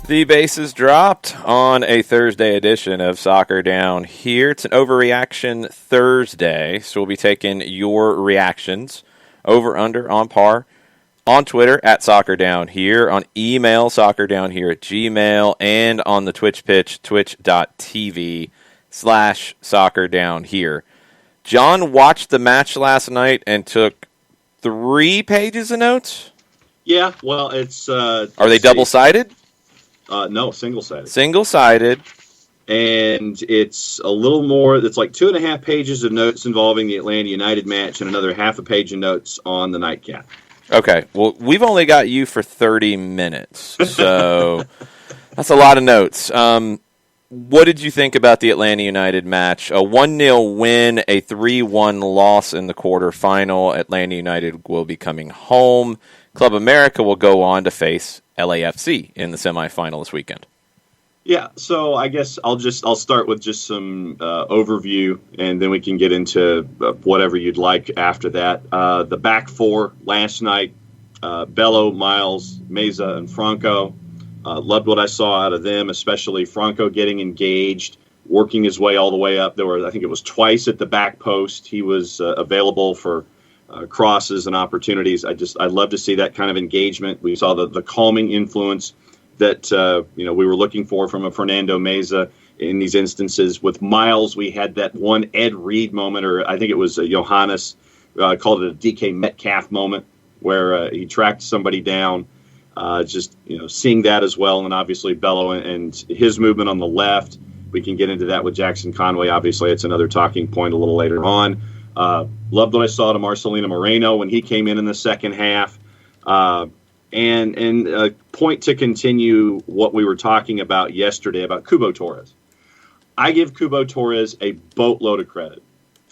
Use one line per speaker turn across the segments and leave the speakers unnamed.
The bases dropped on a Thursday edition of Soccer Down Here. It's an Overreaction Thursday, so we'll be taking your reactions over, under, on par, on Twitter at Soccer Down Here, on email soccerdownhere@gmail, and on the Twitch pitch, twitch.tv/Soccer Down Here. John watched the match last night and took 3 pages of notes?
Yeah, well, it's...
Are they double-sided?
No, single-sided.
Single-sided.
And it's a little more, it's like 2.5 pages of notes involving the Atlanta United match and another half a page of notes on the nightcap.
Okay, well, we've only got you for 30 minutes, so that's a lot of notes. What did you think about the Atlanta United match? A 1-0 win, a 3-1 loss in the quarterfinal. Atlanta United will be coming home. Club America will go on to face LAFC in the semifinal this weekend.
Yeah, so I guess I'll start with just some overview, and then we can get into whatever you'd like after that. The back four last night, Bello, Miles, Meza, and Franco. Loved what I saw out of them, especially Franco getting engaged, working his way all the way up. There were, I think it was twice at the back post. He was available for crosses and opportunities. I'd love to see that kind of engagement. We saw the calming influence that we were looking for from a Fernando Meza in these instances. With Miles, we had that one Ed Reed moment, or I think it was Johannes called it a DK Metcalf moment, where he tracked somebody down. Seeing that as well, and obviously Bello and his movement on the left. We can get into that with Jackson Conway. Obviously, it's another talking point a little later on. Loved what I saw to Marcelino Moreno when he came in the second half. And a point to continue what we were talking about yesterday about Cubo Torres. I give Cubo Torres a boatload of credit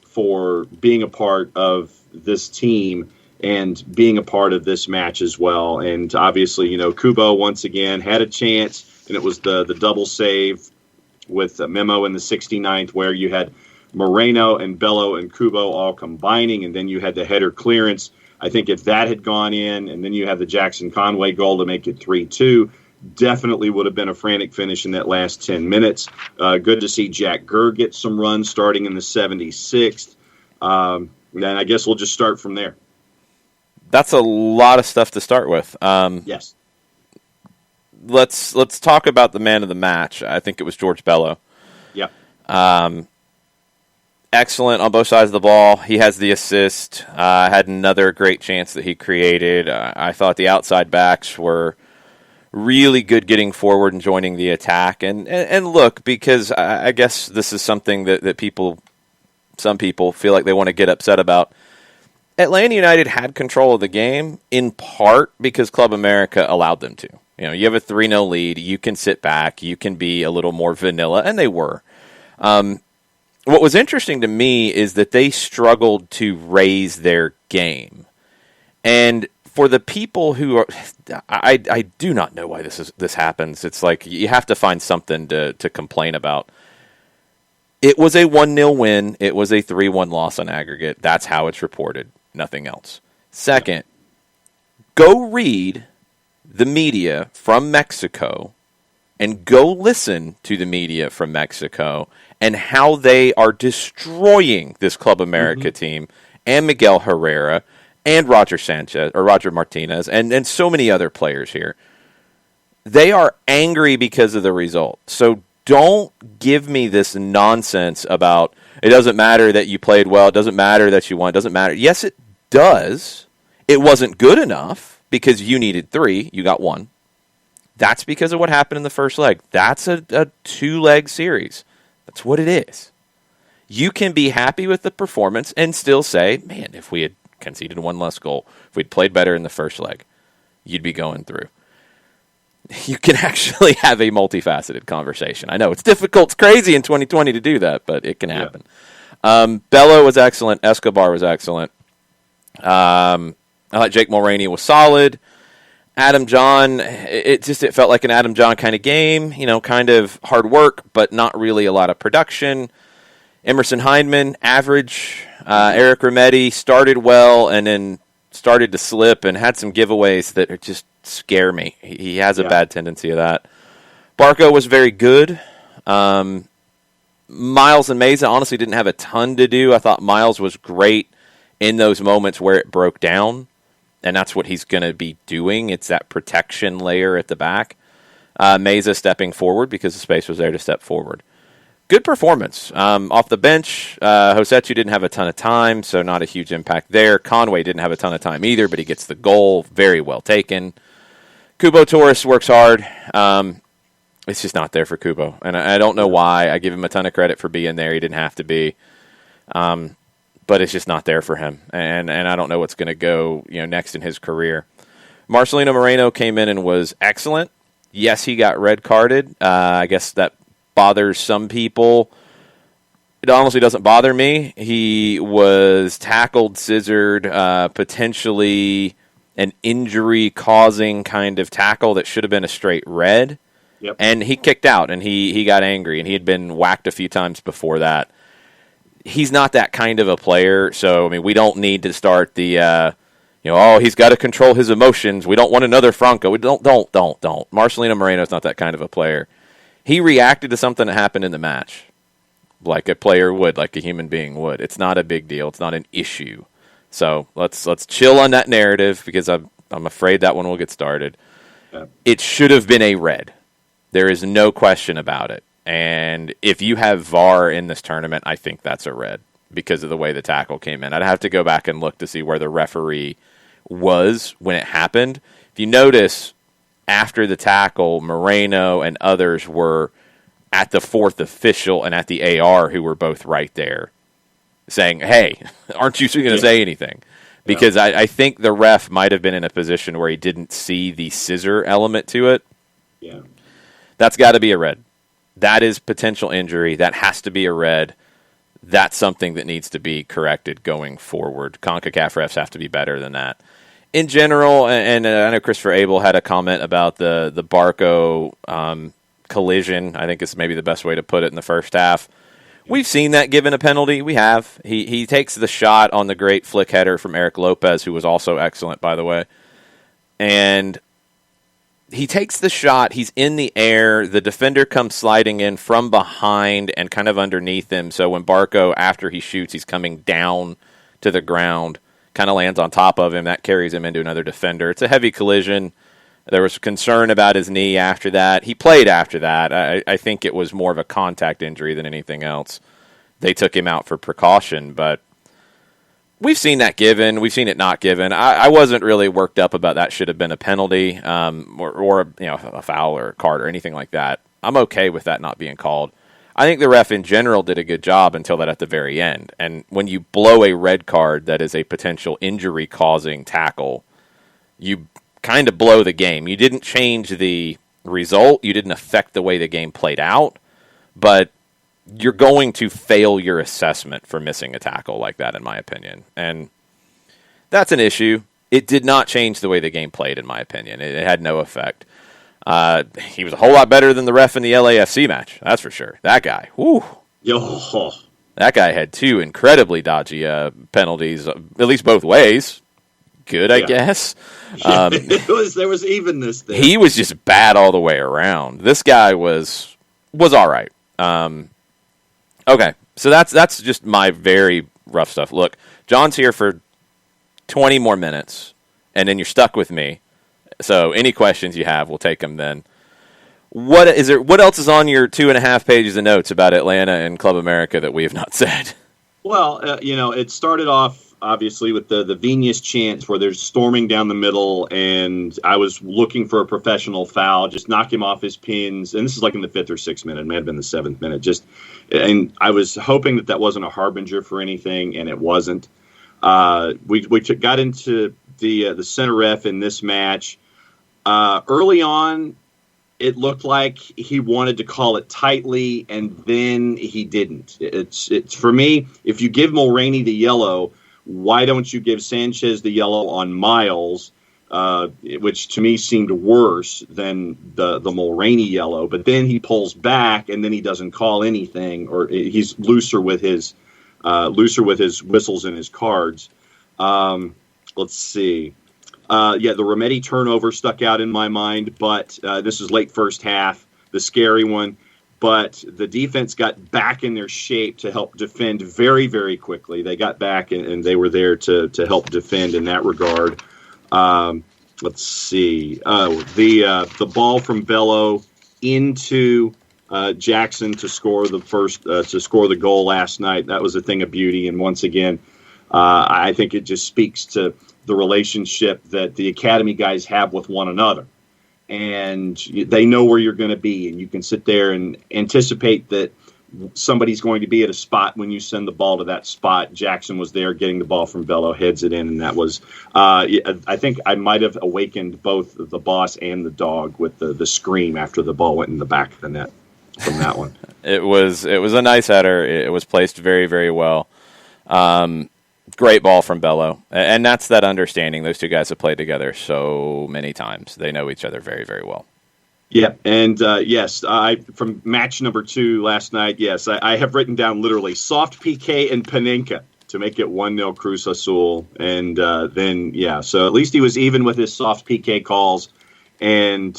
for being a part of this team and being a part of this match as well. And obviously, Cubo once again had a chance, and it was the double save with Memo in the 69th, where you had Moreno and Bello and Cubo all combining, and then you had the header clearance. I think if that had gone in, and then you have the Jackson Conway goal to make it 3-2, definitely would have been a frantic finish in that last 10 minutes. Good to see Jack Gurr get some runs starting in the 76th. And I guess we'll just start from there.
That's a lot of stuff to start with.
Yes.
Let's talk about the man of the match. I think it was George Bello.
Yeah.
Excellent on both sides of the ball. He has the assist. Had another great chance that he created. I thought the outside backs were really good getting forward and joining the attack. And look, because I guess this is something that some people feel like they want to get upset about. Atlanta United had control of the game, in part because Club America allowed them to. You have a 3-0 lead. You can sit back. You can be a little more vanilla, and they were. What was interesting to me is that they struggled to raise their game. And for the people who are... I do not know why this happens. It's like you have to find something to complain about. It was a 1-0 win. It was a 3-1 loss on aggregate. That's how it's reported. Nothing else. Second, go read the media from Mexico and go listen to the media from Mexico and how they are destroying this Club America team and Miguel Herrera and Roger Martinez and so many other players here. They are angry because of the result. So don't give me this nonsense about it doesn't matter that you played well, it doesn't matter that you won, it doesn't matter. Yes, it does. It wasn't good enough because you needed 3, you got 1. That's because of what happened in the first leg. That's a 2-leg series. That's what it is. You can be happy with the performance and still say, man, if we had conceded 1 less goal, if we'd played better in the first leg, you'd be going through. You can actually have a multifaceted conversation. I know it's difficult, it's crazy in 2020 to do that, but it can happen. Yeah. Bello was excellent. Escobar was excellent. I thought Jake Mulroney was solid. Adam John, it felt like an Adam John kind of game, kind of hard work, but not really a lot of production. Emerson Hindman, average. Eric Remedi started well and then started to slip and had some giveaways that just scare me. He has a bad tendency of that. Barco was very good. Miles and Meza honestly didn't have a ton to do. I thought Miles was great in those moments where it broke down, and that's what he's going to be doing. It's that protection layer at the back. Meza stepping forward because the space was there to step forward. Good performance. Off the bench, Hosetu didn't have a ton of time, so not a huge impact there. Conway didn't have a ton of time either, but he gets the goal. Very well taken. Kubo Torres works hard. It's just not there for Kubo, and I don't know why. I give him a ton of credit for being there. He didn't have to be. But it's just not there for him, and I don't know what's going to go next in his career. Marcelino Moreno came in and was excellent. Yes, he got red carded. I guess that bothers some people. It honestly doesn't bother me. He was tackled, scissored, potentially an injury-causing kind of tackle that should have been a straight red.
Yep.
And he kicked out, and he got angry, and he had been whacked a few times before that. He's not that kind of a player, so, I mean, we don't need to start the, he's got to control his emotions. We don't want another Franco. We don't. Marcelino Moreno's not that kind of a player. He reacted to something that happened in the match like a player would, like a human being would. It's not a big deal. It's not an issue. So let's chill on that narrative because I'm afraid that one will get started. Yeah. It should have been a red. There is no question about it. And if you have VAR in this tournament, I think that's a red because of the way the tackle came in. I'd have to go back and look to see where the referee was when it happened. If you notice, after the tackle, Moreno and others were at the fourth official and at the AR who were both right there saying, hey, aren't you going to say anything? Because I think the ref might have been in a position where he didn't see the scissor element to it.
Yeah.
That's got to be a red. That is potential injury. That has to be a red. That's something that needs to be corrected going forward. CONCACAF refs have to be better than that. In general, and I know Christopher Abel had a comment about the Barco collision. I think is maybe the best way to put it in the first half. We've seen that given a penalty. We have. He takes the shot on the great flick header from Eric Lopez, who was also excellent, by the way. And he takes the shot. He's in the air. The defender comes sliding in from behind and kind of underneath him. So when Barco, after he shoots, he's coming down to the ground, kind of lands on top of him. That carries him into another defender. It's a heavy collision. There was concern about his knee after that. He played after that. I think it was more of a contact injury than anything else. They took him out for precaution, but we've seen that given. We've seen it not given. I wasn't really worked up about that should have been a penalty or a foul or a card or anything like that. I'm okay with that not being called. I think the ref in general did a good job until that at the very end. And when you blow a red card that is a potential injury-causing tackle, you kind of blow the game. You didn't change the result. You didn't affect the way the game played out. But you're going to fail your assessment for missing a tackle like that, in my opinion. And that's an issue. It did not change the way the game played, in my opinion. It had no effect. He was a whole lot better than the ref in the LAFC match. That's for sure. That guy, whoo.
Yo.
That guy had two incredibly dodgy penalties, at least both ways. Good, I guess.
There was evenness there.
He was just bad all the way around. This guy was all right. Okay, so that's just my very rough stuff. Look, John's here for 20 more minutes, and then you're stuck with me. So any questions you have, we'll take them then. What else is on your 2.5 pages of notes about Atlanta and Club America that we have not said?
Well, it started off obviously with the Viñas chance where they're storming down the middle, and I was looking for a professional foul, just knock him off his pins. And this is like in the 5th or 6th minute, it may have been the 7th minute. And I was hoping that wasn't a harbinger for anything, and it wasn't. We got into the center ref in this match. Early on, it looked like he wanted to call it tightly, and then he didn't. It's for me, if you give Mulroney the yellow, why don't you give Sanchez the yellow on Miles, which to me seemed worse than the Mulroney yellow. But then he pulls back, and then he doesn't call anything, or he's looser with his whistles and his cards. Let's see. The Rometty turnover stuck out in my mind, but this is late first half. the scary one. But the defense got back in their shape to help defend very, very quickly. They got back and they were there to help defend in that regard. Let's see. The ball from Bello into Jackson to score the goal last night. That was a thing of beauty. And once again, I think it just speaks to the relationship that the academy guys have with one another. And they know where you're going to be, and you can sit there and anticipate that somebody's going to be at a spot when you send the ball to that spot. Jackson was there getting the ball from Bello, heads it in, and that was I think I might have awakened both the boss and the dog with the scream after the ball went in the back of the net from that one.
It was a nice header. It was placed very, very well. Great ball from Bello. And that's that understanding. Those two guys have played together so many times. They know each other very, very well.
Yeah, and yes, from match number 2 last night, yes, I have written down literally soft PK and Panenka to make it 1-0 Cruz Azul. And then, yeah, so at least he was even with his soft PK calls. And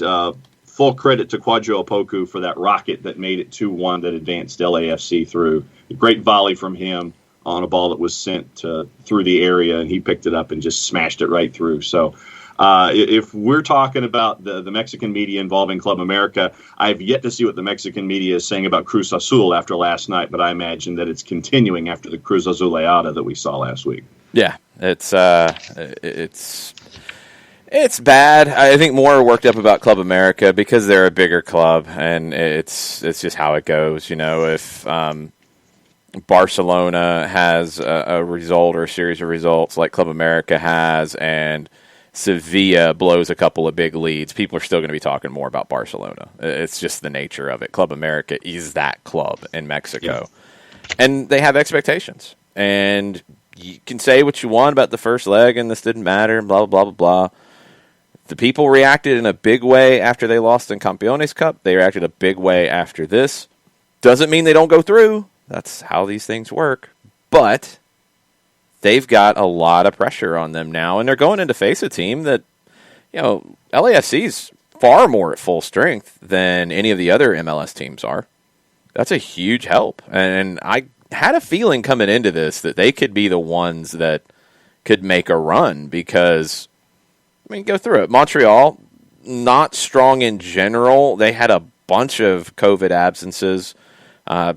full credit to Quadro Opoku for that rocket that made it 2-1 that advanced LAFC through. A great volley from him on a ball that was sent through the area, and he picked it up and just smashed it right through. So if we're talking about the Mexican media involving Club America, I've yet to see what the Mexican media is saying about Cruz Azul after last night, but I imagine that it's continuing after the Cruz Azuleada that we saw last week.
Yeah, it's bad. I think more worked up about Club America because they're a bigger club, and it's just how it goes. You know, if Barcelona has a result or a series of results like Club America has, and Sevilla blows a couple of big leads, people are still going to be talking more about Barcelona. It's just the nature of it. Club America is that club in Mexico. Yeah. And they have expectations. And you can say what you want about the first leg, and this didn't matter, blah, blah, blah, blah. The people reacted in a big way after they lost in Campeones Cup. They reacted a big way after this. Doesn't mean they don't go through. That's how these things work. But they've got a lot of pressure on them now, and they're going in to face a team that, you know, LAFC's far more at full strength than any of the other MLS teams are. That's a huge help. And I had a feeling coming into this that they could be the ones that could make a run because, I mean, go through it. Montreal, not strong in general. They had a bunch of COVID absences.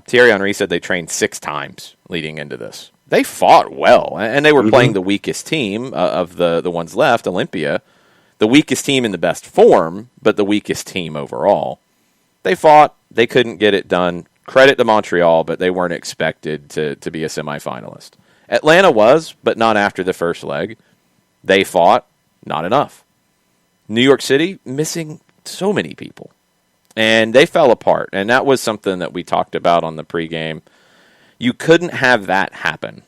Thierry Henry said they trained 6 times leading into this. They fought well, and they were playing the weakest team of the ones left, Olympia, the weakest team in the best form, but the weakest team overall. They fought. They couldn't get it done. Credit to Montreal, but they weren't expected to be a semifinalist. Atlanta was, but not after the first leg. They fought. Not enough. New York City missing so many people. And they fell apart. And that was something that we talked about on the pregame. You couldn't have that happen.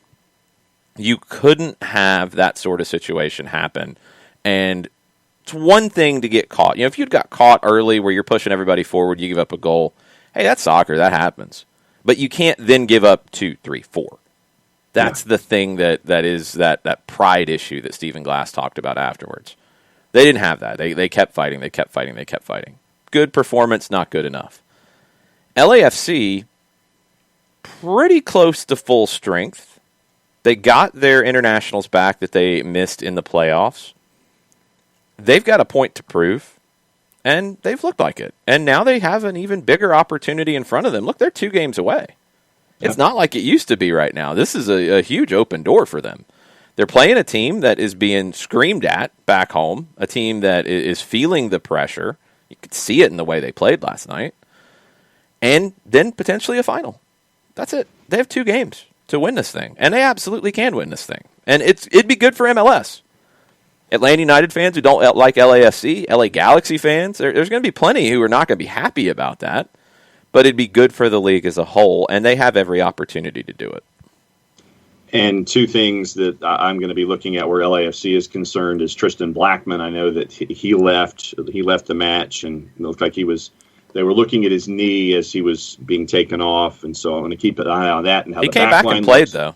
You couldn't have that sort of situation happen. And it's one thing to get caught. You know, if you'd got caught early where you're pushing everybody forward, you give up a goal. Hey, that's soccer. That happens. But you can't then give up 2, 3, 4. That's the thing that is that pride issue that Stephen Glass talked about afterwards. They didn't have that. They kept fighting. They kept fighting. They kept fighting. Good performance, not good enough. LAFC, pretty close to full strength. They got their internationals back that they missed in the playoffs. They've got a point to prove, and they've looked like it. And now they have an even bigger opportunity in front of them. Look, they're 2 games away. It's not like it used to be right now. This is a huge open door for them. They're playing a team that is being screamed at back home, a team that is feeling the pressure. You could see it in the way they played last night. And then potentially a final. That's it. They have 2 games to win this thing. And they absolutely can win this thing. And it'd be good for MLS. Atlanta United fans who don't like LAFC, LA Galaxy fans, there's going to be plenty who are not going to be happy about that. But it'd be good for the league as a whole, and they have every opportunity to do it.
And 2 things that I'm going to be looking at where LAFC is concerned is Tristan Blackman. I know that he left the match, and it looked like they were looking at his knee as he was being taken off, and so I'm going to keep an eye on that. And how
he came back and played, though.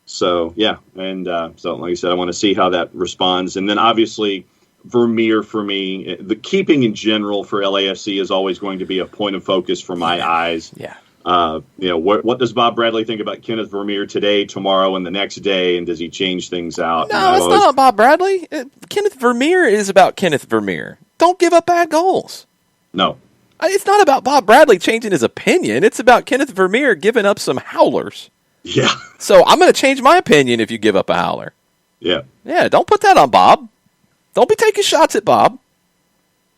So, yeah, and so like I said, I want to see how that responds. And then obviously Vermeer for me. The keeping in general for LAFC is always going to be a point of focus for my eyes.
Yeah.
What does Bob Bradley think about Kenneth Vermeer today, tomorrow, and the next day, and does he change things out?
No, it's not Bob Bradley. Kenneth Vermeer is about Kenneth Vermeer. Don't give up bad goals.
No.
It's not about Bob Bradley changing his opinion. It's about Kenneth Vermeer giving up some howlers.
Yeah.
So I'm going to change my opinion if you give up a howler.
Yeah.
Yeah, don't put that on Bob. Don't be taking shots at Bob.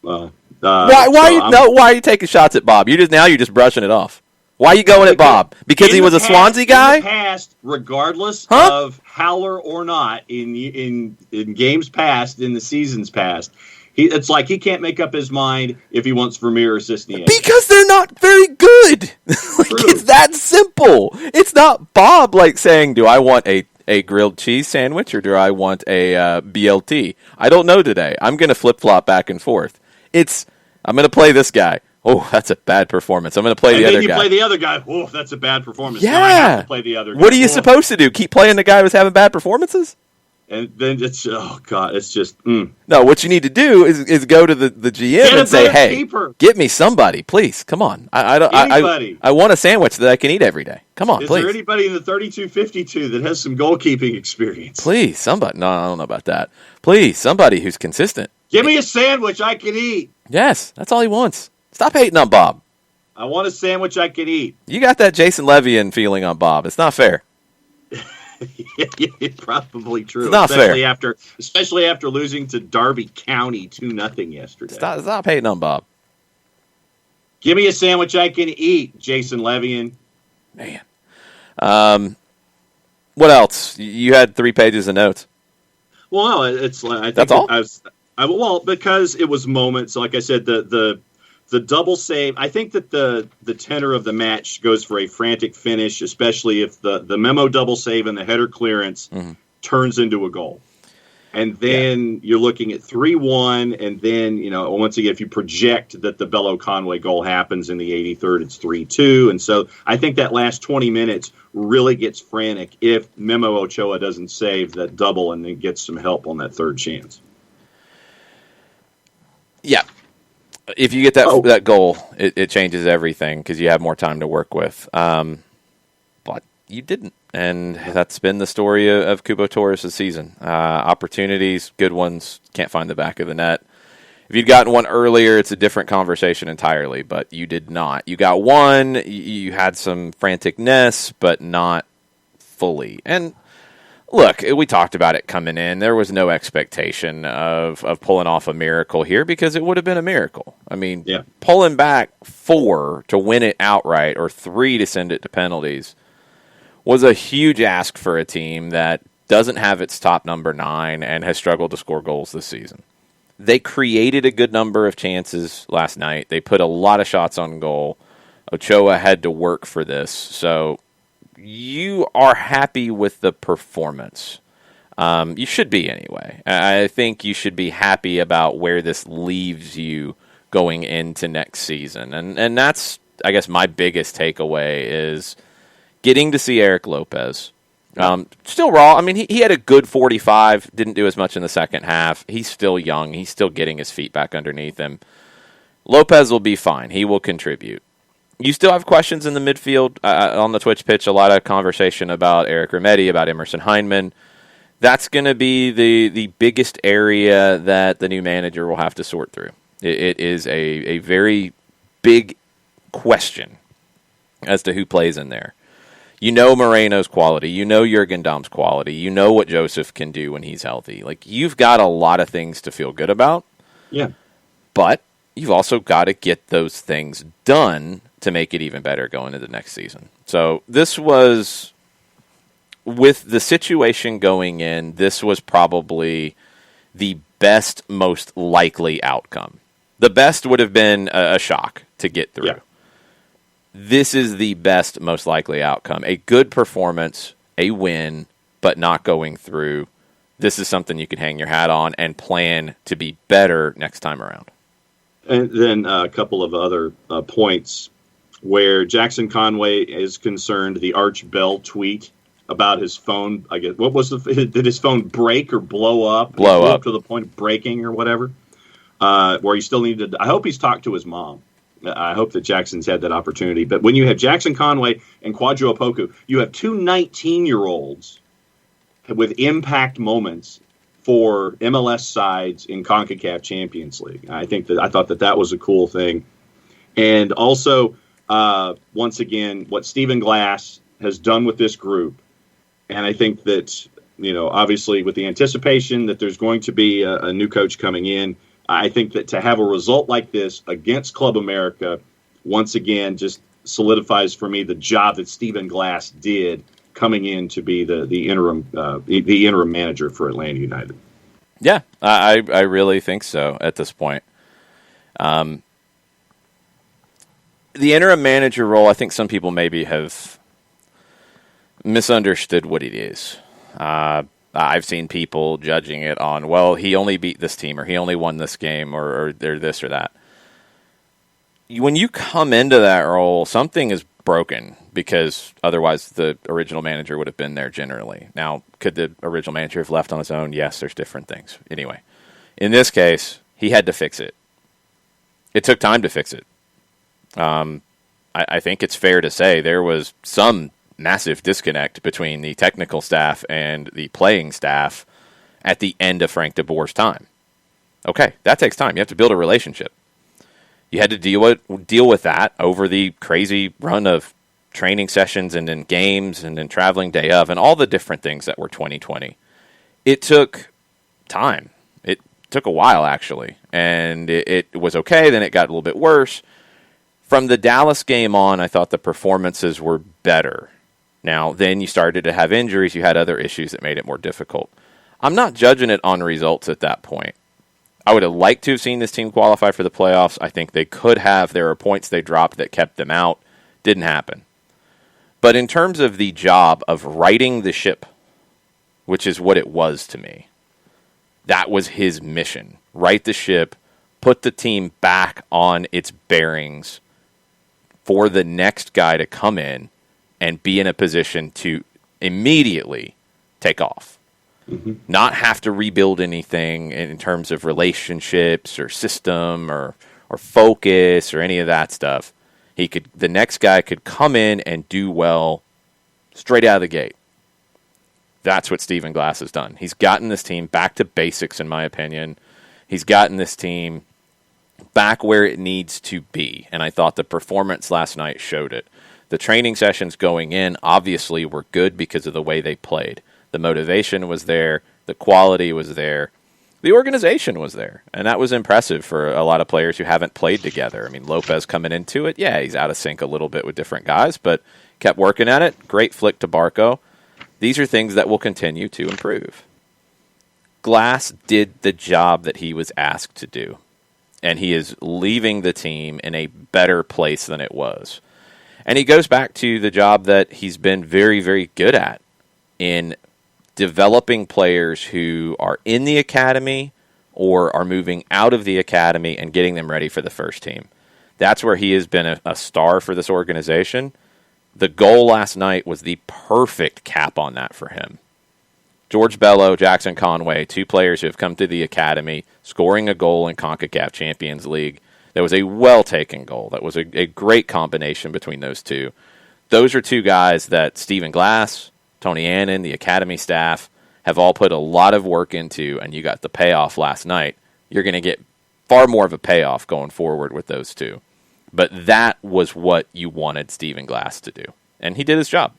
Why
are you taking shots at Bob? You're just brushing it off. Why are you going at Bob? Because he was a Swansea guy?
In the past, regardless of howler or not, in games past, in the seasons past, it's like he can't make up his mind if he wants Vermeer or Cisnier.
Because they're not very good. It's that simple. It's not Bob saying, do I want a grilled cheese sandwich or do I want a BLT? I don't know today. I'm going to flip-flop back and forth. I'm going to play this guy. Oh, that's a bad performance. I'm going to play the other guy. And then you
play the other guy. Oh, that's a bad performance.
Yeah.
Now I have to play the other guy.
What are you supposed to do? Keep playing the guy who's having bad performances?
And then it's just.
No, what you need to do is go to the GM and say, "Hey, get me somebody, please. Come on. I want a sandwich that I can eat every day. Come on, please."
Is there anybody in the 32-52 that has some goalkeeping experience?
Please, somebody. No, I don't know about that. Please, somebody who's consistent.
Give me a sandwich I can eat.
Yes, that's all he wants. Stop hating on Bob.
I want a sandwich I can eat.
You got that Jason Levian feeling on Bob. It's not fair.
Probably true.
It's not fair.
Especially after losing to Derby County 2-0 yesterday.
Stop hating on Bob.
Give me a sandwich I can eat, Jason Levian.
Man. What else? You had 3 pages of notes.
Well, no, it's I think
that's all.
Because it was moments. Like I said, the double save. I think that the tenor of the match goes for a frantic finish, especially if the Memo double save and the header clearance turns into a goal. And then you're looking at 3-1, and then once again, if you project that the Bello Conway goal happens in the 83rd, it's 3-2. And so I think that last 20 minutes really gets frantic if Memo Ochoa doesn't save that double and then gets some help on that third chance.
Yeah. If you get that goal, it changes everything because you have more time to work with. But you didn't. And that's been the story of Cubo Torres' season. Opportunities, good ones, can't find the back of the net. If you'd gotten one earlier, it's a different conversation entirely, but you did not. You got one, you had some franticness, but not fully. And look, we talked about it coming in. There was no expectation of pulling off a miracle here because it would have been a miracle. I mean, pulling back 4 to win it outright or 3 to send it to penalties was a huge ask for a team that doesn't have its top number 9 and has struggled to score goals this season. They created a good number of chances last night. They put a lot of shots on goal. Ochoa had to work for this. So you are happy with the performance. You should be anyway. I think you should be happy about where this leaves you going into next season. And that's, I guess, my biggest takeaway is getting to see Eric Lopez. Still raw. I mean, he had a good 45, didn't do as much in the second half. He's still young. He's still getting his feet back underneath him. Lopez will be fine. He will contribute. You still have questions in the midfield. On the Twitch pitch, a lot of conversation about Eric Remedi, about Emerson Heineman. That's going to be the biggest area that the new manager will have to sort through. It is a very big question as to who plays in there. You know Moreno's quality. You know Jurgen Damm's quality. You know what Joseph can do when he's healthy. You've got a lot of things to feel good about.
Yeah.
But you've also got to get those things done to make it even better going into the next season. So this was, with the situation going in, this was probably the best, most likely outcome. The best would have been a shock to get through.
Yeah.
This is the best, most likely outcome. A good performance, a win, but not going through. This is something you can hang your hat on and plan to be better next time around.
And then a couple of other points where Jackson Conway is concerned. The Arch Bell tweet about his phone. I guess did his phone break or blow up?
Blow up
to the point of breaking or whatever. Where he still needed. I hope he's talked to his mom. I hope that Jackson's had that opportunity. But when you have Jackson Conway and Kwadwo Opoku, you have two 19-year-olds with impact moments for MLS sides in CONCACAF Champions League. I thought that was a cool thing. And also, once again, what Stephen Glass has done with this group. And I think that, obviously with the anticipation that there's going to be a new coach coming in, I think that to have a result like this against Club America, once again, just solidifies for me the job that Stephen Glass did coming in to be the interim manager for Atlanta United.
Yeah, I really think so at this point. The interim manager role, I think some people maybe have misunderstood what it is. I've seen people judging it on, well, he only beat this team, or he only won this game, or they're this or that. When you come into that role, something is broken, because otherwise the original manager would have been there generally. Now, could the original manager have left on his own? Yes, there's different things. Anyway, in this case, he had to fix it. It took time to fix it. I think it's fair to say there was some massive disconnect between the technical staff and the playing staff at the end of Frank de Boer's time. Okay, that takes time. You have to build a relationship. You had to deal with that over the crazy run of training sessions and then games and then traveling day of and all the different things that were 2020. It took time. It took a while, actually. And it was okay. Then it got a little bit worse. From the Dallas game on, I thought the performances were better. Now, then you started to have injuries. You had other issues that made it more difficult. I'm not judging it on results at that point. I would have liked to have seen this team qualify for the playoffs. I think they could have. There are points they dropped that kept them out. Didn't happen. But in terms of the job of righting the ship, which is what it was to me, that was his mission. Right the ship, put the team back on its bearings for the next guy to come in and be in a position to immediately take off. Mm-hmm. Not have to rebuild anything in terms of relationships or system or focus or any of that stuff. The next guy could come in and do well straight out of the gate. That's what Stephen Glass has done. He's gotten this team back to basics, in my opinion. He's gotten this team back where it needs to be, and I thought the performance last night showed it. The training sessions going in obviously were good because of the way they played. The motivation was there. The quality was there. The organization was there. And that was impressive for a lot of players who haven't played together. I mean, Lopez coming into it, yeah, he's out of sync a little bit with different guys, but kept working at it. Great flick to Barco. These are things that will continue to improve. Glass did the job that he was asked to do. And he is leaving the team in a better place than it was. And he goes back to the job that he's been very, very good at in developing players who are in the academy or are moving out of the academy and getting them ready for the first team. That's where he has been a star for this organization. The goal last night was the perfect cap on that for him. George Bello, Jackson Conway, two players who have come to the academy, scoring a goal in CONCACAF Champions League. That was a well-taken goal. That was a great combination between those two. Those are two guys that Stephen Glass, Tony Annan, the academy staff, have all put a lot of work into, and you got the payoff last night. You're going to get far more of a payoff going forward with those two. But that was what you wanted Stephen Glass to do, and he did his job.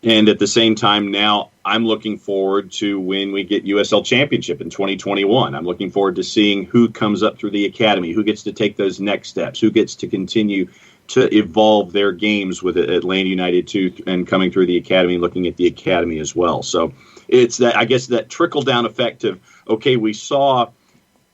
And at the same time, now I'm looking forward to when we get USL Championship in 2021. I'm looking forward to seeing who comes up through the academy, who gets to take those next steps, who gets to continue to evolve their games with Atlanta United too, and coming through the academy, looking at the academy as well. So it's that, I guess, that trickle-down effect of, okay, we saw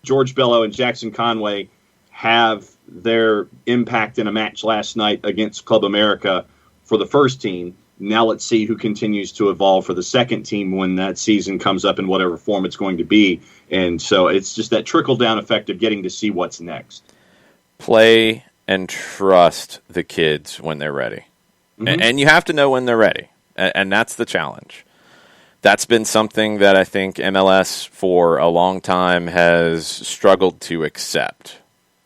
George Bello and Jackson Conway have their impact in a match last night against Club America for the first team. Now let's see who continues to evolve for the second team when that season comes up in whatever form it's going to be. And so it's just that trickle-down effect of getting to see what's next.
Play and trust the kids when they're ready. Mm-hmm. And you have to know when they're ready. And that's the challenge. That's been something that I think MLS for a long time has struggled to accept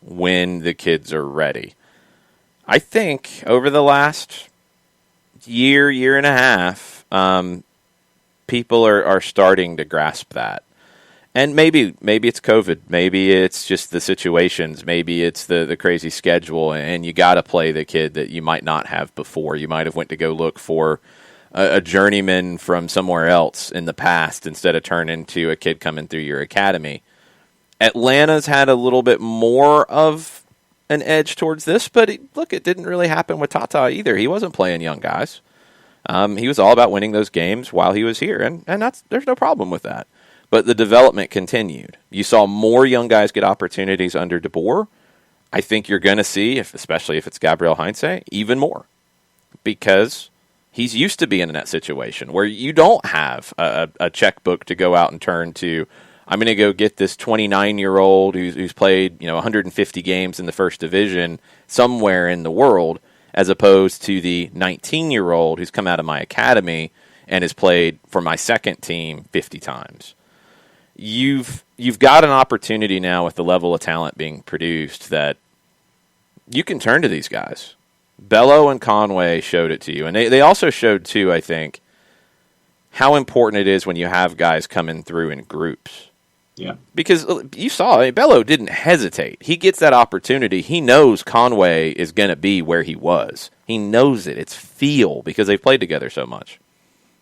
when the kids are ready. I think over the last year and a half, people are starting to grasp that. And maybe it's COVID. Maybe it's just the situations. Maybe it's the crazy schedule, and you got to play the kid that you might not have before. You might have went to go look for a journeyman from somewhere else in the past instead of turn into a kid coming through your academy. Atlanta's had a little bit more of an edge towards this, but it didn't really happen with Tata either. He wasn't playing young guys. He was all about winning those games while he was here, and there's no problem with that. But the development continued. You saw more young guys get opportunities under De Boer. I think you're going to see, especially if it's Gabriel Heinze, even more. Because he's used to being in that situation where you don't have a checkbook to go out and turn to. I'm going to go get this 29-year-old who's played 150 games in the first division somewhere in the world, as opposed to the 19-year-old who's come out of my academy and has played for my second team 50 times. You've got an opportunity now with the level of talent being produced that you can turn to these guys. Bello and Conway showed it to you. And they also showed, too, I think, how important it is when you have guys coming through in groups.
Yeah.
Because you saw, Bello didn't hesitate. He gets that opportunity. He knows Conway is going to be where he was. He knows it. It's feel because they've played together so much.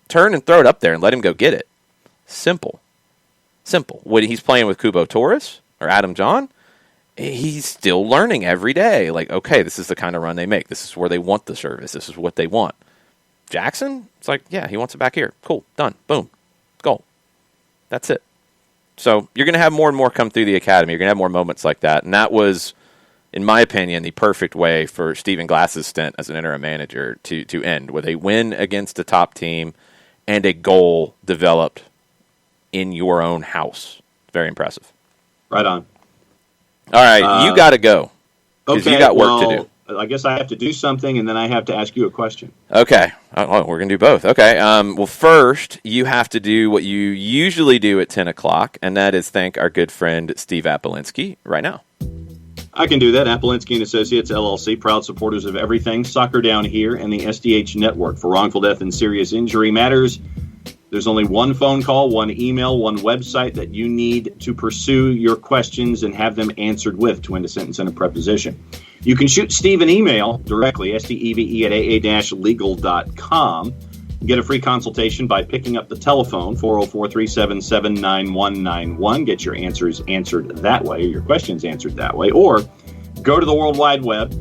Turn and throw it up there and let him go get it. Simple. When he's playing with Kubo Torres or Adam John, he's still learning every day. Like, okay, this is the kind of run they make. This is where they want the service. This is what they want. Jackson, it's like, yeah, he wants it back here. Cool, done, boom, goal. That's it. So you're going to have more and more come through the academy. You're going to have more moments like that. And that was, in my opinion, the perfect way for Stephen Glass's stint as an interim manager to end, with a win against a top team and a goal developed in your own house. Very impressive.
Right on.
All right, you got to go. Because you got work to do.
I guess I have to do something, and then I have to ask you a question.
Okay. Oh, we're going to do both. Okay. Well, first, you have to do what you usually do at 10 o'clock, and that is thank our good friend Steve Apolinsky right now.
I can do that. Apolinsky & Associates, LLC, proud supporters of everything Soccer Down Here and the SDH Network for wrongful death and serious injury matters. There's only one phone call, one email, one website that you need to pursue your questions and have them answered with to end a sentence and a preposition. You can shoot Steve an email directly, steve@aa-legal.com. Get a free consultation by picking up the telephone, 404-377-9191. Get your answers answered that way, your questions answered that way. Or go to the World Wide Web,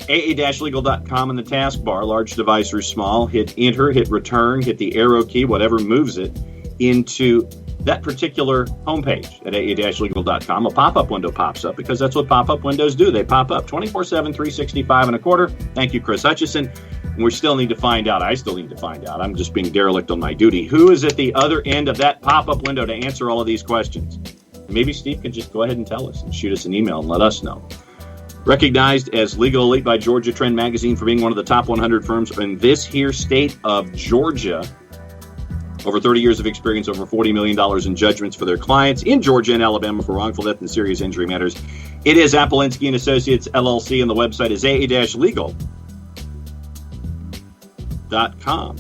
aa-legal.com in the taskbar, large device or small, hit enter, hit return, hit the arrow key, whatever moves it, into that particular homepage at aa-legal.com. A pop-up window pops up because that's what pop-up windows do. They pop up 24/7, 365 and a quarter. Thank you, Chris Hutchison. And we still need to find out. I still need to find out. I'm just being derelict on my duty. Who is at the other end of that pop-up window to answer all of these questions? Maybe Steve can just go ahead and tell us and shoot us an email and let us know. Recognized as Legal Elite by Georgia Trend Magazine for being one of the top 100 firms in this here state of Georgia. Over 30 years of experience, over $40 million in judgments for their clients in Georgia and Alabama for wrongful death and serious injury matters. It is Apolinsky & Associates, LLC, and the website is aa-legal.com.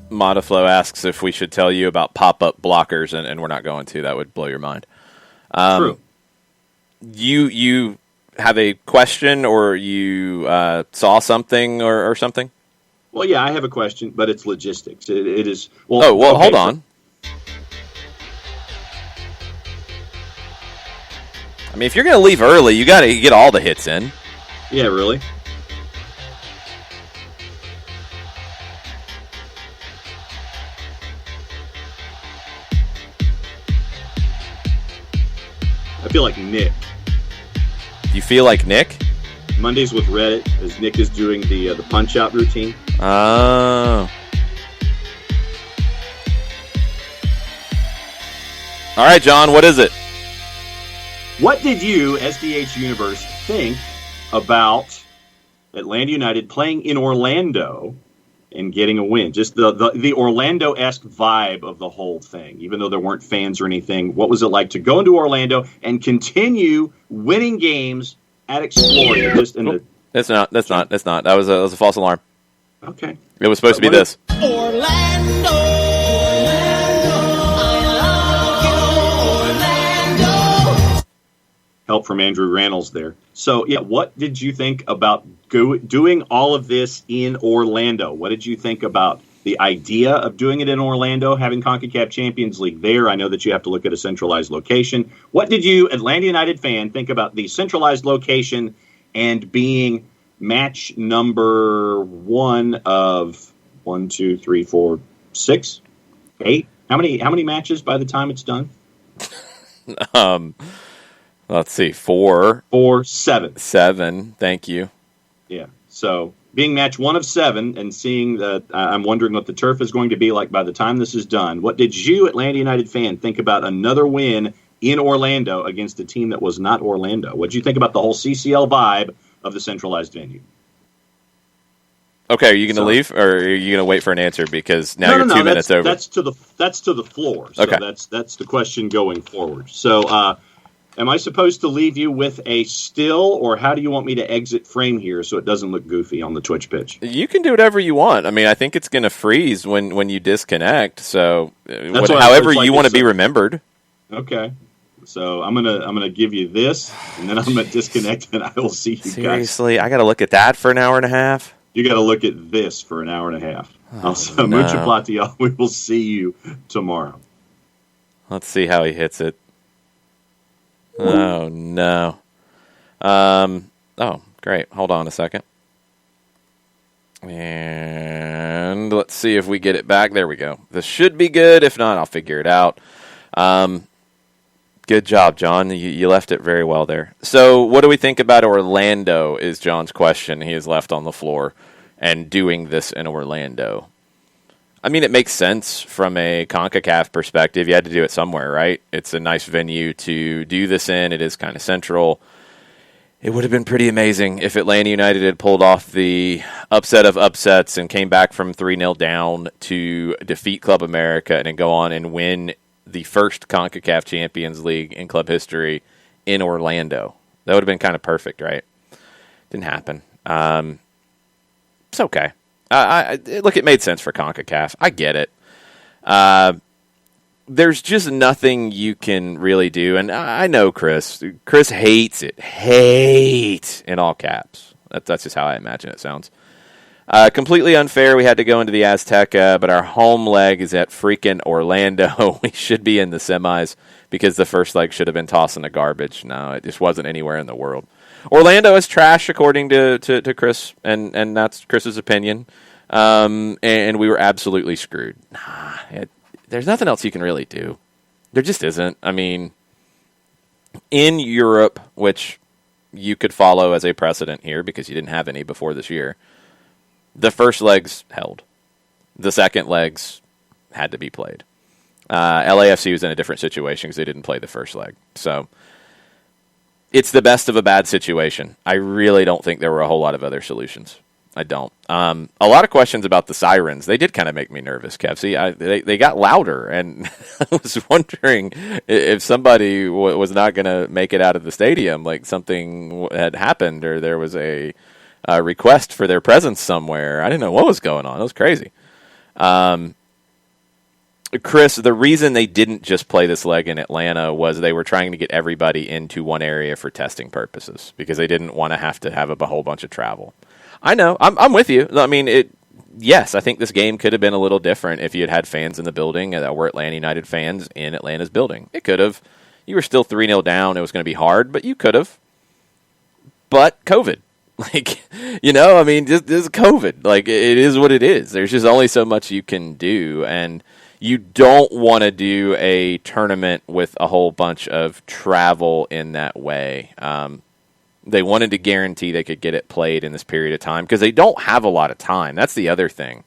Modiflow asks if we should tell you about pop-up blockers, and we're not going to. That would blow your mind.
True.
You have a question, or you saw something or something?
Well, yeah, I have a question, but it's logistics. It is. Well,
okay, hold on. I mean, if you're going to leave early, you got to get all the hits in.
Yeah, really? I feel like Nick.
You feel like Nick?
Mondays with Reddit, as Nick is doing the punch-out routine.
Oh. All right, John, what is it?
What did you, SDH Universe, think about Atlanta United playing in Orlando and getting a win. Just the Orlando-esque vibe of the whole thing, even though there weren't fans or anything. What was it like to go into Orlando and continue winning games at Exploria? Just in the
That's not. That was a false alarm.
Okay.
It was supposed to be this.
Orlando.
Help from Andrew Rannells there. So, yeah, what did you think about doing all of this in Orlando? What did you think about the idea of doing it in Orlando, having CONCACAF Champions League there? I know that you have to look at a centralized location. What did you, Atlanta United fan, think about the centralized location and being match number 1 of 1, 2, 3, 4, 6, 8? How many matches by the time it's done?
Let's see, 4.
7.
7. Thank you.
Yeah. So being match 1 of 7 and seeing that, I'm wondering what the turf is going to be like by the time this is done. What did you, Atlanta United fan, think about another win in Orlando against a team that was not Orlando? What did you think about the whole CCL vibe of the centralized venue?
Okay, are you going to leave, or are you going to wait for an answer? Because now you're 2 minutes over.
That's to the floor. So
okay.
That's the question going forward. So, am I supposed to leave you with a still, or how do you want me to exit frame here so it doesn't look goofy on the Twitch pitch?
You can do whatever you want. I mean, I think it's going to freeze when you disconnect. So, however you want to be remembered.
Okay. So I'm gonna give you this, and then I'm gonna disconnect, and I will see you guys.
Seriously, I got to look at that for an hour and a half.
You got to look at this for an hour and a half. Also, mucho platio. We will see you tomorrow.
Let's see how he hits it. Oh, no. Oh, great. Hold on a second. And let's see if we get it back. There we go. This should be good. If not, I'll figure it out. Good job, John. You left it very well there. So what do we think about Orlando is John's question. He is left on the floor and doing this in Orlando. I mean, it makes sense from a CONCACAF perspective. You had to do it somewhere, right? It's a nice venue to do this in. It is kind of central. It would have been pretty amazing if Atlanta United had pulled off the upset of upsets and came back from 3-0 down to defeat Club America and then go on and win the first CONCACAF Champions League in club history in Orlando. That would have been kind of perfect, right? Didn't happen. It's okay. Look, it made sense for CONCACAF. I get it. There's just nothing you can really do. And I know Chris. Chris hates it. Hate in all caps. That's just how I imagine it sounds. Completely unfair. We had to go into the Azteca, but our home leg is at freaking Orlando. We should be in the semis because the first leg should have been tossed in the garbage. No, it just wasn't anywhere in the world. Orlando is trash, according to Chris, and that's Chris's opinion. And we were absolutely screwed. There's nothing else you can really do. There just isn't. I mean, in Europe, which you could follow as a precedent here because you didn't have any before this year, the first legs held. The second legs had to be played. LAFC was in a different situation because they didn't play the first leg. So it's the best of a bad situation. I really don't think there were a whole lot of other solutions. I don't. A lot of questions about the sirens. They did kind of make me nervous, Kevsey. They got louder, and I was wondering if somebody was not going to make it out of the stadium, like something had happened or there was a request for their presence somewhere. I didn't know what was going on. It was crazy. Chris, the reason they didn't just play this leg in Atlanta was they were trying to get everybody into one area for testing purposes because they didn't want to have a whole bunch of travel. I know. I'm with you. I mean, yes, I think this game could have been a little different if you had had fans in the building that were Atlanta United fans in Atlanta's building. It could have. You were still 3-0 down. It was going to be hard, but you could have. But COVID. I mean, this is COVID. Like, it is what it is. There's just only so much you can do, and you don't want to do a tournament with a whole bunch of travel in that way. They wanted to guarantee they could get it played in this period of time because they don't have a lot of time. That's the other thing.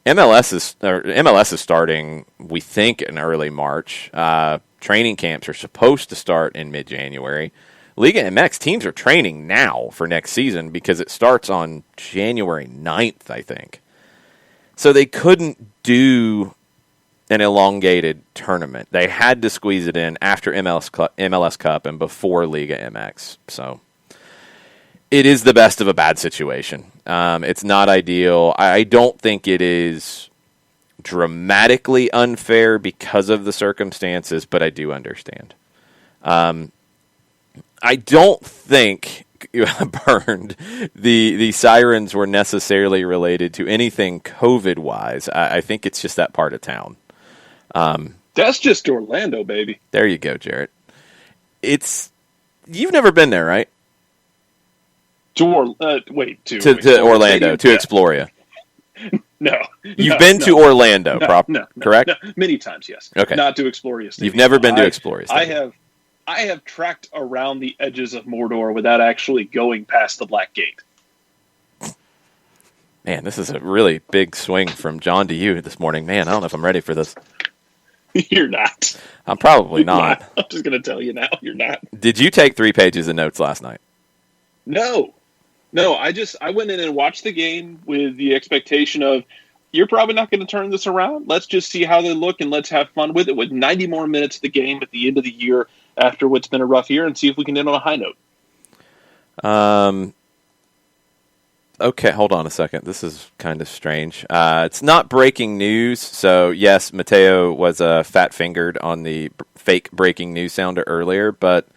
MLS is starting, we think, in early March. Training camps are supposed to start in mid-January. Liga MX teams are training now for next season because it starts on January 9th, I think. So they couldn't do an elongated tournament. They had to squeeze it in after MLS Cup and before Liga MX. So it is the best of a bad situation. It's not ideal. I don't think it is dramatically unfair because of the circumstances, but I do understand. I don't think Burned the sirens were necessarily related to anything COVID-wise. I think it's just that part of town.
That's just Orlando, baby.
There you go, Jarrett. You've never been there, right?
To
Orlando, to Exploria.
No.
You've been to Orlando, correct?
No, many times, yes.
Okay.
Not to Exploria Stadium.
You've never been to Exploria Stadium.
I have tracked around the edges of Mordor without actually going past the Black Gate.
Man, this is a really big swing from John to you this morning. Man, I don't know if I'm ready for this.
You're not.
I'm probably not.
I'm just going to tell you now, you're not.
Did you take 3 pages of notes last night?
No, I went in and watched the game with the expectation of, you're probably not going to turn this around. Let's just see how they look and let's have fun with it with 90 more minutes of the game at the end of the year after what's been a rough year and see if we can end on a high note.
Okay, hold on a second. This is kind of strange. It's not breaking news. So, yes, Mateo was fat-fingered on the fake breaking news sounder earlier, but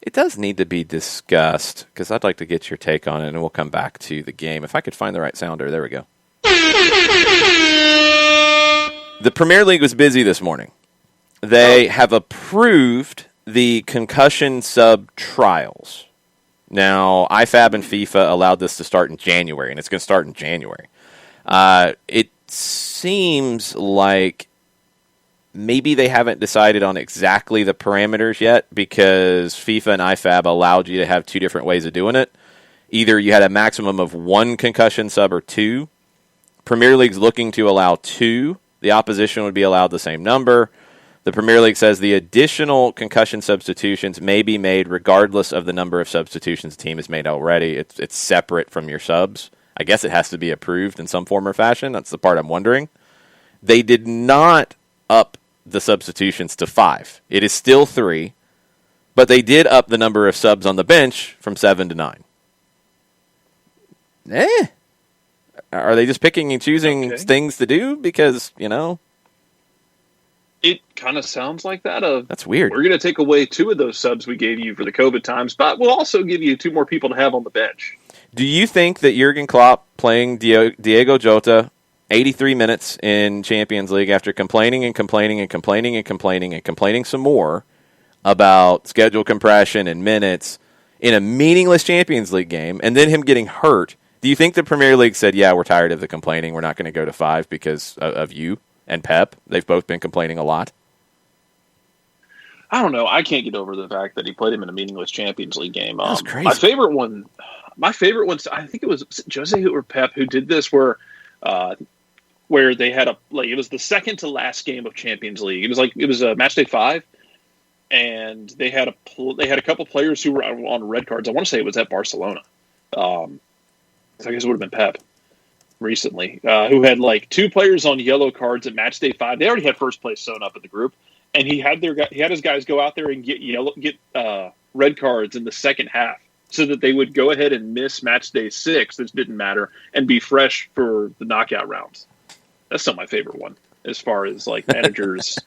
it does need to be discussed because I'd like to get your take on it, and we'll come back to the game. If I could find the right sounder, there we go. The Premier League was busy this morning. They have approved the concussion sub trials. Now, IFAB and FIFA allowed this to start in January, and it's going to start in January. It seems like maybe they haven't decided on exactly the parameters yet because FIFA and IFAB allowed you to have 2 different ways of doing it. Either you had a maximum of 1 concussion sub or 2. Premier League's looking to allow 2. The opposition would be allowed the same number. The Premier League says the additional concussion substitutions may be made regardless of the number of substitutions the team has made already. It's separate from your subs. I guess it has to be approved in some form or fashion. That's the part I'm wondering. They did not up the substitutions to 5. It is still 3, but they did up the number of subs on the bench from 7 to 9. Are they just picking and choosing things to do? Because,
It kind of sounds like that.
That's weird.
We're going to take away 2 of those subs we gave you for the COVID times, but we'll also give you 2 more people to have on the bench.
Do you think that Jurgen Klopp playing Diego Jota 83 minutes in Champions League after complaining some more about schedule compression and minutes in a meaningless Champions League game, and then him getting hurt, do you think the Premier League said, yeah, we're tired of the complaining, we're not going to go to 5 because of you and Pep? They've both been complaining a lot.
I don't know. I can't get over the fact that he played him in a meaningless Champions League game.
That's crazy.
My favorite one, I think it was Jose or Pep who did this where they had it was the second to last game of Champions League. It was a match day 5, and they had a couple players who were on red cards. I want to say it was at Barcelona. I guess it would have been Pep recently, who had 2 players on yellow cards at match day 5. They already had first place sewn up in the group, and he had his guys go out there and get red cards in the second half so that they would go ahead and miss match day 6. This didn't matter and be fresh for the knockout rounds. That's not my favorite one as far as managers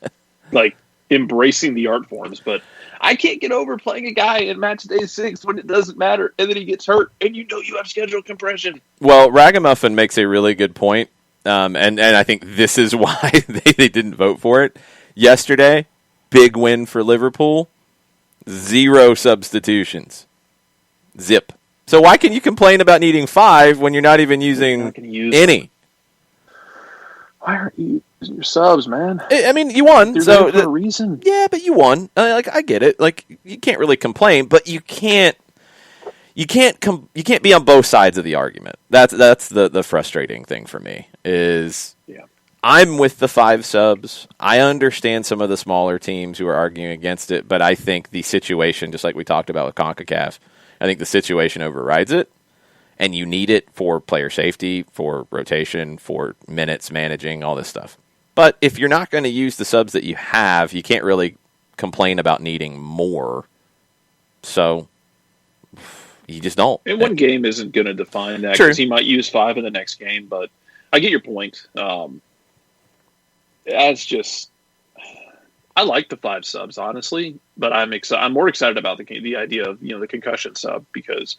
embracing the art forms, but I can't get over playing a guy in match day 6 when it doesn't matter, and then he gets hurt, and you have schedule compression.
Well, Ragamuffin makes a really good point, and I think this is why they didn't vote for it. Yesterday, big win for Liverpool, 0 substitutions. Zip. So why can you complain about needing 5 when you're not even using any?
Why aren't you using your subs, man?
I mean, you won.
They're
so
there for a reason.
Yeah, but you won. I get it. You can't really complain, but you can't be on both sides of the argument. That's the frustrating thing for me is I'm with the 5 subs. I understand some of the smaller teams who are arguing against it, but I think the situation, just like we talked about with CONCACAF, I think the situation overrides it. and you need it for player safety, for rotation, for minutes managing, all this stuff. But if you're not going to use the subs that you have, you can't really complain about needing more. So you just don't.
And one game isn't going to define that, because he might use 5 in the next game, but I get your point. That's just, I like the 5 subs, honestly, but I'm more excited about the idea of, the concussion sub, because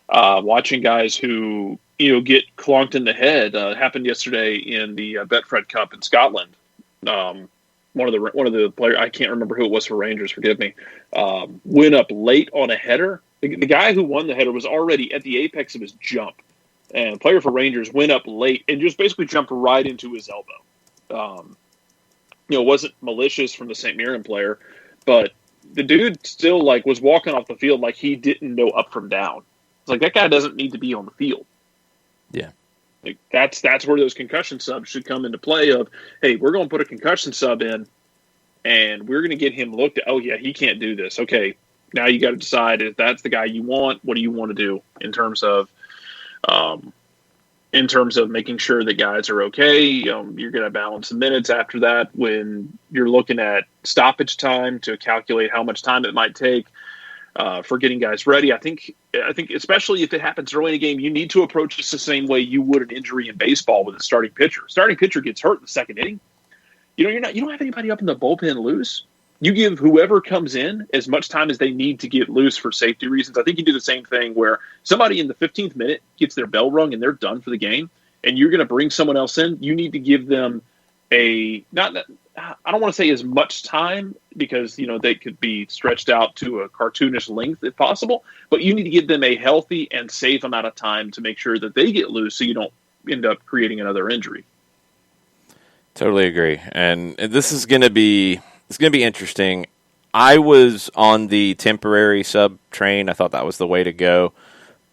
watching guys who, get clunked in the head, happened yesterday in the Betfred Cup in Scotland. One of the players, I can't remember who it was for Rangers, forgive me, went up late on a header. The guy who won the header was already at the apex of his jump, and the player for Rangers went up late and just basically jumped right into his elbow. It wasn't malicious from the St. Mirren player, but the dude still was walking off the field like he didn't know up from down. It's like, that guy doesn't need to be on the field.
Yeah.
That's where those concussion subs should come into play of, hey, we're going to put a concussion sub in, and we're going to get him looked at. Oh, yeah, he can't do this. Okay, now you got to decide if that's the guy you want. What do you want to do in terms of making sure that guys are okay? You're going to balance the minutes after that when you're looking at stoppage time to calculate how much time it might take for getting guys ready. I think especially if it happens early in a game, you need to approach this the same way you would an injury in baseball with a starting pitcher. Starting pitcher gets hurt in the second inning. You don't have anybody up in the bullpen loose. You give whoever comes in as much time as they need to get loose for safety reasons. I think you do the same thing where somebody in the 15th minute gets their bell rung and they're done for the game, and you're going to bring someone else in. You need to give them I don't want to say as much time, because they could be stretched out to a cartoonish length if possible, but you need to give them a healthy and safe amount of time to make sure that they get loose so you don't end up creating another injury.
Totally agree. And this is going to be interesting. I was on the temporary sub train. I thought that was the way to go.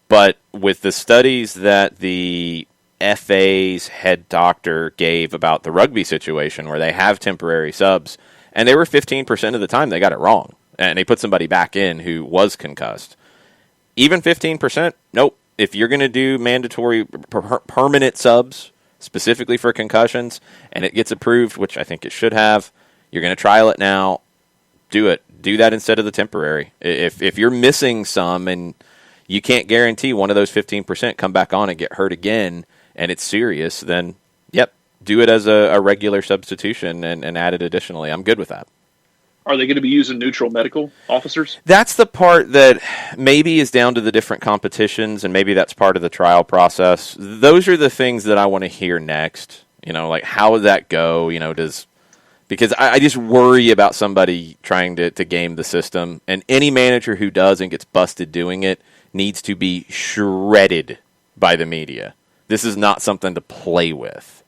But with the studies that the FA's head doctor gave about the rugby situation, where they have temporary subs, and they were 15% of the time they got it wrong, and they put somebody back in who was concussed. Even 15%, nope. If you're going to do mandatory permanent subs specifically for concussions, and it gets approved, which I think it should have, you're going to trial it now, do it. Do that instead of the temporary. If you're missing some and you can't guarantee one of those 15% come back on and get hurt again, and it's serious, then, yep, do it as a regular substitution and add it additionally. I'm good with that.
Are they going to be using neutral medical officers? That's
the part that maybe is down to the different competitions, and maybe that's part of the trial process. Those are the things that I want to hear next. How would that go? Because I just worry about somebody trying to game the system, and any manager who does and gets busted doing it needs to be shredded by the media. This is not something to play with.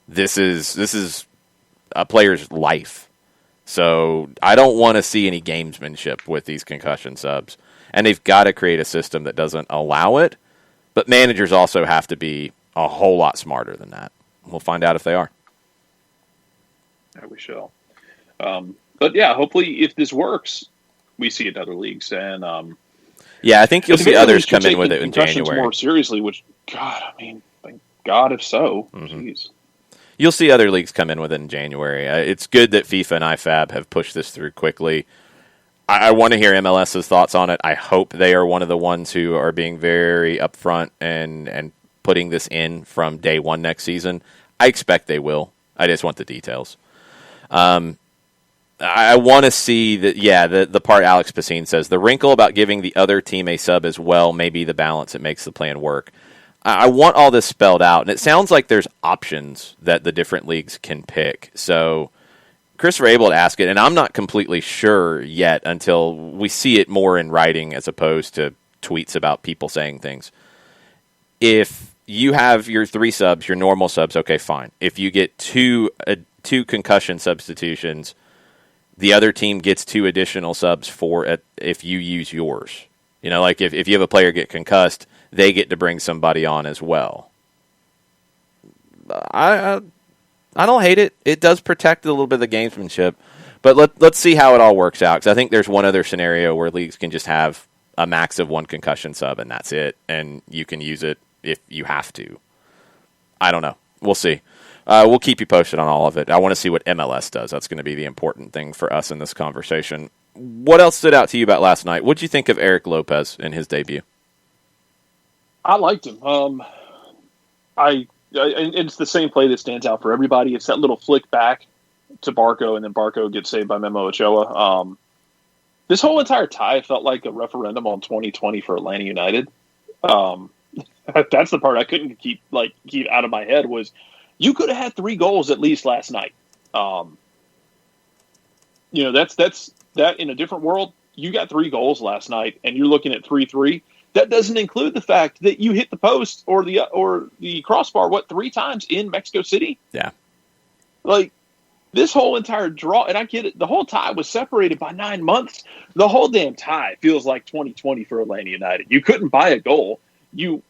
This is a player's life. So I don't want to see any gamesmanship with these concussion subs. And they've got to create a system that doesn't allow it. But managers also have to be a whole lot smarter than that. We'll find out if they are.
Yeah, we shall. But yeah, hopefully if this works, we see it in other leagues. And
yeah, I think you'll see others come in with it in January.
More seriously, which, God, thank God if so.
Mm-hmm.
Jeez.
You'll see other leagues come in with it in January. It's good that FIFA and IFAB have pushed this through quickly. I want to hear MLS's thoughts on it. I hope they are one of the ones who are being very upfront and putting this in from day one next season. I expect they will. I just want the details. I want to see that. Yeah, the part Alex Pacine says, the wrinkle about giving the other team a sub as well may be the balance that makes the plan work. I want all this spelled out, and it sounds like there's options that the different leagues can pick. So Chris were able to ask it, and I'm not completely sure yet until we see it more in writing as opposed to tweets about people saying things. If you have your 3 subs, your normal subs, okay, fine. If you get two concussion substitutions, the other team gets 2 additional subs for it if you use yours. If you have a player get concussed, they get to bring somebody on as well. I don't hate it. It does protect a little bit of the gamesmanship. But let's see how it all works out. Because I think there's one other scenario where leagues can just have a max of 1 concussion sub, and that's it. And you can use it if you have to. I don't know. We'll see. We'll keep you posted on all of it. I want to see what MLS does. That's going to be the important thing for us in this conversation. What else stood out to you about last night? What did you think of Eric Lopez in his debut?
I liked him. It's the same play that stands out for everybody. It's that little flick back to Barco, and then Barco gets saved by Memo Ochoa. This whole entire tie felt like a referendum on 2020 for Atlanta United. That's the part I couldn't keep out of my head was you could have had 3 goals at least last night. That's in a different world. You got 3 goals last night, and you're looking at 3-3. That doesn't include the fact that you hit the post or the crossbar 3 times in Mexico City.
Yeah,
this whole entire draw, and I get it. The whole tie was separated by 9 months. The whole damn tie feels like 2020 for Atlanta United. You couldn't buy a goal. You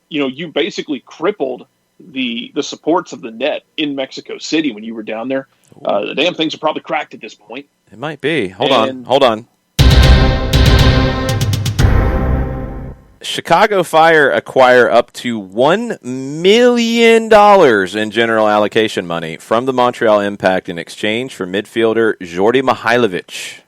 basically crippled the supports of the net in Mexico City when you were down there. The damn things are probably cracked at this point.
It might be. Hold on. Chicago Fire acquire up to $1 million in general allocation money from the Montreal Impact in exchange for midfielder Jordi Mihailovic.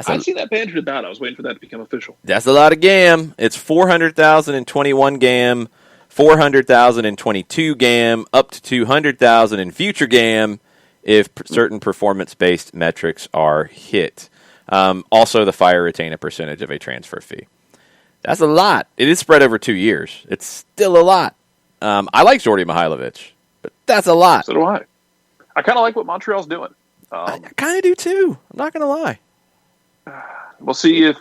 I've seen that bantered about. I was waiting for that to become official.
That's a lot of GAM. It's $400,000 in 21 GAM, $400,000 in 22 GAM, up to $200,000 in future GAM if certain performance-based metrics are hit. Also, the Fire retain a percentage of a transfer fee. That's a lot. It is spread over 2 years. It's still a lot. I like Jordi Mihailovic, but that's a lot.
So do I. I kind of like what Montreal's doing.
I kind of do too. I'm not going to lie.
We'll see if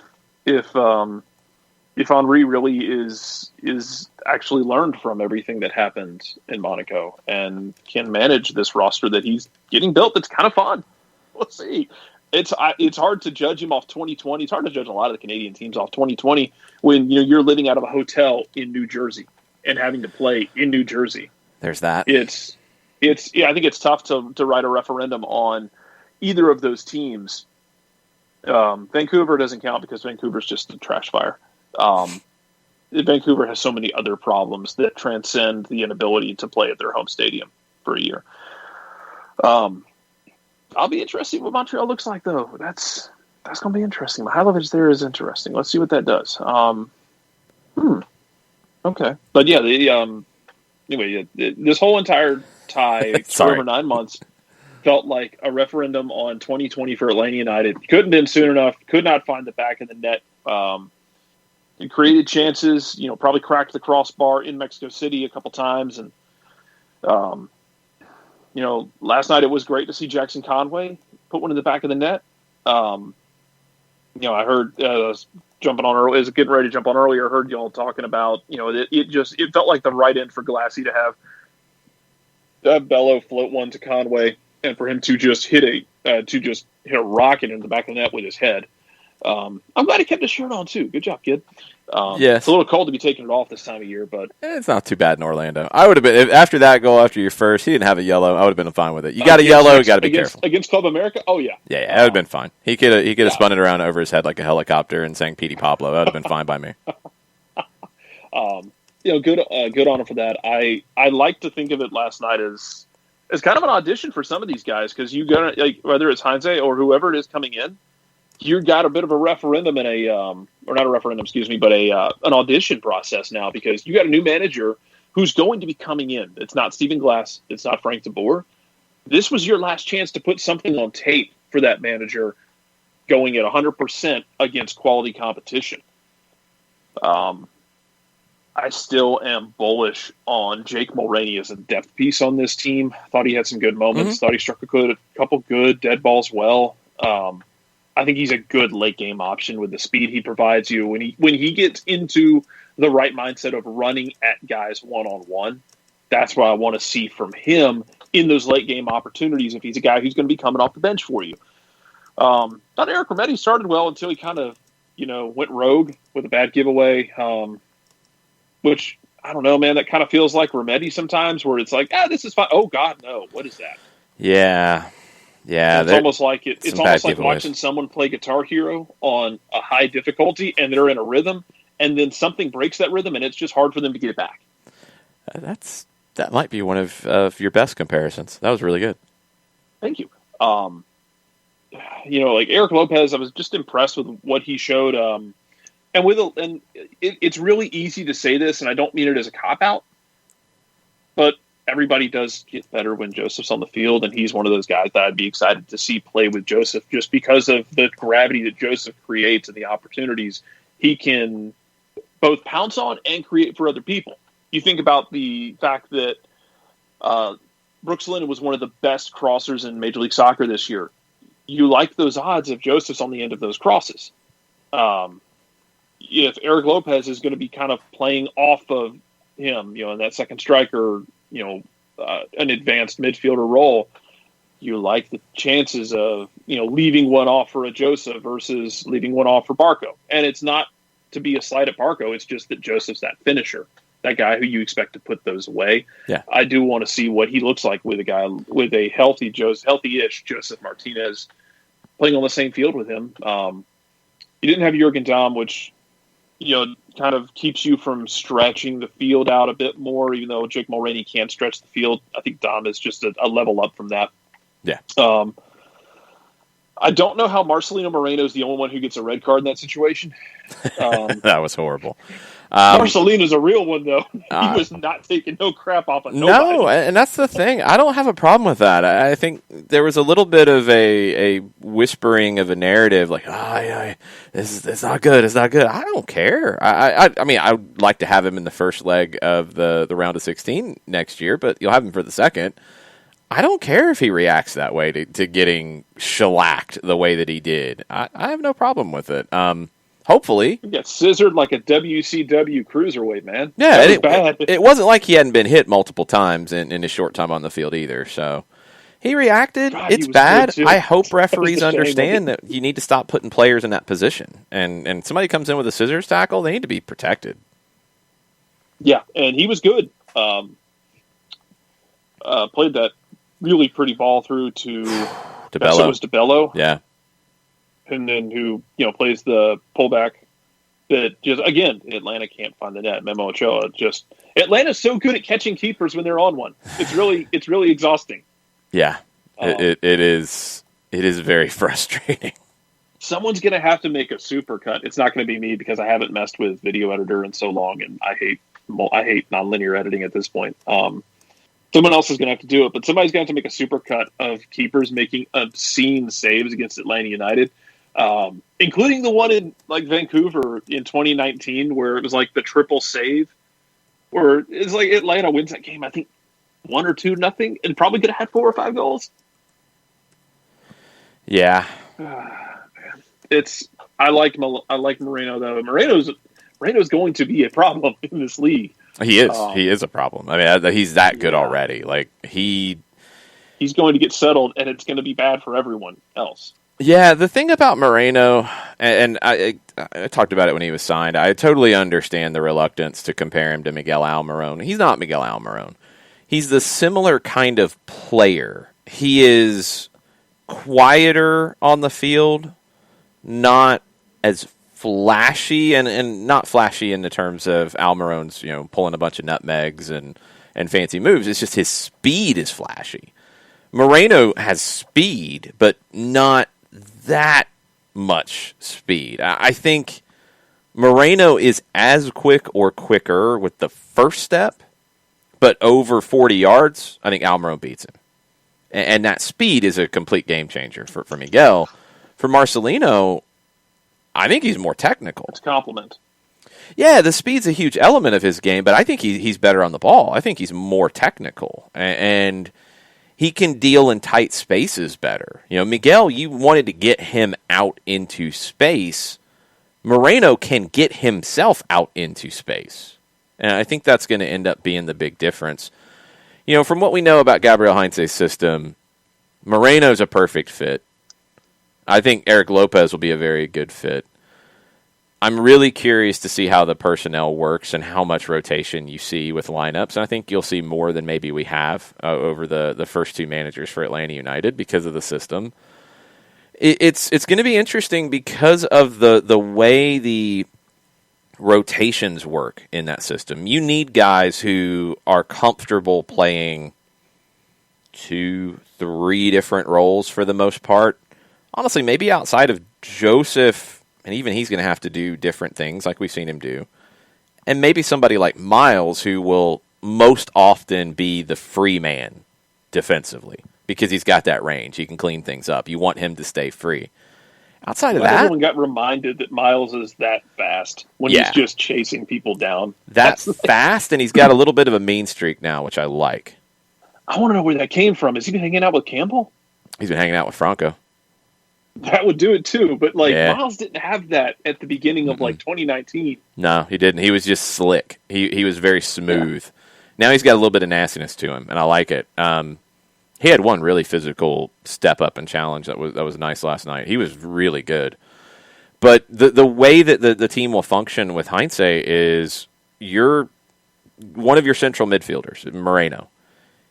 Henry really is actually learned from everything that happened in Monaco and can manage this roster that he's getting built. That's kind of fun. We'll see. It's hard to judge him off 2020. It's hard to judge a lot of the Canadian teams off 2020 when you're living out of a hotel in New Jersey and having to play in New Jersey.
There's that.
I think it's tough to write a referendum on either of those teams. Vancouver doesn't count because Vancouver's just a trash fire. Vancouver has so many other problems that transcend the inability to play at their home stadium for a year. I'll be interested what Montreal looks like, though. That's going to be interesting. Mihailovic there is interesting. Let's see what that does. Okay. But yeah, this whole entire tie for over 9 months felt like a referendum on 2020 for Atlanta United. Couldn't have been soon enough. Could not find the back of the net. It created chances, probably cracked the crossbar in Mexico City a couple times. And, last night it was great to see Jackson Conway put one in the back of the net. I heard jumping on early, getting ready to jump on earlier. I heard y'all talking about, it felt like the right end for Glassy to have Bello float one to Conway and for him to just hit a rocket in the back of the net with his head. I'm glad he kept his shirt on too. Good job, kid.
Yes.
It's a little cold to be taking it off this time of year, but
it's not too bad in Orlando. I would have been after that goal, after your first. He didn't have a yellow. I would have been fine with it. You got a yellow. You got to be careful
against Club America. Oh yeah,
yeah, that would have been fine. He could have spun it around over his head like a helicopter and sang Petey Pablo. That would have been fine by me.
Good on him for that. I like to think of it last night as kind of an audition for some of these guys because you got whether it's Heinze or whoever it is coming in. You got a bit of a referendum and or not a referendum, excuse me, but an audition process now because you got a new manager who's going to be coming in. It's not Stephen Glass. It's not Frank DeBoer. This was your last chance to put something on tape for that manager going at 100% against quality competition. I still am bullish on Jake Mulroney as a depth piece on this team. Thought he had some good moments. Thought he struck a couple good dead balls well. I think he's a good late game option with the speed he provides you when he gets into the right mindset of running at guys one-on-one. That's what I want to see from him in those late game opportunities if he's a guy who's going to be coming off the bench for you. Thought Eric Remedi started well until he kind of, went rogue with a bad giveaway, which I don't know, man, that kind of feels like Remedi sometimes where it's like, this is fine. Oh God, no. What is that?
Yeah. Yeah,
it's almost like it's
some
almost
bad
like
giveaways.
watching someone play Guitar Hero on a high difficulty, and they're in a rhythm, and then something breaks that rhythm, and it's just hard for them to get it back.
That might be one of your best comparisons. That was really good.
Thank you. Like Eric Lopez, I was just impressed with what he showed. It's really easy to say this, and I don't mean it as a cop out, but everybody does get better when Joseph's on the field, and he's one of those guys that I'd be excited to see play with Joseph, just because of the gravity that Joseph creates and the opportunities he can both pounce on and create for other people. You think about the fact that Brooks Lennon was one of the best crossers in Major League Soccer this year. You like those odds if Joseph's on the end of those crosses. If Eric Lopez is going to be kind of playing off of him, in that second striker, an advanced midfielder role, you like the chances of, leaving one off for a Joseph versus leaving one off for Barco. And it's not to be a slight at Barco. It's just that Joseph's that finisher, that guy who you expect to put those away.
Yeah.
I do want to see what he looks like with a guy with a healthy-ish Joseph Martinez playing on the same field with him. You didn't have Jurgen Damm, which, kind of keeps you from stretching the field out a bit more, even though Jake Mulroney can stretch the field. I think Damm is just a level up from that.
Yeah.
I don't know how Marcelino Moreno is the only one who gets a red card in that situation.
That was horrible.
Marcelino's a real one, though. He was not taking no crap off of nobody.
No, and that's the thing. I don't have a problem with that. I think there was a little bit of a whispering of a narrative, like, it's not good, it's not good. I don't care. I mean, I would like to have him in the first leg of the round of 16 next year, but you'll have him for the second. I don't care if he reacts that way to getting shellacked the way that he did. I have no problem with it. Hopefully.
He got scissored like a WCW cruiserweight, man.
Yeah,
that was bad.
It wasn't like he hadn't been hit multiple times in his short time on the field either. So he reacted.
God,
it's
he was
bad.
good, too.
I hope referees
That was the
understand that you need to stop putting players in that position. And somebody comes in with a scissors tackle, they need to be protected.
Yeah, and he was good. Played that really pretty ball through to
DeBello.
It was DeBello.
Yeah.
And then who plays the pullback that just, again, Atlanta can't find the net. Memo Ochoa, just Atlanta's so good at catching keepers when they're on one. It's really exhausting.
Yeah. It is very frustrating.
Someone's going to have to make a super cut. It's not going to be me because I haven't messed with video editor in so long, and I hate nonlinear editing at this point. Someone else is going to have to do it, but somebody's going to have to make a super cut of keepers making obscene saves against Atlanta United, including the one in Vancouver in 2019 where it was like the triple save, where it's like Atlanta wins that game, I think 1 or 2-0, and probably could have had 4 or 5 goals.
Yeah.
I like Moreno though. Moreno's going to be a problem in this league.
He is. He is a problem. I mean, he's that good already. Like he's
going to get settled, and it's going to be bad for everyone else.
Yeah, the thing about Moreno, and I talked about it when he was signed, I totally understand the reluctance to compare him to Miguel Almiron. He's not Miguel Almiron. He's the similar kind of player. He is quieter on the field, not as flashy, and not flashy in the terms of Almiron's, pulling a bunch of nutmegs and fancy moves. It's just his speed is flashy. Moreno has speed, but not that much speed. I think Moreno is as quick or quicker with the first step, but over 40 yards, I think Almiron beats him. And that speed is a complete game changer for Miguel. For Marcelino, I think he's more technical.
It's a compliment.
Yeah, the speed's a huge element of his game, but I think he's better on the ball. I think he's more technical, and he can deal in tight spaces better. Miguel, you wanted to get him out into space. Moreno can get himself out into space, and I think that's going to end up being the big difference. From what we know about Gabriel Heinze's system, Moreno's a perfect fit. I think Eric Lopez will be a very good fit. I'm really curious to see how the personnel works and how much rotation you see with lineups. And I think you'll see more than maybe we have over the first two managers for Atlanta United because of the system. It's going to be interesting because of the way the rotations work in that system. You need guys who are comfortable playing 2-3 different roles for the most part. Honestly, maybe outside of Joseph, and even he's going to have to do different things like we've seen him do. And maybe somebody like Miles, who will most often be the free man defensively because he's got that range. He can clean things up. You want him to stay free. Outside of that,
everyone got reminded that Miles is that fast when he's just chasing people down.
That's fast, and he's got a little bit of a mean streak now, which I like.
I want to know where that came from. Has he been hanging out with Campbell?
He's been hanging out with Franco.
That would do it too, but Miles didn't have that at the beginning of 2019.
No, he didn't. He was just slick. He was very smooth. Yeah. Now he's got a little bit of nastiness to him, and I like it. He had one really physical step up and challenge that was nice last night. He was really good. But the way that the team will function with Heinze is one of your central midfielders, Moreno.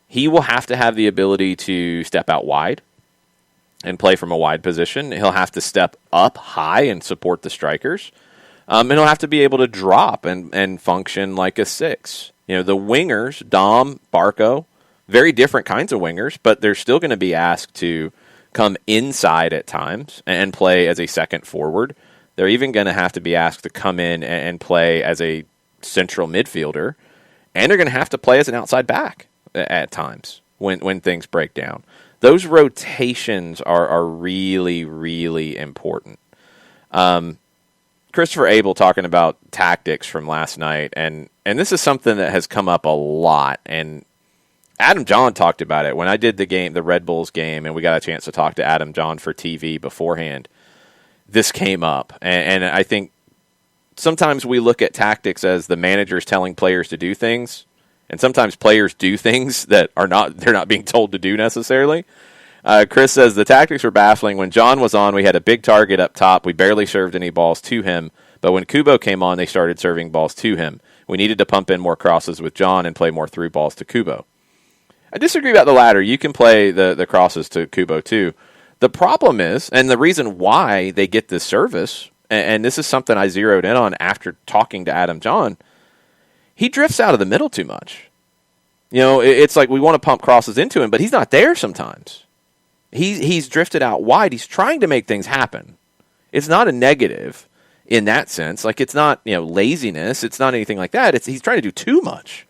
He will have to have the ability to step out wide and play from a wide position. He'll have to step up high and support the strikers. And he'll have to be able to drop and function like a 6. The wingers, Dom, Barco, very different kinds of wingers, but they're still going to be asked to come inside at times and play as a second forward. They're even going to have to be asked to come in and play as a central midfielder. And they're going to have to play as an outside back at times when things break down. Those rotations are really, really important. Christopher Abel talking about tactics from last night, and this is something that has come up a lot, and Adam John talked about it when I did the Red Bulls game, and we got a chance to talk to Adam John for TV beforehand. This came up, and I think sometimes we look at tactics as the managers telling players to do things, and sometimes players do things that they're not being told to do necessarily. Chris says the tactics were baffling. When John was on, we had a big target up top. We barely served any balls to him. But when Kubo came on, they started serving balls to him. We needed to pump in more crosses with John and play more through balls to Kubo. I disagree about the latter. You can play the crosses to Kubo too. The problem is, and the reason why they get this service, and this is something I zeroed in on after talking to Adam John, he drifts out of the middle too much. It's like we want to pump crosses into him, but he's not there sometimes. He's drifted out wide. He's trying to make things happen. It's not a negative in that sense. Like, it's not laziness. It's not anything like that. He's trying to do too much.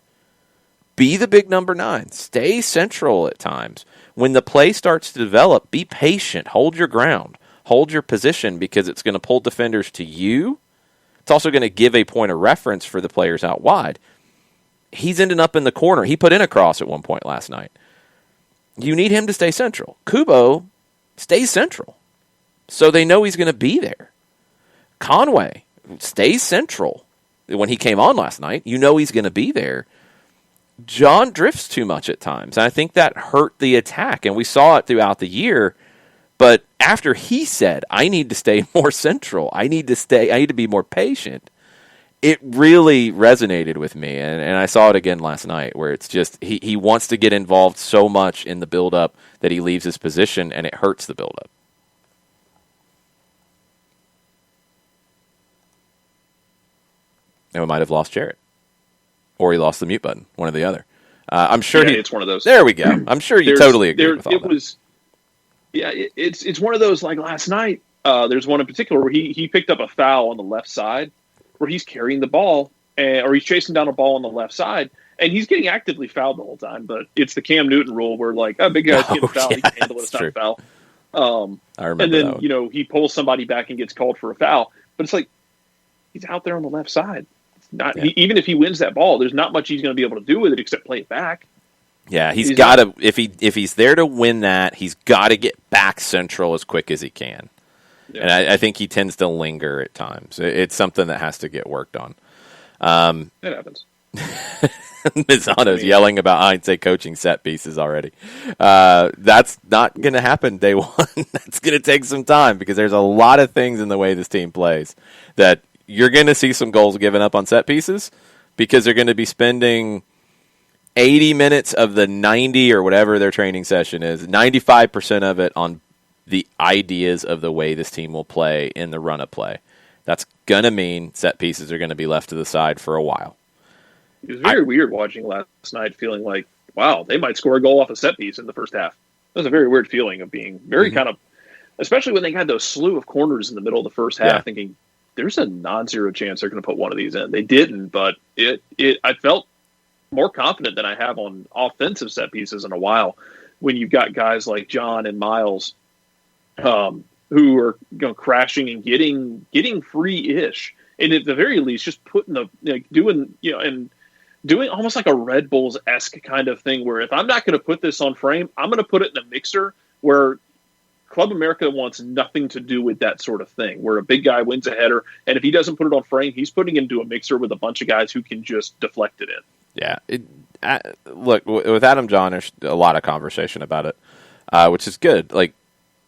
Be the big number 9. Stay central at times. When the play starts to develop, be patient. Hold your ground. Hold your position because it's going to pull defenders to you. It's also going to give a point of reference for the players out wide. He's ending up in the corner. He put in a cross at one point last night. You need him to stay central. Kubo stays central, so they know he's going to be there. Conway stays central. When he came on last night, you know he's going to be there. John drifts too much at times, and I think that hurt the attack, and we saw it throughout the year. But after he said, I need to stay more central, I need to be more patient, it really resonated with me, and I saw it again last night, where it's just he wants to get involved so much in the build-up that he leaves his position, and it hurts the build-up. And we might have lost Jarrett. Or he lost the mute button, one or the other. I'm sure
it's one of those.
There we go. I'm sure you totally agree with all that.
It's one of those, like last night, there's one in particular where he picked up a foul on the left side where he's carrying the ball, or he's chasing down a ball on the left side, and he's getting actively fouled the whole time. But it's the Cam Newton rule where, like, big guy's getting fouled, he can handle it, it's not a foul.
I remember
and then,
that one.
He pulls somebody back and gets called for a foul. But it's like, he's out there on the left side. Even if he wins that ball, there's not much he's going to be able to do with it except play it back.
Yeah, he's got to. If he's there to win that, he's got to get back central as quick as he can. Yeah. And I think he tends to linger at times. It's something that has to get worked on.
It happens.
Mizzano's yelling about Heinze coaching set pieces already. That's not going to happen day one. That's going to take some time because there's a lot of things in the way this team plays that you're going to see some goals given up on set pieces because they're going to be spending 80 minutes of the 90 or whatever their training session is, 95% of it on the ideas of the way this team will play in the run of play. That's going to mean set pieces are going to be left to the side for a while.
It was very weird watching last night, feeling like, wow, they might score a goal off a set piece in the first half. It was a very weird feeling of being very kind of, especially when they had those slew of corners in the middle of the first half, thinking there's a non-zero chance they're going to put one of these in. They didn't, but I felt more confident than I have on offensive set pieces in a while when you've got guys like John and Miles who are crashing and getting free-ish. And at the very least, just putting doing almost like a Red Bulls-esque kind of thing where if I'm not going to put this on frame, I'm going to put it in a mixer where Club America wants nothing to do with that sort of thing, where a big guy wins a header, and if he doesn't put it on frame, he's putting it into a mixer with a bunch of guys who can just deflect it in.
Yeah. Look, with Adam John, there's a lot of conversation about it, which is good. Like,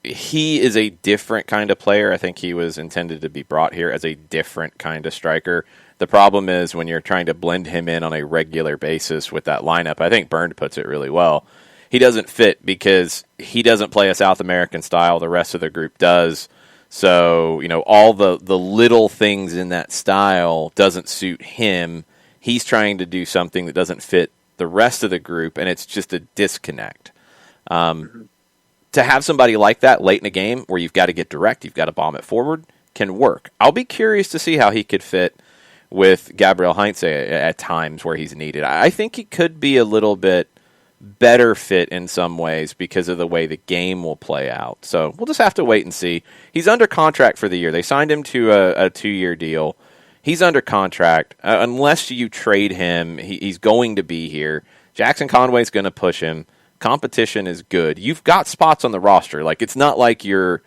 he is a different kind of player. I think he was intended to be brought here as a different kind of striker. The problem is when you're trying to blend him in on a regular basis with that lineup, I think Bernd puts it really well. He doesn't fit because he doesn't play a South American style. The rest of the group does. So, all the little things in that style doesn't suit him. He's trying to do something that doesn't fit the rest of the group, and it's just a disconnect. To have somebody like that late in a game where you've got to get direct, you've got to bomb it forward, can work. I'll be curious to see how he could fit with Gabriel Heinze at times where he's needed. I think he could be a little bit better fit in some ways because of the way the game will play out. So we'll just have to wait and see. He's under contract for the year. They signed him to a 2-year deal. He's under contract. Unless you trade him, he's going to be here. Jackson Conway's going to push him. Competition is good. You've got spots on the roster. Like, it's not like you're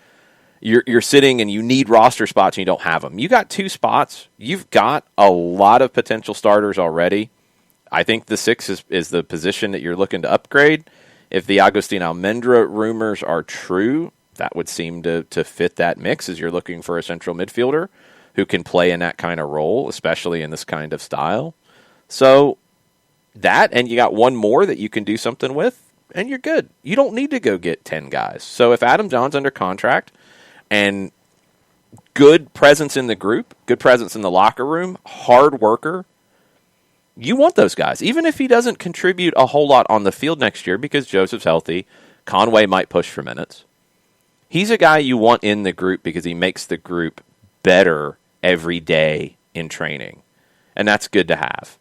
sitting and you need roster spots and you don't have them. You got 2 spots. You've got a lot of potential starters already. I think the 6 is the position that you're looking to upgrade. If the Agustin Almendra rumors are true, that would seem to fit that mix as you're looking for a central midfielder who can play in that kind of role, especially in this kind of style. So that, and you got one more that you can do something with, and you're good. You don't need to go get 10 guys. So if Adam John's under contract and good presence in the group, good presence in the locker room, hard worker, you want those guys. Even if he doesn't contribute a whole lot on the field next year because Joseph's healthy, Conway might push for minutes. He's a guy you want in the group because he makes the group better every day in training. And that's good to have.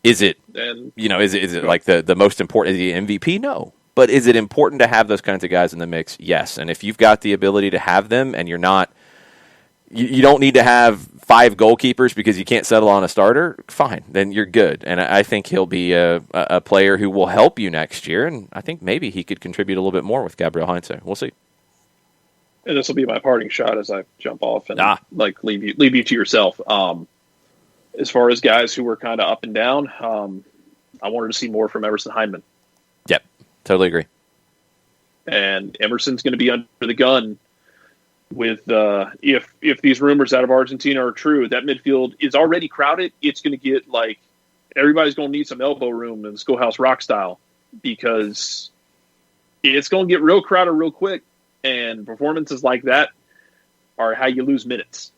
Is it, is it like the most important, is he MVP? No. But is it important to have those kinds of guys in the mix? Yes. And if you've got the ability to have them and you're not, you don't need to have 5 goalkeepers because you can't settle on a starter, fine, then you're good. And I think he'll be a player who will help you next year. And I think maybe he could contribute a little bit more with Gabriel Heinze. We'll see.
And this will be my parting shot as I jump off and leave you to yourself. As far as guys who were kind of up and down, I wanted to see more from Emerson Hyndman.
Yep, totally agree.
And Emerson's going to be under the gun with if these rumors out of Argentina are true, that midfield is already crowded. It's going to get everybody's going to need some elbow room in Schoolhouse Rock style because it's going to get real crowded real quick. And performances like that are how you lose minutes.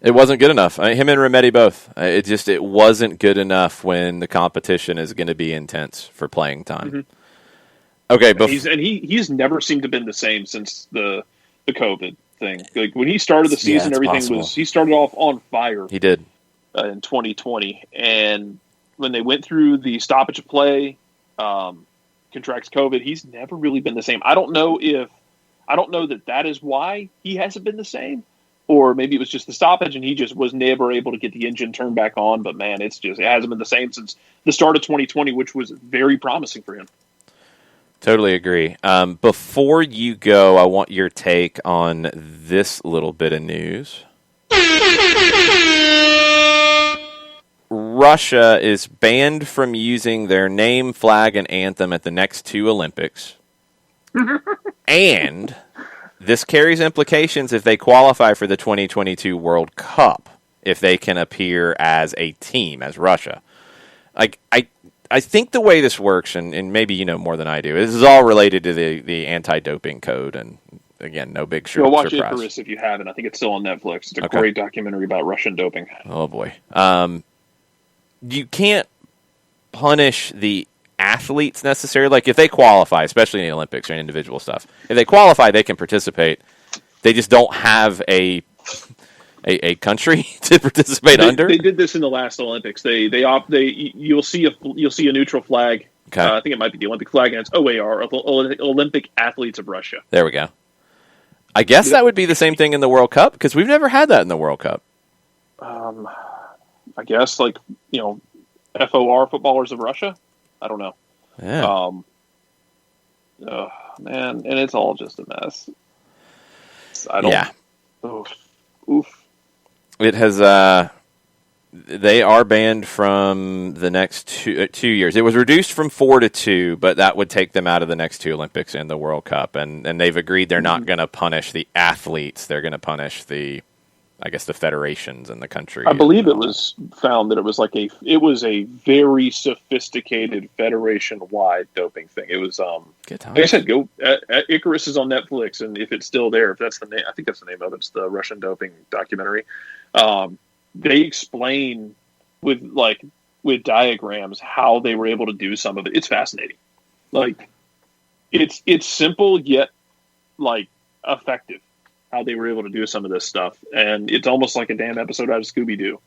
It wasn't good enough. Him and Remedi both. It wasn't good enough when the competition is going to be intense for playing time. Mm-hmm. Okay, he's never seemed to have been the same since the COVID thing. Like when he started the season, he started off on fire. He did
in 2020, and when they went through the stoppage of play, contracts COVID, he's never really been the same. I don't know that is why he hasn't been the same. Or maybe it was just the stoppage and he just was never able to get the engine turned back on. But, man, it hasn't been the same since the start of 2020, which was very promising for him.
Totally agree. Before you go, I want your take on this little bit of news. Russia is banned from using their name, flag, and anthem at the next 2 Olympics. And this carries implications if they qualify for the 2022 World Cup, if they can appear as a team, as Russia. Like, I think the way this works, and maybe you know more than I do, this is all related to the anti-doping code, and again, no big
Go watch
surprise.
Icarus if you haven't. I think it's still on Netflix. It's a great documentary about Russian doping.
Oh, boy. You can't punish the athletes necessarily. Like, if they qualify, especially in the Olympics or individual stuff, if they qualify, they can participate. They just don't have a country to participate under.
They did this in the last Olympics. You'll see a neutral flag.
Okay.
I think it might be the Olympic flag, and it's OAR, Olympic Athletes of Russia.
There we go. I guess that would be the same thing in the World Cup, because we've never had that in the World Cup.
I guess, like, you know, FOR, Footballers of Russia. I don't know.
Yeah.
Man, and it's all just a mess. I don't.
Yeah.
Oof.
It has. They are banned from the next 2 years. It was reduced from 4 to 2, but that would take them out of the next 2 Olympics and the World Cup. And they've agreed they're not going to punish the athletes. They're going to punish the federations in the country.
I believe it was found that it was a very sophisticated federation-wide doping thing. It was
Good time.
like I said, go Icarus is on Netflix, and if it's still there, if that's the name, I think that's the name of it. It's the Russian doping documentary. They explain with diagrams how they were able to do some of it. It's fascinating. Like, it's simple yet like effective how they were able to do some of this stuff, and it's almost like a damn episode out of Scooby-Doo.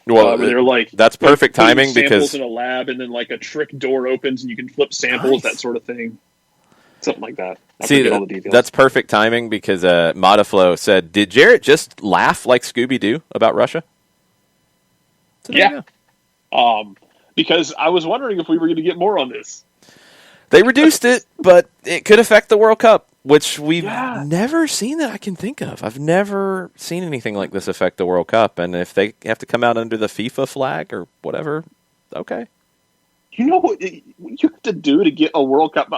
Well,
where they're like,
that's perfect timing,
samples
because
in a lab, and then like a trick door opens and you can flip samples, that sort of thing. Something like that. I forget all the details.
That's perfect timing, because Modaflow said, "Did Jarrett just laugh like Scooby-Doo about Russia?" So
yeah. Because I was wondering if we were going to get more on this.
They reduced it, but it could affect the World Cup, which we've never seen that I can think of. I've never seen anything like this affect the World Cup, and if they have to come out under the FIFA flag or whatever, okay.
You know what you have to do to get a World Cup?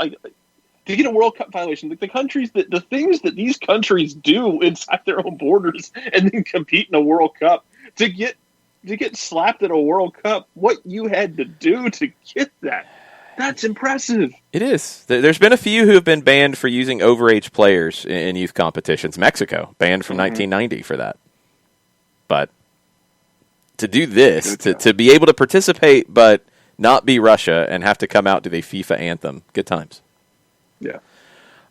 To get a World Cup violation, like the things that these countries do inside their own borders, and then compete in a World Cup to get slapped at a World Cup. What you had to do to get that's impressive.
It is. There's been a few who have been banned for using overage players in youth competitions. Mexico banned from 1990 for that. But to do this, to be able to participate but not be Russia and have to come out to the FIFA anthem, good times.
Yeah.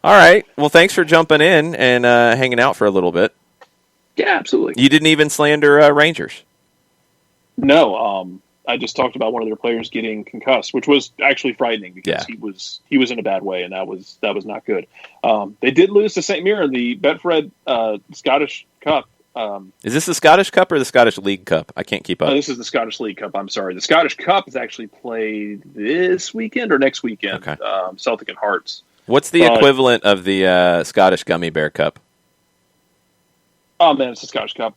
All right. Well, thanks for jumping in and hanging out for a little bit.
Yeah, absolutely.
You didn't even slander Rangers.
No, I just talked about one of their players getting concussed, which was actually frightening because he was in a bad way, and that was not good. They did lose to St. Mirren, the Betfred Scottish Cup.
Is this the Scottish Cup or the Scottish League Cup? I can't keep up.
This is the Scottish League Cup. I'm sorry. The Scottish Cup is actually played this weekend or next weekend.
Okay.
Celtic and Hearts.
What's the equivalent of the Scottish Gummy Bear Cup?
Oh man, it's the Scottish Cup.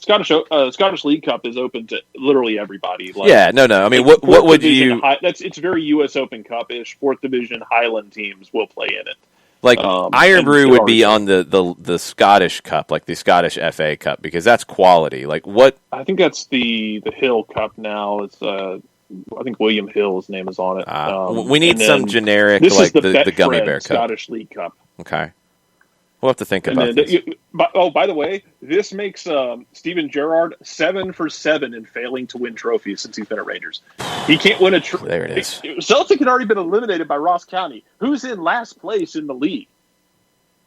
Scottish League Cup is open to literally everybody.
No. I mean, what would you?
It's very U.S. Open Cup-ish. 4th Division Highland teams will play in it.
Like Iron Brew would be on the Scottish Cup, like the Scottish FA Cup, because that's quality. Like what?
I think that's the Hill Cup now. It's I think William Hill's name is on it.
We need some generic, like the Gummy Bear Cup.
Scottish League Cup.
Okay. We'll have to think about this.
By the way, this makes Steven Gerrard 7 for 7 in failing to win trophies since he's been at Rangers. He can't win a trophy.
There it is.
Celtic had already been eliminated by Ross County, who's in last place in the league.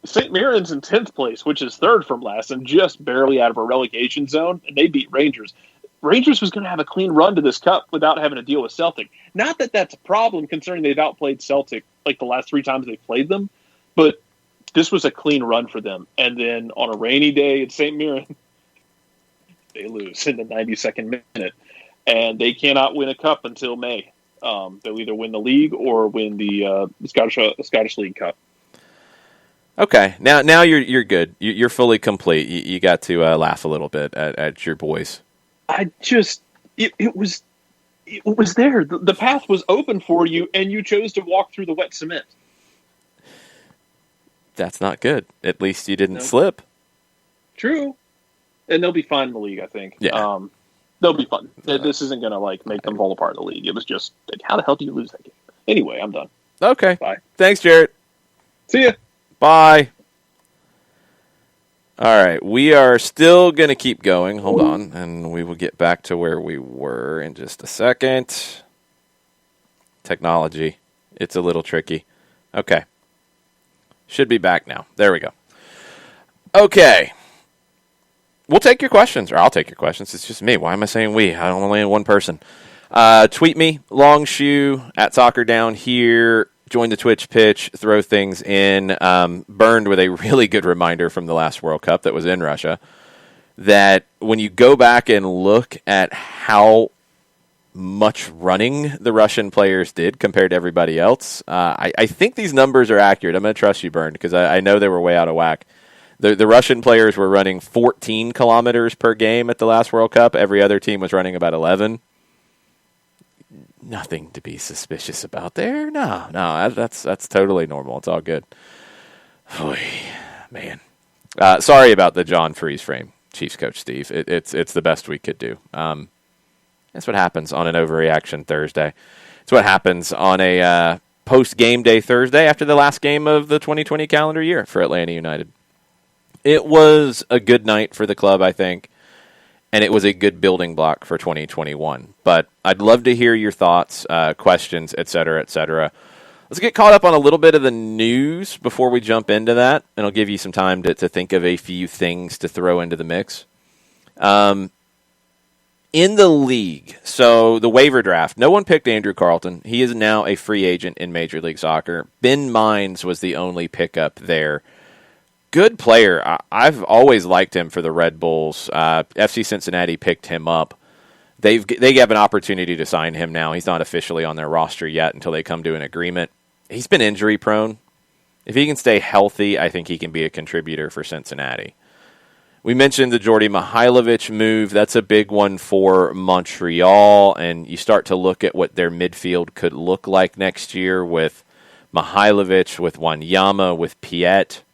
St. Mirren's in 10th place, which is 3rd from last, and just barely out of a relegation zone, and they beat Rangers. Rangers was going to have a clean run to this cup without having to deal with Celtic. Not that that's a problem, considering they've outplayed Celtic like the last 3 times they've played them, but this was a clean run for them. And then on a rainy day at St. Mirren, they lose in the 92nd minute. And they cannot win a cup until May. They'll either win the league or win the Scottish League Cup. Okay,
now you're good. You're fully complete. You got to laugh a little bit at your boys.
It was there. The path was open for you, and you chose to walk through the wet cement.
That's not good. At least you didn't
No.
slip.
True. And they'll be fine in the league, I think.
Yeah.
They'll be fun. This isn't going to make them fall apart in the league. It was just, how the hell do you lose that game? Anyway, I'm done.
Okay.
Bye.
Thanks, Jarrett.
See ya.
Bye. All right. We are still going to keep going. Hold on. And we will get back to where we were in just a second. Technology. It's a little tricky. Okay. Should be back now. There we go. Okay. We'll take your questions, or I'll take your questions. It's just me. Why am I saying we? I don't only have one person. Tweet me, Longshoe, at Soccer Down Here. Join the Twitch pitch. Throw things in. Burned with a really good reminder from the last World Cup that was in Russia, that when you go back and look at how much running the Russian players did compared to everybody else, I think these numbers are accurate. I'm going to trust you, Burned, because I know they were way out of whack. The Russian players were running 14 kilometers per game at the last World Cup. Every other team was running about 11. Nothing to be suspicious about there. No, that's totally normal. It's all good. Oy, man. Sorry about the John Freeze frame, Chiefs coach Steve. It's the best we could do. That's what happens on an overreaction Thursday. It's what happens on a post-game day Thursday after the last game of the 2020 calendar year for Atlanta United. It was a good night for the club, I think, and it was a good building block for 2021. But I'd love to hear your thoughts, questions, et cetera, et cetera. Let's get caught up on a little bit of the news before we jump into that, and I'll give you some time to think of a few things to throw into the mix. In the league, so the waiver draft, no one picked Andrew Carlton. He is now a free agent in Major League Soccer. Ben Mines was the only pickup there. Good player. I've always liked him for the Red Bulls. FC Cincinnati picked him up. They have an opportunity to sign him now. He's not officially on their roster yet until they come to an agreement. He's been injury prone. If he can stay healthy, I think he can be a contributor for Cincinnati. We mentioned the Jordi Mihailovic move. That's a big one for Montreal, and you start to look at what their midfield could look like next year with Mihailovic, with Wanyama, with Piet.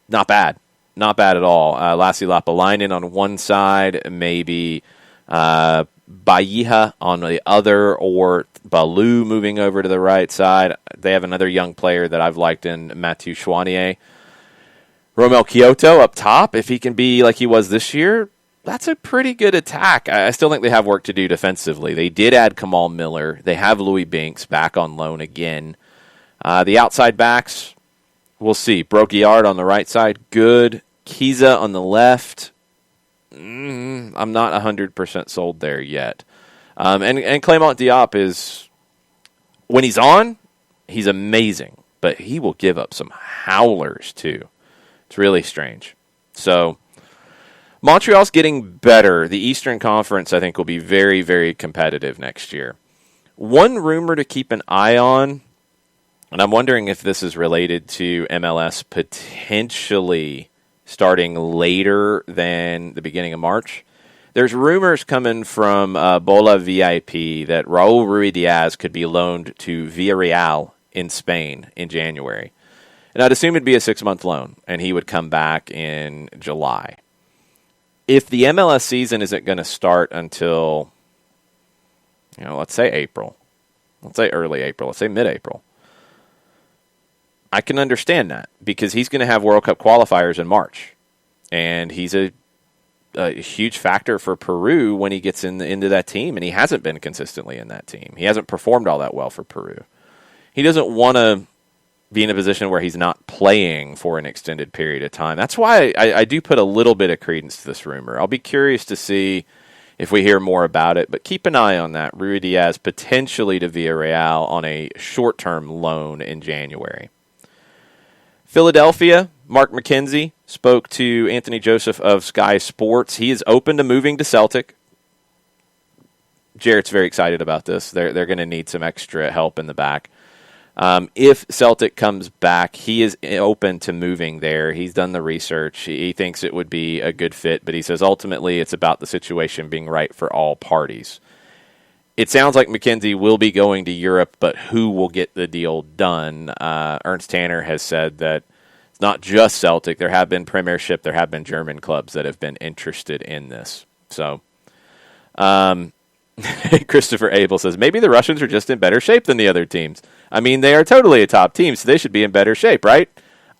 Not bad. Not bad at all. Lassi Lapalainen on one side, maybe Bayiha on the other, or Balou moving over to the right side. They have another young player that I've liked in Mathieu Chouanier. Romel Kyoto up top, if he can be like he was this year, that's a pretty good attack. I still think they have work to do defensively. They did add Kamal Miller. They have Louis Binks back on loan again. The outside backs, we'll see. Brokiard on the right side, good. Kiza on the left. I'm not 100% sold there yet. And Clement Diop is, when he's on, he's amazing. But he will give up some howlers, too. It's really strange. So, Montreal's getting better. The Eastern Conference, I think, will be very, very competitive next year. One rumor to keep an eye on, and I'm wondering if this is related to MLS potentially starting later than the beginning of March. There's rumors coming from Bola VIP that Raul Ruidiaz could be loaned to Villarreal in Spain in January. And I'd assume it'd be a 6-month loan, and he would come back in July. If the MLS season isn't going to start until, let's say April. Let's say early April. Let's say mid-April. I can understand that because he's going to have World Cup qualifiers in March. And he's a huge factor for Peru when he gets into that team, and he hasn't been consistently in that team. He hasn't performed all that well for Peru. He doesn't want to be in a position where he's not playing for an extended period of time. That's why I do put a little bit of credence to this rumor. I'll be curious to see if we hear more about it, but keep an eye on that. Ruidiaz potentially to Villarreal on a short-term loan in January. Philadelphia, Mark McKenzie spoke to Anthony Joseph of Sky Sports. He is open to moving to Celtic. Jarrett's very excited about this. They're going to need some extra help in the back. If Celtic comes back, he is open to moving there. He's done the research. He thinks it would be a good fit, but he says ultimately it's about the situation being right for all parties. It sounds like McKenzie will be going to Europe, but who will get the deal done? Ernst Tanner has said that it's not just Celtic. There have been Premiership, there have been German clubs that have been interested in this. So, Christopher Abel says, maybe the Russians are just in better shape than the other teams. I mean, they are totally a top team, so they should be in better shape, right?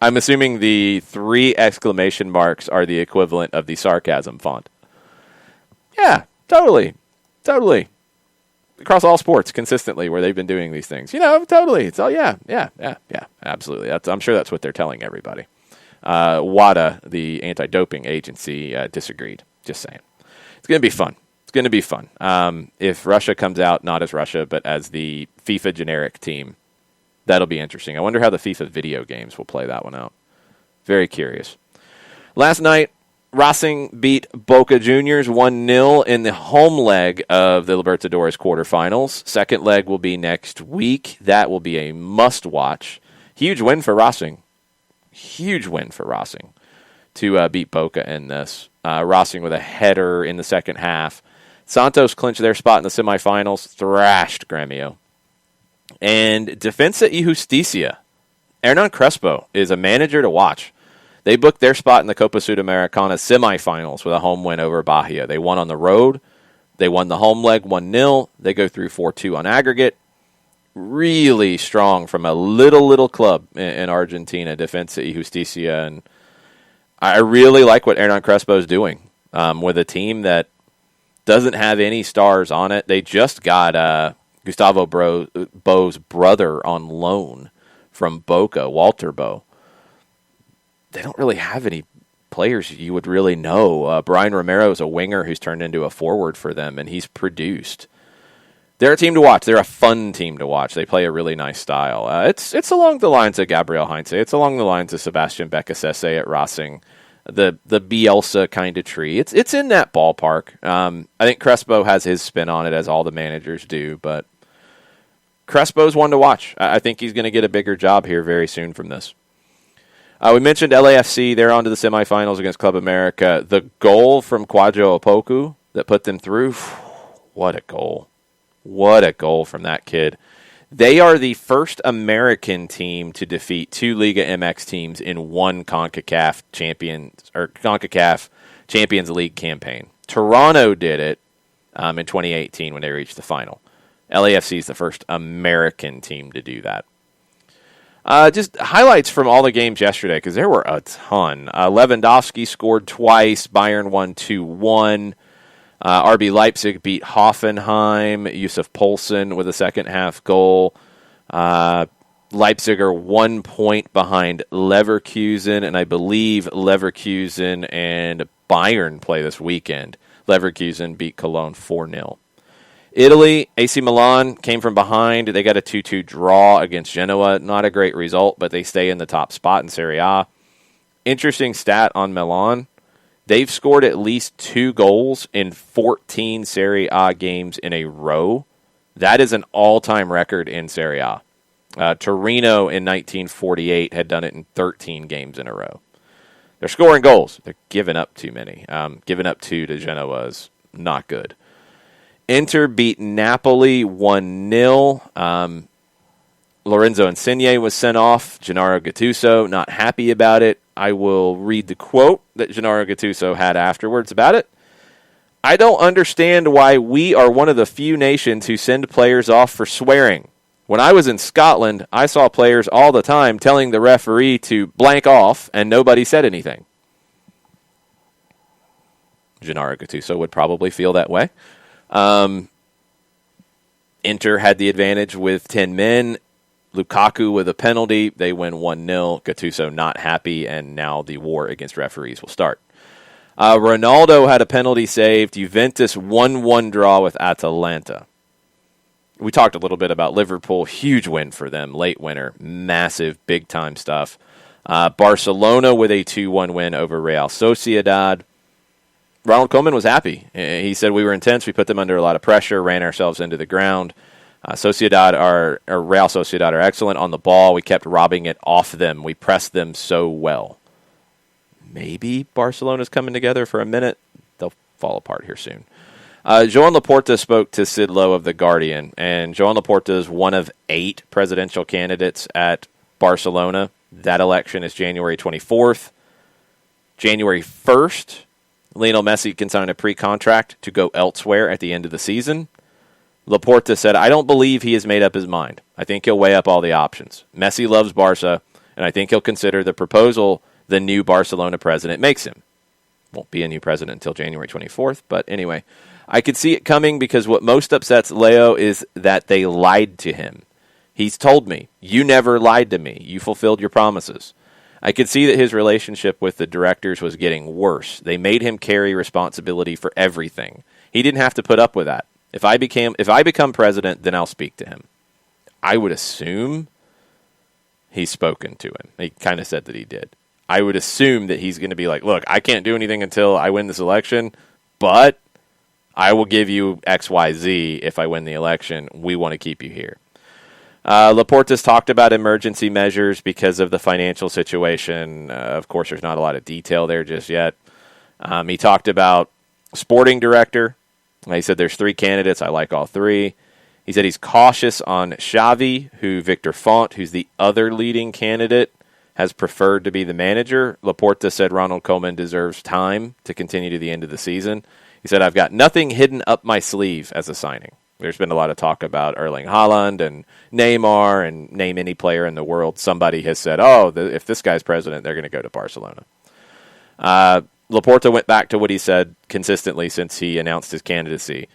I'm assuming the 3 exclamation marks are the equivalent of the sarcasm font. Yeah, totally. Across all sports, consistently, where they've been doing these things. Totally. It's all, yeah, absolutely. I'm sure that's what they're telling everybody. WADA, the anti-doping agency, disagreed. Just saying. It's going to be fun. If Russia comes out, not as Russia, but as the FIFA generic team, that'll be interesting. I wonder how the FIFA video games will play that one out. Very curious. Last night, Racing beat Boca Juniors 1-0 in the home leg of the Libertadores quarterfinals. Second leg will be next week. That will be a must-watch. Huge win for Racing. To beat Boca in this. Racing with a header in the second half. Santos clinched their spot in the semifinals, thrashed Gremio. And Defensa y Justicia. Hernan Crespo is a manager to watch. They booked their spot in the Copa Sudamericana semifinals with a home win over Bahia. They won on the road. They won the home leg 1-0. They go through 4-2 on aggregate. Really strong from a little club in Argentina, Defensa y Justicia. And I really like what Hernan Crespo is doing with a team that doesn't have any stars on it. They just got Gustavo Bo's brother on loan from Boca, Walter Bo. They don't really have any players you would really know. Brian Romero is a winger who's turned into a forward for them, and he's produced. They're a team to watch. They're a fun team to watch. They play a really nice style. It's along the lines of Gabriel Heinze. It's along the lines of Sebastian Becasese at Racing, the Bielsa kind of tree. It's in that ballpark. I think Crespo has his spin on it, as all the managers do, but Crespo's one to watch. I think he's going to get a bigger job here very soon from this. We mentioned LAFC. They're on to the semifinals against Club America. The goal from Kwadwo Opoku that put them through, what a goal. What a goal from that kid. They are the first American team to defeat 2 Liga MX teams in one CONCACAF Champions League campaign. Toronto did it in 2018 when they reached the final. LAFC is the first American team to do that. Just highlights from all the games yesterday, because there were a ton. Lewandowski scored twice. Bayern won 2-1. RB Leipzig beat Hoffenheim. Yusuf Poulsen with a second-half goal. Leipzig are 1 point behind Leverkusen, and I believe Leverkusen and Bayern play this weekend. Leverkusen beat Cologne 4-0. Italy, AC Milan came from behind. They got a 2-2 draw against Genoa. Not a great result, but they stay in the top spot in Serie A. Interesting stat on Milan. They've scored at least 2 goals in 14 Serie A games in a row. That is an all-time record in Serie A. Torino in 1948 had done it in 13 games in a row. They're scoring goals. They're giving up too many. Giving up 2 to Genoa is not good. Inter beat Napoli 1-0. Lorenzo Insigne was sent off. Gennaro Gattuso not happy about it. I will read the quote that Gennaro Gattuso had afterwards about it. I don't understand why we are one of the few nations who send players off for swearing. When I was in Scotland, I saw players all the time telling the referee to blank off, and nobody said anything. Gennaro Gattuso would probably feel that way. Inter had the advantage with 10 men. Lukaku with a penalty. They win 1-0. Gattuso not happy, and now the war against referees will start. Ronaldo had a penalty saved. Juventus 1-1 draw with Atalanta. We talked a little bit about Liverpool. Huge win for them. Late winner. Massive, big-time stuff. Barcelona with a 2-1 win over Real Sociedad. Ronald Koeman was happy. He said, we were intense. We put them under a lot of pressure, ran ourselves into the ground. Real Sociedad are excellent on the ball. We kept robbing it off them. We pressed them so well. Maybe Barcelona's coming together for a minute. They'll fall apart here soon. Joan Laporta spoke to Sid Lowe of The Guardian, and Joan Laporta is one of 8 presidential candidates at Barcelona. That election is January 24th. January 1st, Lionel Messi can sign a pre-contract to go elsewhere at the end of the season. Laporta said, I don't believe he has made up his mind. I think he'll weigh up all the options. Messi loves Barca, and I think he'll consider the proposal the new Barcelona president makes him. Won't be a new president until January 24th, but anyway. I could see it coming because what most upsets Leo is that they lied to him. He's told me, you never lied to me. You fulfilled your promises. I could see that his relationship with the directors was getting worse. They made him carry responsibility for everything. He didn't have to put up with that. If I become president, then I'll speak to him. I would assume he's spoken to him. He kind of said that he did. I would assume that he's going to be like, look, I can't do anything until I win this election, but I will give you X, Y, Z if I win the election. We want to keep you here. Laporta's talked about emergency measures because of the financial situation. Of course, there's not a lot of detail there just yet. He talked about sporting director. He said there's 3 candidates. I like all 3. He said he's cautious on Xavi, who Victor Font, who's the other leading candidate, has preferred to be the manager. Laporta said Ronald Koeman deserves time to continue to the end of the season. He said, I've got nothing hidden up my sleeve as a signing. There's been a lot of talk about Erling Haaland and Neymar, and name any player in the world. Somebody has said, if this guy's president, they're going to go to Barcelona. Laporta went back to what he said consistently since he announced his candidacy.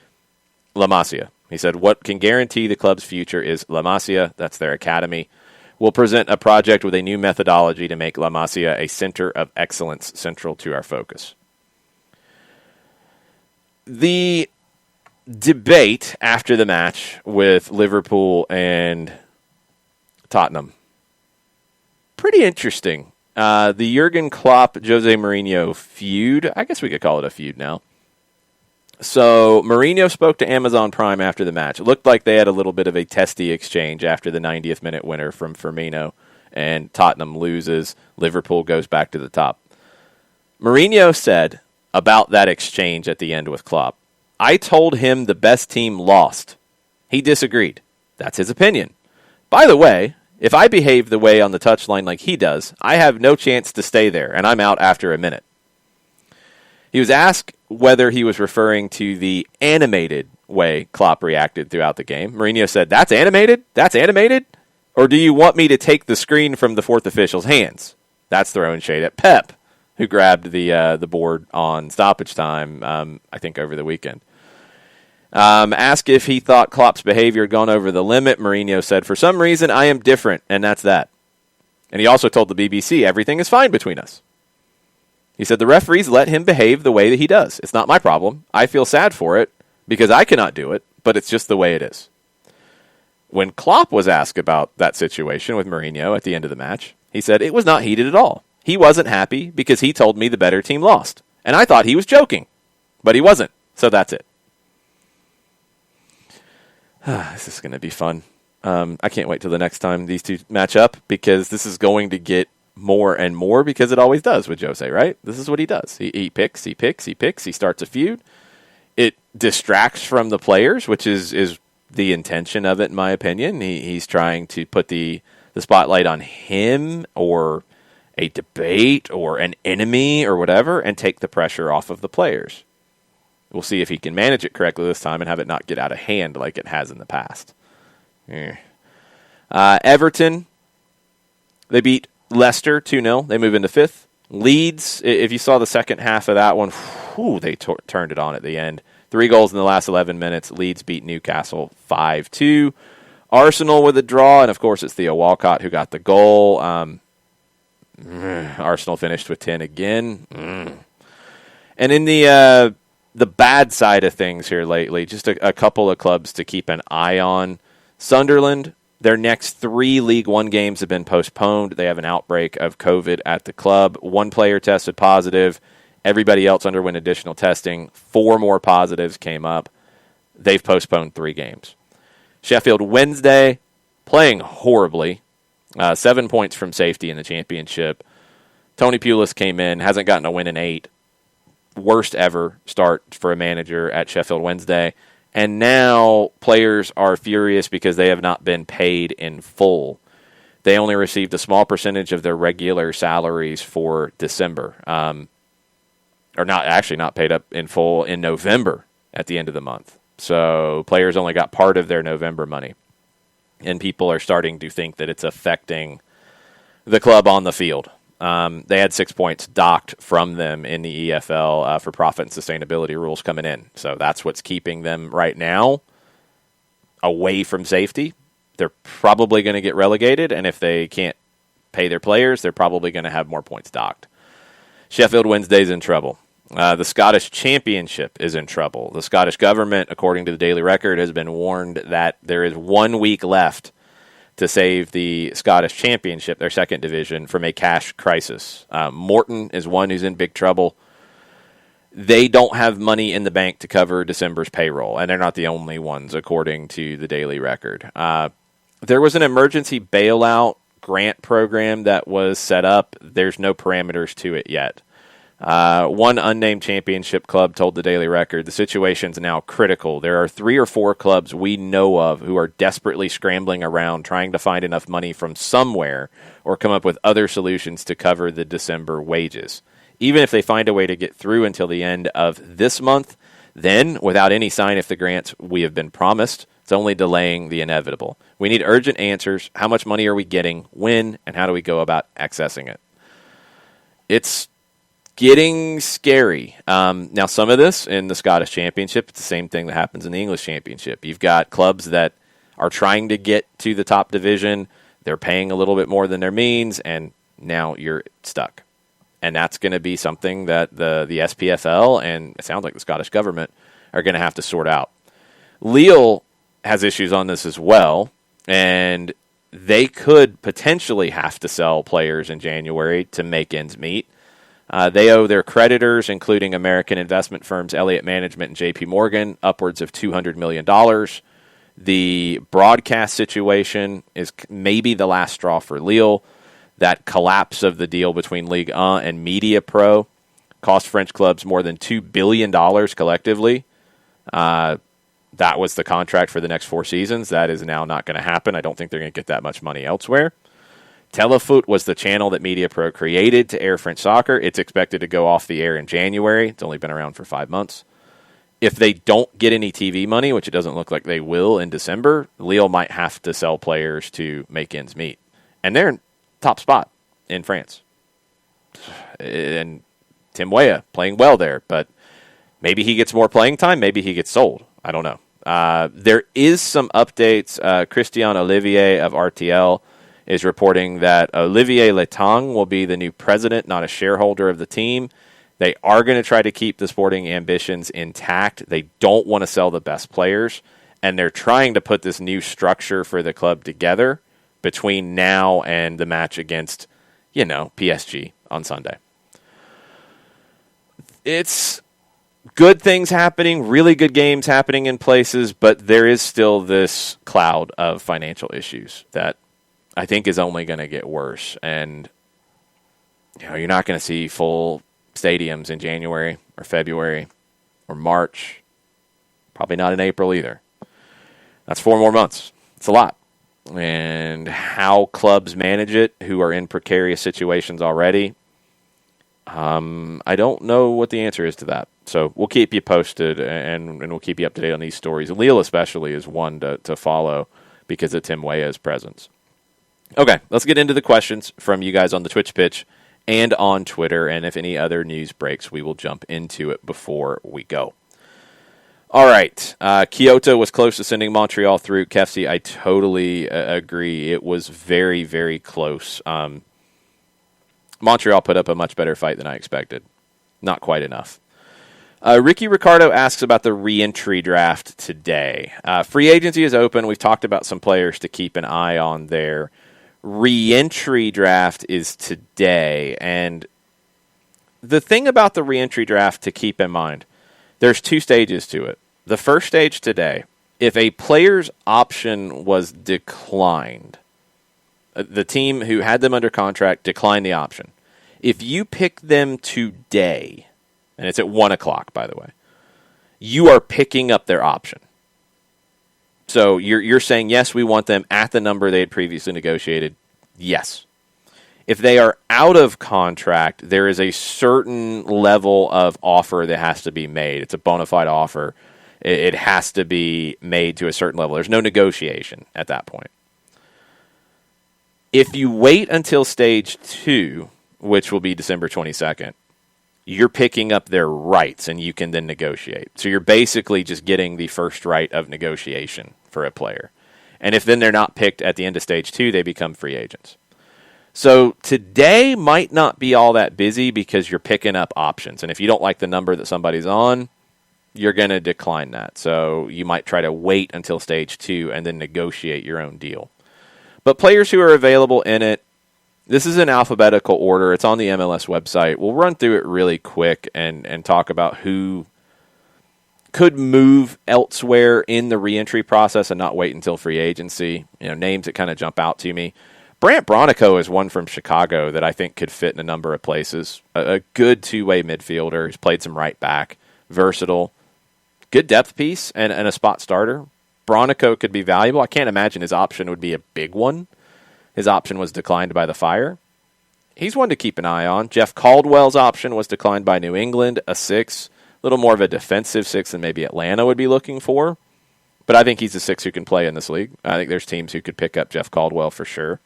La Masia. He said, what can guarantee the club's future is La Masia. That's their academy. We'll present a project with a new methodology to make La Masia a center of excellence central to our focus. The debate after the match with Liverpool and Tottenham, pretty interesting. The Jurgen Klopp-Jose Mourinho feud, I guess we could call it a feud now. So Mourinho spoke to Amazon Prime after the match. It looked like they had a little bit of a testy exchange after the 90th minute winner from Firmino, and Tottenham loses. Liverpool goes back to the top. Mourinho said about that exchange at the end with Klopp, I told him the best team lost. He disagreed. That's his opinion. By the way, if I behave the way on the touchline like he does, I have no chance to stay there, and I'm out after a minute. He was asked whether he was referring to the animated way Klopp reacted throughout the game. Mourinho said, that's animated? That's animated? Or do you want me to take the screen from the fourth official's hands? That's throwing shade at Pep, who grabbed the board on stoppage time, I think, over the weekend. Asked if he thought Klopp's behavior had gone over the limit, Mourinho said, for some reason, I am different, and that's that. And he also told the BBC, everything is fine between us. He said, the referees let him behave the way that he does. It's not my problem. I feel sad for it because I cannot do it, but it's just the way it is. When Klopp was asked about that situation with Mourinho at the end of the match, he said, it was not heated at all. He wasn't happy because he told me the better team lost. And I thought he was joking, but he wasn't. So that's it. This is going to be fun. I can't wait till the next time these two match up because this is going to get more and more because it always does with Jose, right? This is what he does. He picks. He starts a feud. It distracts from the players, which is the intention of it, in my opinion. He's trying to put the spotlight on him or a debate or an enemy or whatever and take the pressure off of the players. We'll see if he can manage it correctly this time and have it not get out of hand like it has in the past. Everton, they beat Leicester 2-0. They move into fifth. Leeds, if you saw the second half of that one, they turned it on at the end. 3 goals in the last 11 minutes. Leeds beat Newcastle 5-2. Arsenal with a draw, and of course it's Theo Walcott who got the goal. Arsenal finished with 10 again. And in the bad side of things here lately, just a couple of clubs to keep an eye on. Sunderland, their next 3 League One games have been postponed. They have an outbreak of COVID at the club. 1 player tested positive. Everybody else underwent additional testing. 4 more positives came up. They've postponed 3 games. Sheffield Wednesday, playing horribly. 7 points from safety in the championship. Tony Pulis came in, hasn't gotten a win in 8. worst ever start for a manager at Sheffield Wednesday. And now players are furious because they have not been paid in full. They only received a small percentage of their regular salaries for December. Or not paid up in full in November at the end of the month. So players only got part of their November money. And people are starting to think that it's affecting the club on the field. They had 6 points docked from them in the EFL for profit and sustainability rules coming in. So that's what's keeping them right now away from safety. They're probably going to get relegated, and if they can't pay their players, they're probably going to have more points docked. Sheffield Wednesday's in trouble. The Scottish Championship is in trouble. The Scottish government, according to the Daily Record, has been warned that there is 1 week left to save the Scottish Championship, their second division, from a cash crisis. Morton is one who's in big trouble. They don't have money in the bank to cover December's payroll, and they're not the only ones, according to the Daily Record. There was an emergency bailout grant program that was set up. There's no parameters to it yet. One unnamed championship club told the Daily Record, the situation's now critical. There are 3 or 4 clubs we know of who are desperately scrambling around trying to find enough money from somewhere or come up with other solutions to cover the December wages. Even if they find a way to get through until the end of this month, then, without any sign of the grants we have been promised, it's only delaying the inevitable. We need urgent answers. How much money are we getting? When? And how do we go about accessing it? It's getting scary. Now, some of this in the Scottish Championship, it's the same thing that happens in the English Championship. You've got clubs that are trying to get to the top division. They're paying a little bit more than their means, and now you're stuck. And that's going to be something that the SPFL and it sounds like the Scottish government are going to have to sort out. Lille has issues on this as well, and they could potentially have to sell players in January to make ends meet. They owe their creditors, including American investment firms Elliott Management and J.P. Morgan, upwards of $200 million. The broadcast situation is maybe the last straw for Lille. That collapse of the deal between Ligue 1 and Media Pro cost French clubs more than $2 billion collectively. That was the contract for the next 4 seasons. That is now not going to happen. I don't think they're going to get that much money elsewhere. Telefoot was the channel that Media Pro created to air French soccer. It's expected to go off the air in January. It's only been around for 5 months. If they don't get any TV money, which it doesn't look like they will in December, Lille might have to sell players to make ends meet. And they're in top spot in France. And Tim Weah playing well there, but maybe he gets more playing time. Maybe he gets sold. I don't know. There is some updates. Christian Olivier of RTL is reporting that Olivier Letang will be the new president, not a shareholder of the team. They are going to try to keep the sporting ambitions intact. They don't want to sell the best players, and they're trying to put this new structure for the club together between now and the match against, PSG on Sunday. It's good things happening, really good games happening in places, but there is still this cloud of financial issues that I think is only going to get worse. And you're not going to see full stadiums in January or February or March. Probably not in April either. That's 4 more months. It's a lot. And how clubs manage it, who are in precarious situations already, I don't know what the answer is to that. So we'll keep you posted, and we'll keep you up to date on these stories. Lille especially is one to follow because of Tim Weah's presence. Okay, let's get into the questions from you guys on the Twitch pitch and on Twitter, and if any other news breaks, we will jump into it before we go. All right, Kyoto was close to sending Montreal through. Kefsi, I totally agree. It was very, very close. Montreal put up a much better fight than I expected. Not quite enough. Ricky Ricardo asks about the re-entry draft today. Free agency is open. We've talked about some players to keep an eye on there. Re-entry draft is today, and the thing about the re-entry draft to keep in mind, there's 2 stages to it. The first stage today, if a player's option was declined, the team who had them under contract declined the option. If you pick them today, and it's at 1 o'clock, by the way, you are picking up their option. So you're saying, yes, we want them at the number they had previously negotiated. Yes. If they are out of contract, there is a certain level of offer that has to be made. It's a bona fide offer. It has to be made to a certain level. There's no negotiation at that point. If you wait until stage 2, which will be December 22nd, you're picking up their rights, and you can then negotiate. So you're basically just getting the first right of negotiation for a player. And if then they're not picked at the end of stage 2, they become free agents. So today might not be all that busy because you're picking up options. And if you don't like the number that somebody's on, you're going to decline that. So you might try to wait until stage 2 and then negotiate your own deal. But players who are available in it, this is in alphabetical order. It's on the MLS website. We'll run through it really quick and talk about who could move elsewhere in the reentry process and not wait until free agency. Names that kind of jump out to me. Brant Bronico is one from Chicago that I think could fit in a number of places. A good two-way midfielder. He's played some right back. Versatile. Good depth piece and a spot starter. Bronico could be valuable. I can't imagine his option would be a big one. His option was declined by the Fire. He's one to keep an eye on. Jeff Caldwell's option was declined by New England, a 6. A little more of a defensive 6 than maybe Atlanta would be looking for. But I think he's a 6 who can play in this league. I think there's teams who could pick up Jeff Caldwell for sure.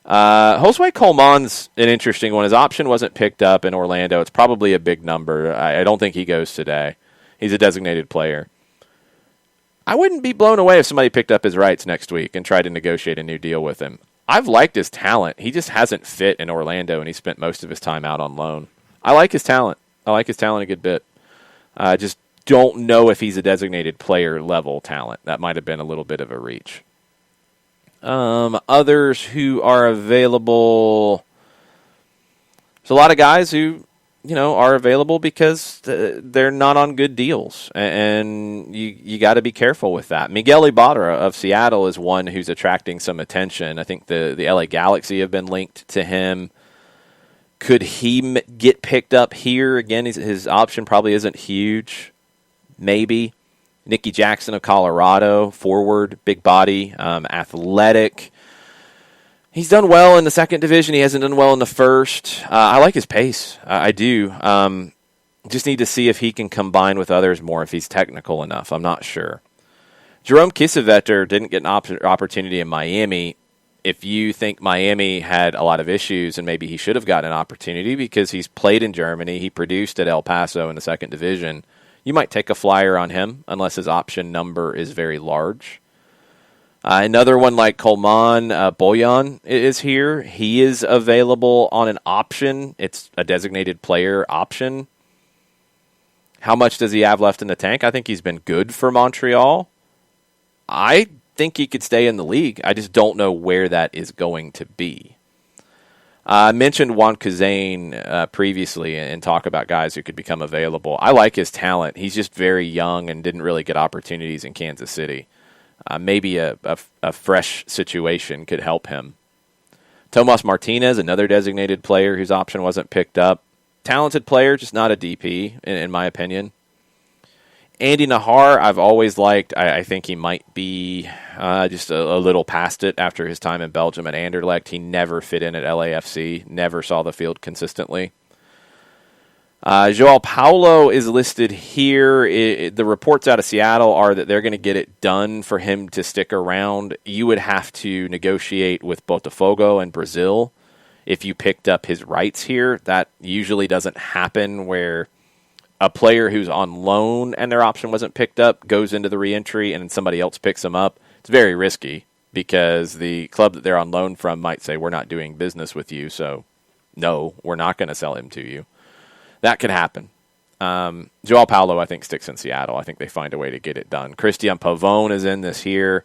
Josue Coleman's an interesting one. His option wasn't picked up in Orlando. It's probably a big number. I don't think he goes today. He's a designated player. I wouldn't be blown away if somebody picked up his rights next week and tried to negotiate a new deal with him. I've liked his talent. He just hasn't fit in Orlando, and he spent most of his time out on loan. I like his talent. A good bit. I just don't know if he's a designated player level talent. That might have been a little bit of a reach. Others who are available. There's a lot of guys who, are available because they're not on good deals, and you got to be careful with that. Miguel Ibarra of Seattle is one who's attracting some attention. I think the LA Galaxy have been linked to him. Could he get picked up here? Again, his option probably isn't huge. Maybe. Nicky Jackson of Colorado, forward, big body, athletic. He's done well in the second division. He hasn't done well in the first. I like his pace. I do. Just need to see if he can combine with others more, if he's technical enough. I'm not sure. Jerome Kiesewetter didn't get an opportunity in Miami. If you think Miami had a lot of issues, and maybe he should have gotten an opportunity because he's played in Germany, he produced at El Paso in the second division, you might take a flyer on him unless his option number is very large. Another one like Coleman, Boyan is here. He is available on an option. It's a designated player option. How much does he have left in the tank? I think he's been good for Montreal. I think he could stay in the league. I just don't know where that is going to be. I mentioned Juan Kazane previously and talk about guys who could become available. I like his talent. He's just very young and didn't really get opportunities in Kansas City. Maybe a fresh situation could help him. Tomas Martinez, another designated player whose option wasn't picked up. Talented player, just not a DP, in my opinion. Andy Nahar, I've always liked. I think he might be just a little past it after his time in Belgium at Anderlecht. He never fit in at LAFC, never saw the field consistently. Joao Paulo is listed here. The reports out of Seattle are that they're going to get it done for him to stick around. You would have to negotiate with Botafogo and Brazil if you picked up his rights here. That usually doesn't happen where a player who's on loan and their option wasn't picked up goes into the reentry and somebody else picks them up. It's very risky because the club that they're on loan from might say, we're not doing business with you, so no, we're not going to sell him to you. That could happen. Joao Paulo, I think, sticks in Seattle. I think they find a way to get it done. Christian Pavone is in this here.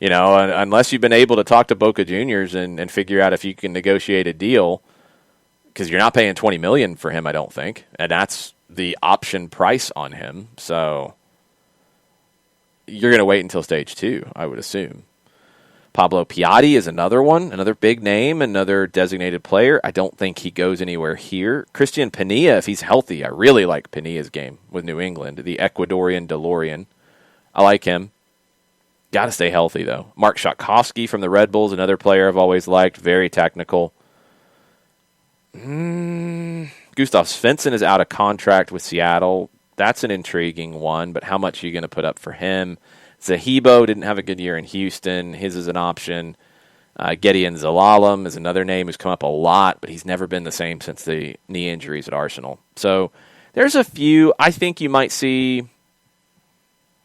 Unless you've been able to talk to Boca Juniors and figure out if you can negotiate a deal, because you're not paying $20 million for him, I don't think, and that's the option price on him. So you're going to wait until stage 2, I would assume. Pablo Piatti is another one, another big name, another designated player. I don't think he goes anywhere here. Christian Pania, if he's healthy, I really like Pania's game with New England, the Ecuadorian DeLorean. I like him. Got to stay healthy, though. Mark Shatkovsky from the Red Bulls, another player I've always liked, very technical. Gustav Svensson is out of contract with Seattle. That's an intriguing one, but how much are you going to put up for him? Zahibo didn't have a good year in Houston. His is an option. Gideon Zalalem is another name who's come up a lot, but he's never been the same since the knee injuries at Arsenal. So there's a few. I think you might see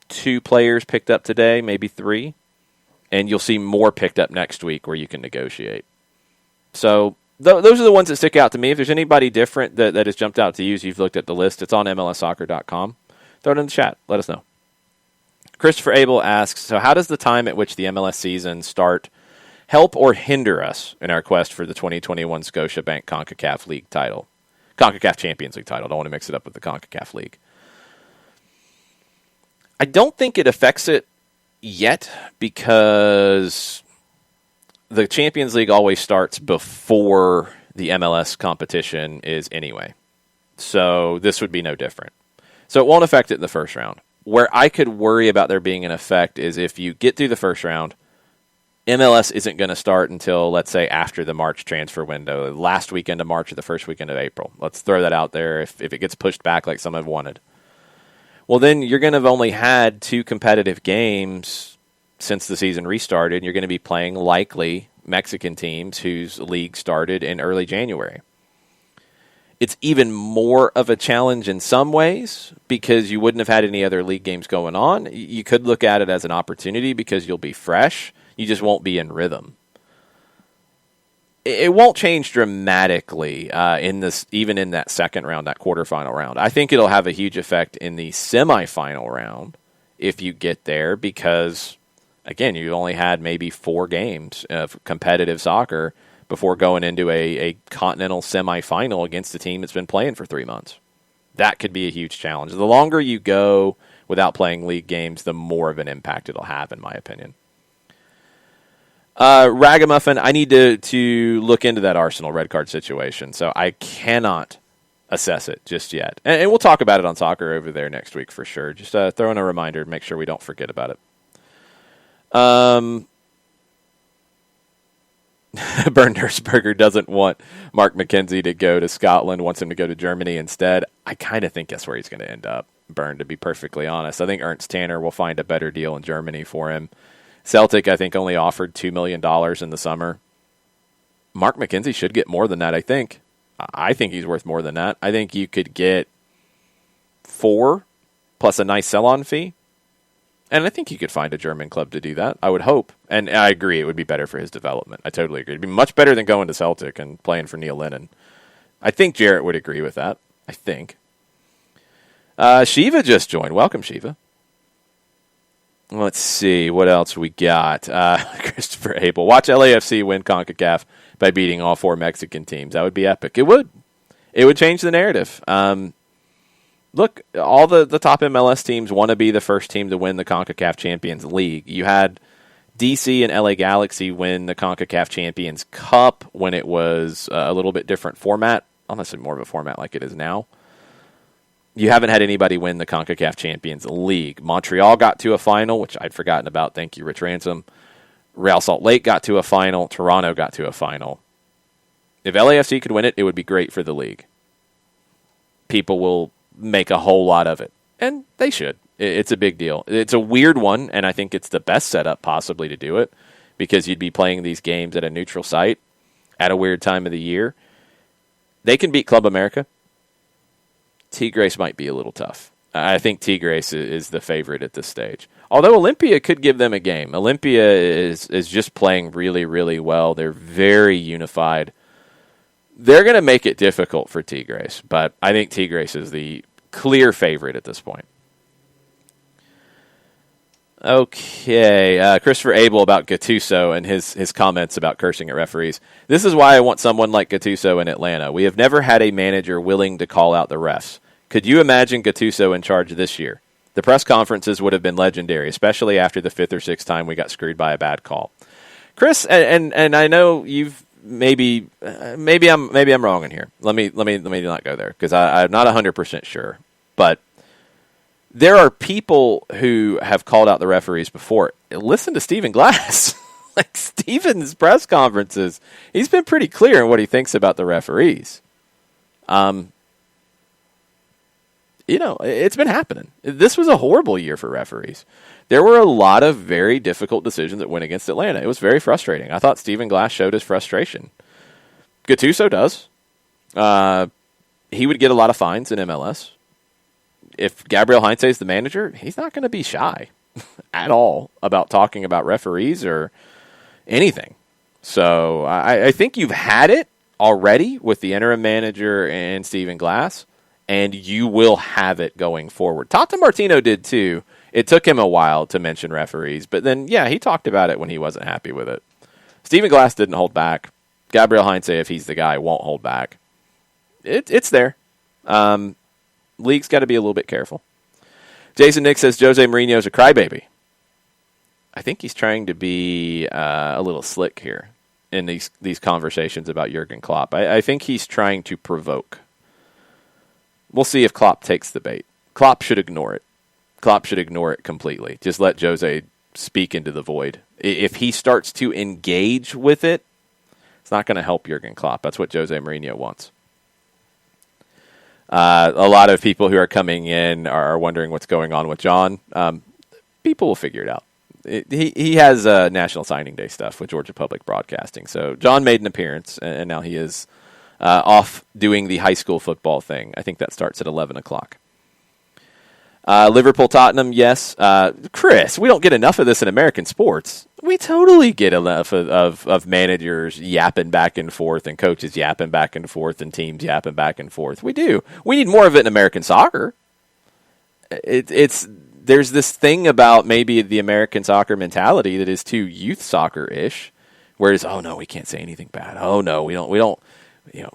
2 players picked up today, maybe 3, and you'll see more picked up next week where you can negotiate. So those are the ones that stick out to me. If there's anybody different that has jumped out to you as you've looked at the list, it's on MLSsoccer.com. Throw it in the chat. Let us know. Christopher Abel asks, so how does the time at which the MLS season start help or hinder us in our quest for the 2021 Scotiabank CONCACAF League title? CONCACAF Champions League title. Don't want to mix it up with the CONCACAF League. I don't think it affects it yet because the Champions League always starts before the MLS competition is anyway. So this would be no different. So it won't affect it in the first round. Where I could worry about there being an effect is if you get through the first round, MLS isn't going to start until, let's say, after the March transfer window, last weekend of March or the first weekend of April. Let's throw that out there if it gets pushed back like some have wanted. Well, then you're going to have only had 2 competitive games since the season restarted. You're going to be playing likely Mexican teams whose league started in early January. It's even more of a challenge in some ways because you wouldn't have had any other league games going on. You could look at it as an opportunity because you'll be fresh. You just won't be in rhythm. It won't change dramatically even in that second round, that quarterfinal round. I think it'll have a huge effect in the semifinal round if you get there because, again, you only had maybe 4 games of competitive soccer before going into a continental semifinal against a team that's been playing for 3 months. That could be a huge challenge. The longer you go without playing league games, the more of an impact it'll have, in my opinion. Ragamuffin, I need to look into that Arsenal red card situation, so I cannot assess it just yet. And we'll talk about it on Soccer over there next week for sure. Just throw in a reminder to make sure we don't forget about it. Bernd Nursberger doesn't want Mark McKenzie to go to Scotland, wants him to go to Germany instead. I kind of think that's where he's going to end up, Bernd, to be perfectly honest. I think Ernst Tanner will find a better deal in Germany for him. Celtic, I think, only offered $2 million in the summer. Mark McKenzie should get more than that, I think. I think he's worth more than that. I think you could get 4 plus a nice sell-on fee. And I think you could find a German club to do that. I would hope. And I agree, it would be better for his development. I totally agree. It'd be much better than going to Celtic and playing for Neil Lennon. I think Jarrett would agree with that. I think. Shiva just joined. Welcome, Shiva. Let's see. What else we got? Christopher Abel. Watch LAFC win CONCACAF by beating all 4 Mexican teams. That would be epic. It would. It would change the narrative. Look, all the top MLS teams want to be the first team to win the CONCACAF Champions League. You had DC and LA Galaxy win the CONCACAF Champions Cup when it was a little bit different format, honestly more of a format like it is now. You haven't had anybody win the CONCACAF Champions League. Montreal got to a final, which I'd forgotten about. Thank you, Rich Ransom. Real Salt Lake got to a final. Toronto got to a final. If LAFC could win it, it would be great for the league. People will make a whole lot of it. And they should. It's a big deal. It's a weird one, and I think it's the best setup possibly to do it because you'd be playing these games at a neutral site at a weird time of the year. They can beat Club America. Tigres might be a little tough. I think Tigres is the favorite at this stage. Although Olympia could give them a game. Olympia is just playing really, really well. They're very unified. They're going to make it difficult for Tigres, but I think Tigres is the clear favorite at this point. Okay, Christopher Abel about Gattuso and his comments about cursing at referees. This is why I want someone like Gattuso in Atlanta. We have never had a manager willing to call out the refs. Could you imagine Gattuso in charge this year? The press conferences would have been legendary, especially after the 5th or 6th time we got screwed by a bad call. Chris, and I know you've maybe I'm wrong in here. Let me not go there because I'm not 100% sure, but there are people who have called out the referees before. Listen to Stephen Glass. Like Stephen's press conferences, he's been pretty clear in what he thinks about the referees. It's been happening. This was a horrible year for referees. There were a lot of very difficult decisions that went against Atlanta. It was very frustrating. I thought Stephen Glass showed his frustration. Gattuso does. He would get a lot of fines in MLS. If Gabriel Heinze is the manager, he's not going to be shy at all about talking about referees or anything. So I think you've had it already with the interim manager and Stephen Glass, and you will have it going forward. Tata Martino did too. It took him a while to mention referees, but then, yeah, he talked about it when he wasn't happy with it. Stephen Glass didn't hold back. Gabriel Heinze, if he's the guy, won't hold back. It's there. League's got to be a little bit careful. Jason Nick says Jose Mourinho's a crybaby. I think he's trying to be a little slick here in these conversations about Jurgen Klopp. I think he's trying to provoke. We'll see if Klopp takes the bait. Klopp should ignore it. Klopp should ignore it completely. Just let Jose speak into the void. If he starts to engage with it, it's not going to help Jurgen Klopp. That's what Jose Mourinho wants. A lot of people who are coming in are wondering what's going on with John. People will figure it out. He has National Signing Day stuff with Georgia Public Broadcasting. So John made an appearance, and now he is off doing the high school football thing. I think that starts at 11 o'clock. Liverpool-Tottenham, yes. Chris, we don't get enough of this in American sports. We totally get enough of managers yapping back and forth and coaches yapping back and forth and teams yapping back and forth. We do. We need more of it in American soccer. There's this thing about maybe the American soccer mentality that is too youth soccer-ish, whereas, oh, no, we can't say anything bad. Oh, no, we don't.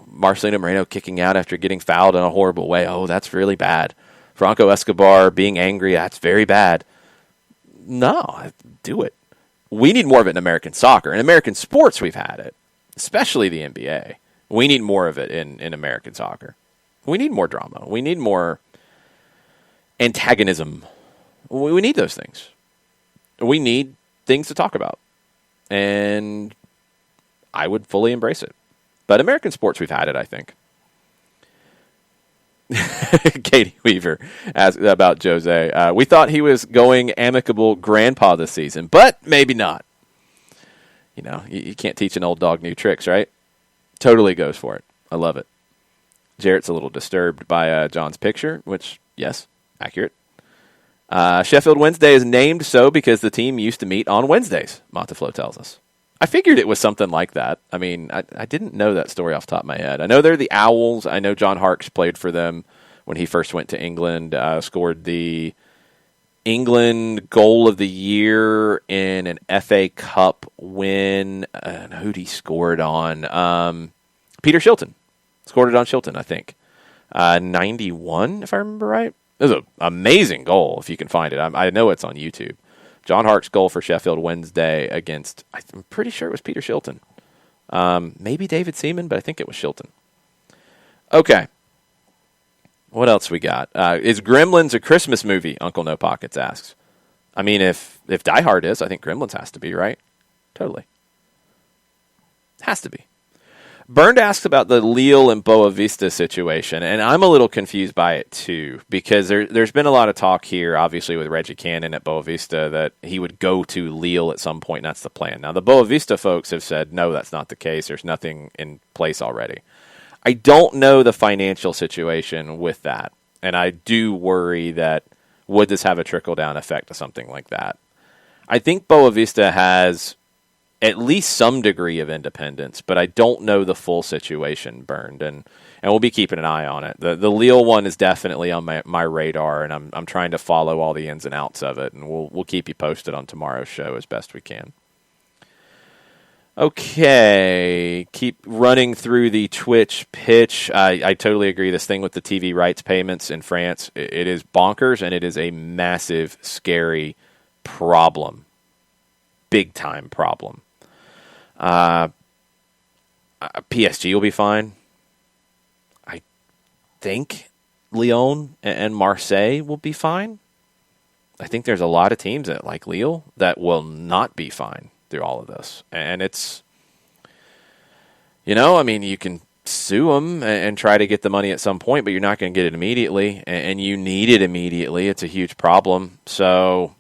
Marcelino Moreno kicking out after getting fouled in a horrible way. Oh, that's really bad. Franco Escobar being angry, that's very bad. No, do it. We need more of it in American soccer. In American sports, we've had it, especially the NBA. We need more of it in American soccer. We need more drama. We need more antagonism. We need those things. We need things to talk about. And I would fully embrace it. But American sports, we've had it, I think. Katie Weaver asked about Jose. We thought he was going amicable grandpa this season, but maybe not. You can't teach an old dog new tricks, right? Totally goes for it. I love it. Jarrett's a little disturbed by John's picture, which, yes, accurate. Sheffield Wednesday is named so because the team used to meet on Wednesdays, Monteflo tells us. I figured it was something like that. I mean, I didn't know that story off the top of my head. I know they're the Owls. I know John Harkes played for them when he first went to England, scored the England goal of the year in an FA Cup win. Who'd he score it on? Peter Shilton. Scored it on Shilton, I think. 91, if I remember right. It was an amazing goal, if you can find it. I know it's on YouTube. John Harkes' goal for Sheffield Wednesday against, I'm pretty sure it was Peter Shilton. Maybe David Seaman, but I think it was Shilton. Okay. What else we got? Is Gremlins a Christmas movie? Uncle No Pockets asks. I mean, if Die Hard is, I think Gremlins has to be, right? Totally. Has to be. Bernd asks about the Lille and Boa Vista situation, and I'm a little confused by it too, because there's been a lot of talk here, obviously with Reggie Cannon at Boa Vista, that he would go to Lille at some point, and that's the plan. Now, the Boa Vista folks have said, no, that's not the case. There's nothing in place already. I don't know the financial situation with that, and I do worry that would this have a trickle-down effect to something like that. I think Boa Vista has at least some degree of independence, but I don't know the full situation, Bernd, and we'll be keeping an eye on it. The Lille one is definitely on my radar, and I'm trying to follow all the ins and outs of it, and we'll keep you posted on tomorrow's show as best we can. Okay, keep running through the Twitch pitch. I totally agree. This thing with the TV rights payments in France, it is bonkers, and it is a massive, scary problem. Big-time problem. PSG will be fine. I think Lyon and Marseille will be fine. I think there's a lot of teams that, like Lille, that will not be fine through all of this. And it's, I mean, you can sue them and try to get the money at some point, but you're not going to get it immediately. And you need it immediately. It's a huge problem. So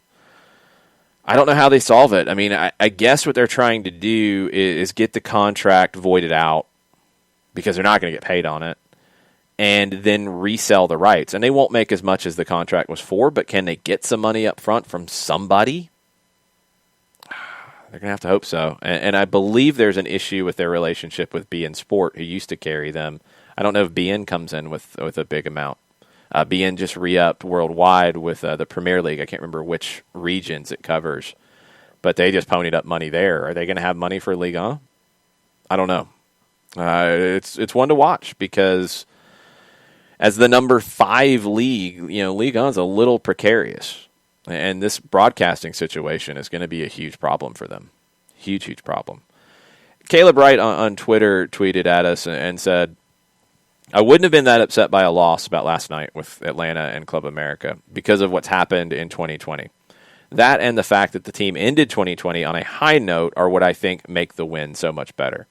I don't know how they solve it. I mean, I guess what they're trying to do is get the contract voided out because they're not going to get paid on it, and then resell the rights. And they won't make as much as the contract was for, but can they get some money up front from somebody? They're going to have to hope so. And I believe there's an issue with their relationship with BN Sport, who used to carry them. I don't know if BN comes in with a big amount. BN just re-upped worldwide with the Premier League. I can't remember which regions it covers, but they just ponied up money there. Are they going to have money for Ligue 1? I don't know. It's one to watch because as the number 5 league, Ligue 1 is a little precarious, and this broadcasting situation is going to be a huge problem for them. Huge problem. Caleb Wright on Twitter tweeted at us and said, I wouldn't have been that upset by a loss about last night with Atlanta and Club America because of what's happened in 2020. That and the fact that the team ended 2020 on a high note are what I think make the win so much better.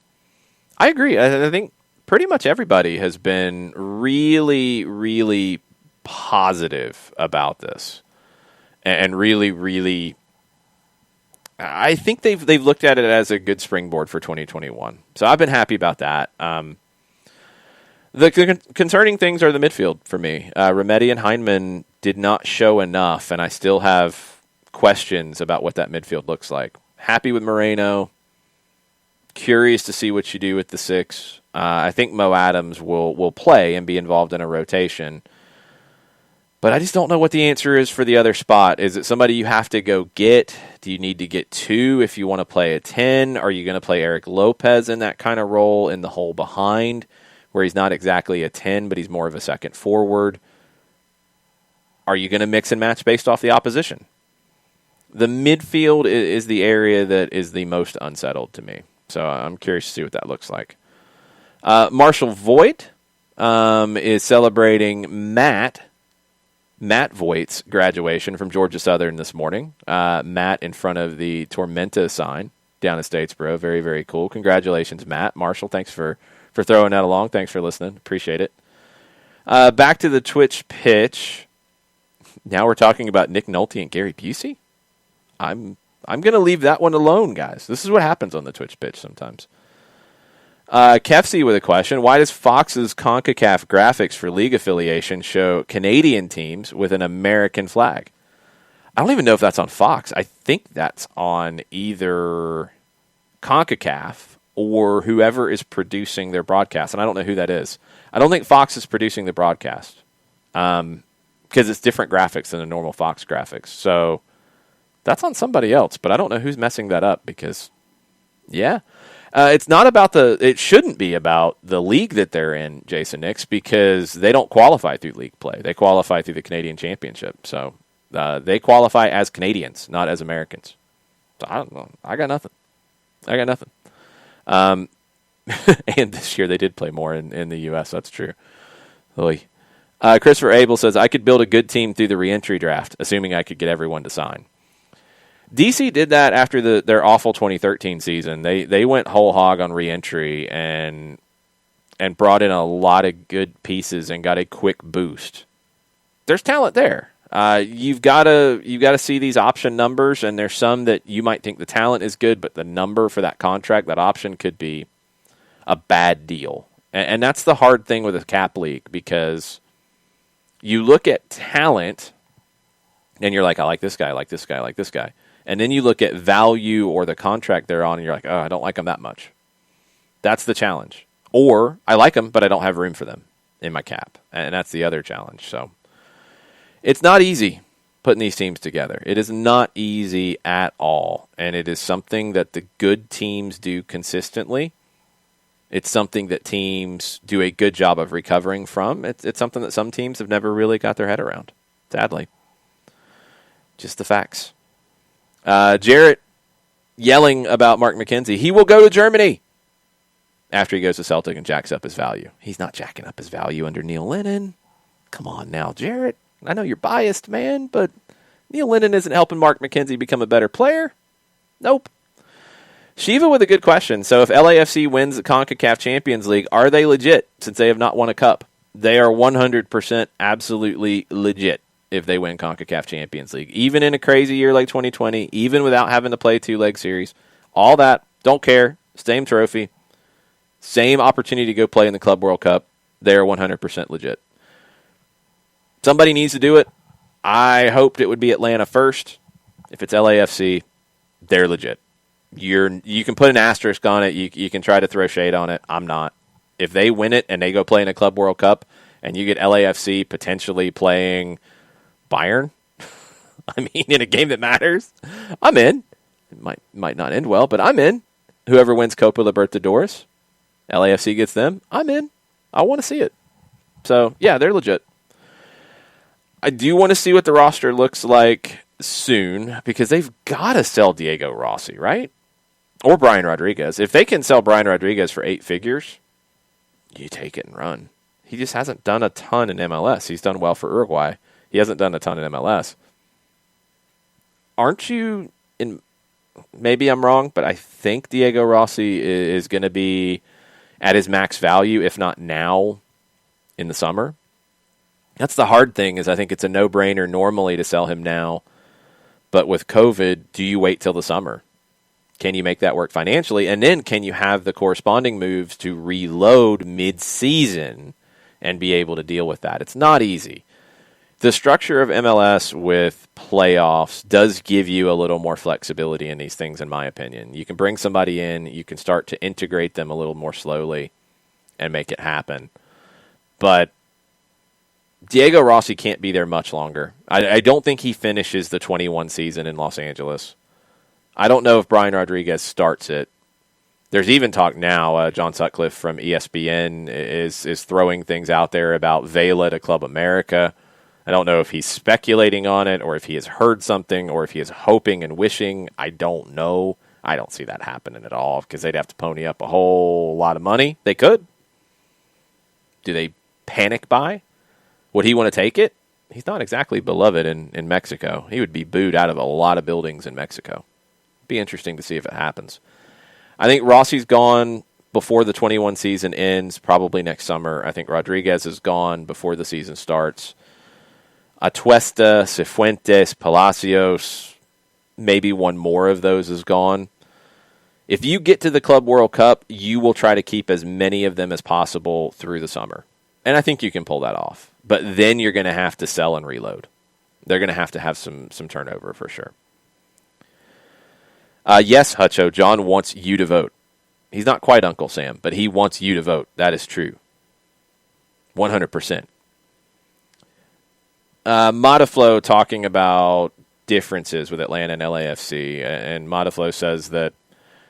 I agree. I think pretty much everybody has been really, really positive about this. And really, really, I think they've looked at it as a good springboard for 2021. So I've been happy about that. The concerning things are the midfield for me. Remedi and Heinemann did not show enough, and I still have questions about what that midfield looks like. Happy with Moreno. Curious to see what you do with the 6. I think Mo Adams will play and be involved in a rotation. But I just don't know what the answer is for the other spot. Is it somebody you have to go get? Do you need to get 2 if you want to play a 10? Are you going to play Eric Lopez in that kind of role in the hole behind, where he's not exactly a 10, but he's more of a second forward? Are you going to mix and match based off the opposition? The midfield is the area that is the most unsettled to me. So I'm curious to see what that looks like. Marshall Voigt is celebrating Matt Voigt's graduation from Georgia Southern this morning. Matt in front of the Tormenta sign down in Statesboro. Very, very cool. Congratulations, Matt. Marshall, thanks for throwing that along. Thanks for listening. Appreciate it. Back to the Twitch pitch. Now we're talking about Nick Nolte and Gary Busey. I'm going to leave that one alone, guys. This is what happens on the Twitch pitch sometimes. Kefsey with a question. Why does Fox's CONCACAF graphics for league affiliation show Canadian teams with an American flag? I don't even know if that's on Fox. I think that's on either CONCACAF or whoever is producing their broadcast, and I don't know who that is. I don't think Fox is producing the broadcast because it's different graphics than the normal Fox graphics. So that's on somebody else, but I don't know who's messing that up because, yeah. It's not about it shouldn't be about the league that they're in, Jason Nix, because they don't qualify through league play. They qualify through the Canadian Championship. So they qualify as Canadians, not as Americans. So I don't know. I got nothing. And this year they did play more in the U.S. That's true. Christopher Abel says, I could build a good team through the reentry draft, assuming I could get everyone to sign. DC did that after their awful 2013 season. They went whole hog on reentry and brought in a lot of good pieces and got a quick boost. There's talent there. You've got to see these option numbers, and there's some that you might think the talent is good, but the number for that contract, that option could be a bad deal. And that's the hard thing with a cap league, because you look at talent and you're like, I like this guy, I like this guy, I like this guy. And then you look at value or the contract they're on, and you're like, oh, I don't like them that much. That's the challenge. Or I like them, but I don't have room for them in my cap. And that's the other challenge. So it's not easy putting these teams together. It is not easy at all. And it is something that the good teams do consistently. It's something that teams do a good job of recovering from. It's something that some teams have never really got their head around, sadly. Just the facts. Jarrett yelling about Mark McKenzie. He will go to Germany after he goes to Celtic and jacks up his value. He's not jacking up his value under Neil Lennon. Come on now, Jarrett. I know you're biased, man, but Neil Lennon isn't helping Mark McKenzie become a better player. Nope. Shiva with a good question. So if LAFC wins the CONCACAF Champions League, are they legit since they have not won a cup? They are 100% absolutely legit if they win CONCACAF Champions League. Even in a crazy year like 2020, even without having to play a two-leg series, all that, don't care, same trophy, same opportunity to go play in the Club World Cup, they are 100% legit. Somebody needs to do it. I hoped it would be Atlanta first. If it's LAFC, they're legit. You can put an asterisk on it. You can try to throw shade on it. I'm not. If they win it and they go play in a Club World Cup and you get LAFC potentially playing Bayern, I mean, in a game that matters, I'm in. It might not end well, but I'm in. Whoever wins Copa Libertadores, LAFC gets them, I'm in. I want to see it. So, yeah, they're legit. I do want to see what the roster looks like soon because they've got to sell Diego Rossi, right? Or Brian Rodriguez. If they can sell Brian Rodriguez for 8 figures, you take it and run. He just hasn't done a ton in MLS. He's done well for Uruguay. He hasn't done a ton in MLS. Aren't you in? Maybe I'm wrong, but I think Diego Rossi is going to be at his max value, if not now, in the summer. That's the hard thing is I think it's a no-brainer normally to sell him now. But with COVID, do you wait till the summer? Can you make that work financially? And then can you have the corresponding moves to reload mid-season and be able to deal with that? It's not easy. The structure of MLS with playoffs does give you a little more flexibility in these things, in my opinion. You can bring somebody in, you can start to integrate them a little more slowly and make it happen. But Diego Rossi can't be there much longer. I don't think he finishes the 21 season in Los Angeles. I don't know if Brian Rodriguez starts it. There's even talk now, John Sutcliffe from ESPN is throwing things out there about Vela to Club America. I don't know if he's speculating on it or if he has heard something or if he is hoping and wishing. I don't know. I don't see that happening at all because they'd have to pony up a whole lot of money. They could. Do they panic buy? Would he want to take it? He's not exactly beloved in Mexico. He would be booed out of a lot of buildings in Mexico. Be interesting to see if it happens. I think Rossi's gone before the 21 season ends, probably next summer. I think Rodriguez is gone before the season starts. Atuesta, Cifuentes, Palacios, maybe one more of those is gone. If you get to the Club World Cup, you will try to keep as many of them as possible through the summer. And I think you can pull that off. But then you're going to have to sell and reload. They're going to have some turnover for sure. Yes, Hutcho, John wants you to vote. He's not quite Uncle Sam, but he wants you to vote. That is true. 100%. Modaflow talking about differences with Atlanta and LAFC, and Modaflow says that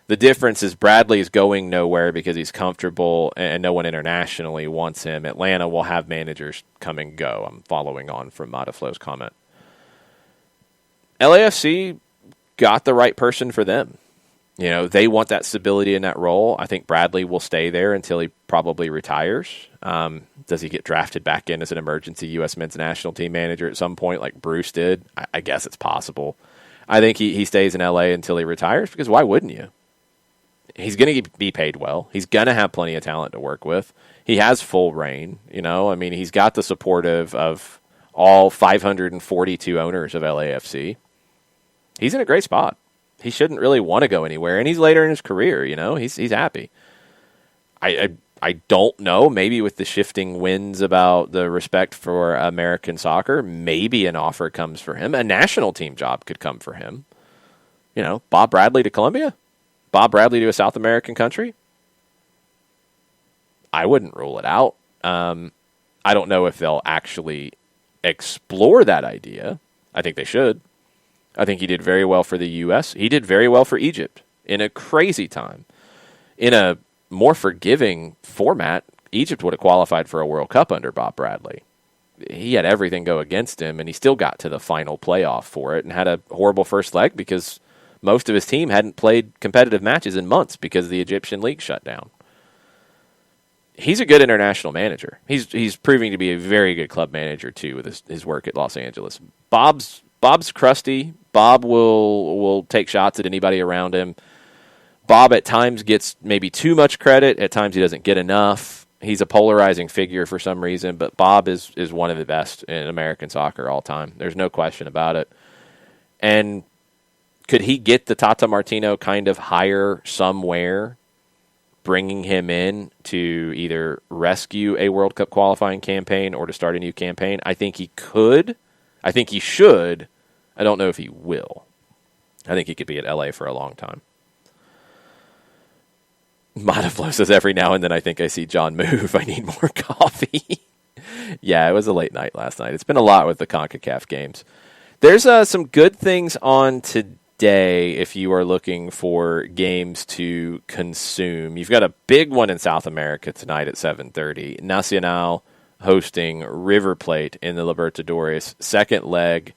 the difference is Bradley is going nowhere because he's comfortable and no one internationally wants him. Atlanta will have managers come and go. I'm following on from Modaflow's comment. LAFC got the right person for them. You know, they want that stability in that role. I think Bradley will stay there until he probably retires. Does he get drafted back in as an emergency U.S. men's national team manager at some point like Bruce did? I guess it's possible. I think he stays in L.A. until he retires because why wouldn't you? He's going to be paid well. He's going to have plenty of talent to work with. He has full reign. You know, I mean, he's got the support of all 542 owners of LAFC. He's in a great spot. He shouldn't really want to go anywhere, and he's later in his career. You know, he's happy. I don't know. Maybe with the shifting winds about the respect for American soccer, maybe an offer comes for him. A national team job could come for him. You know, Bob Bradley to Colombia, Bob Bradley to a South American country. I wouldn't rule it out. I don't know if they'll actually explore that idea. I think they should. I think he did very well for the U.S. He did very well for Egypt in a crazy time. In a more forgiving format, Egypt would have qualified for a World Cup under Bob Bradley. He had everything go against him, and he still got to the final playoff for it and had a horrible first leg because most of his team hadn't played competitive matches in months because the Egyptian league shut down. He's a good international manager. He's proving to be a very good club manager too with his work at Los Angeles. Bob's crusty. Bob will take shots at anybody around him. Bob at times gets maybe too much credit. At times he doesn't get enough. He's a polarizing figure for some reason, but Bob is one of the best in American soccer all time. There's no question about it. And could he get the Tata Martino kind of hire somewhere, bringing him in to either rescue a World Cup qualifying campaign or to start a new campaign? I think he could. I think he should. I don't know if he will. I think he could be at LA for a long time. Mataflo says every now and then I think I see John move. I need more coffee. Yeah, it was a late night last night. It's been a lot with the CONCACAF games. There's some good things on today if you are looking for games to consume. You've got a big one in South America tonight at 7:30. Nacional hosting River Plate in the Libertadores. Second leg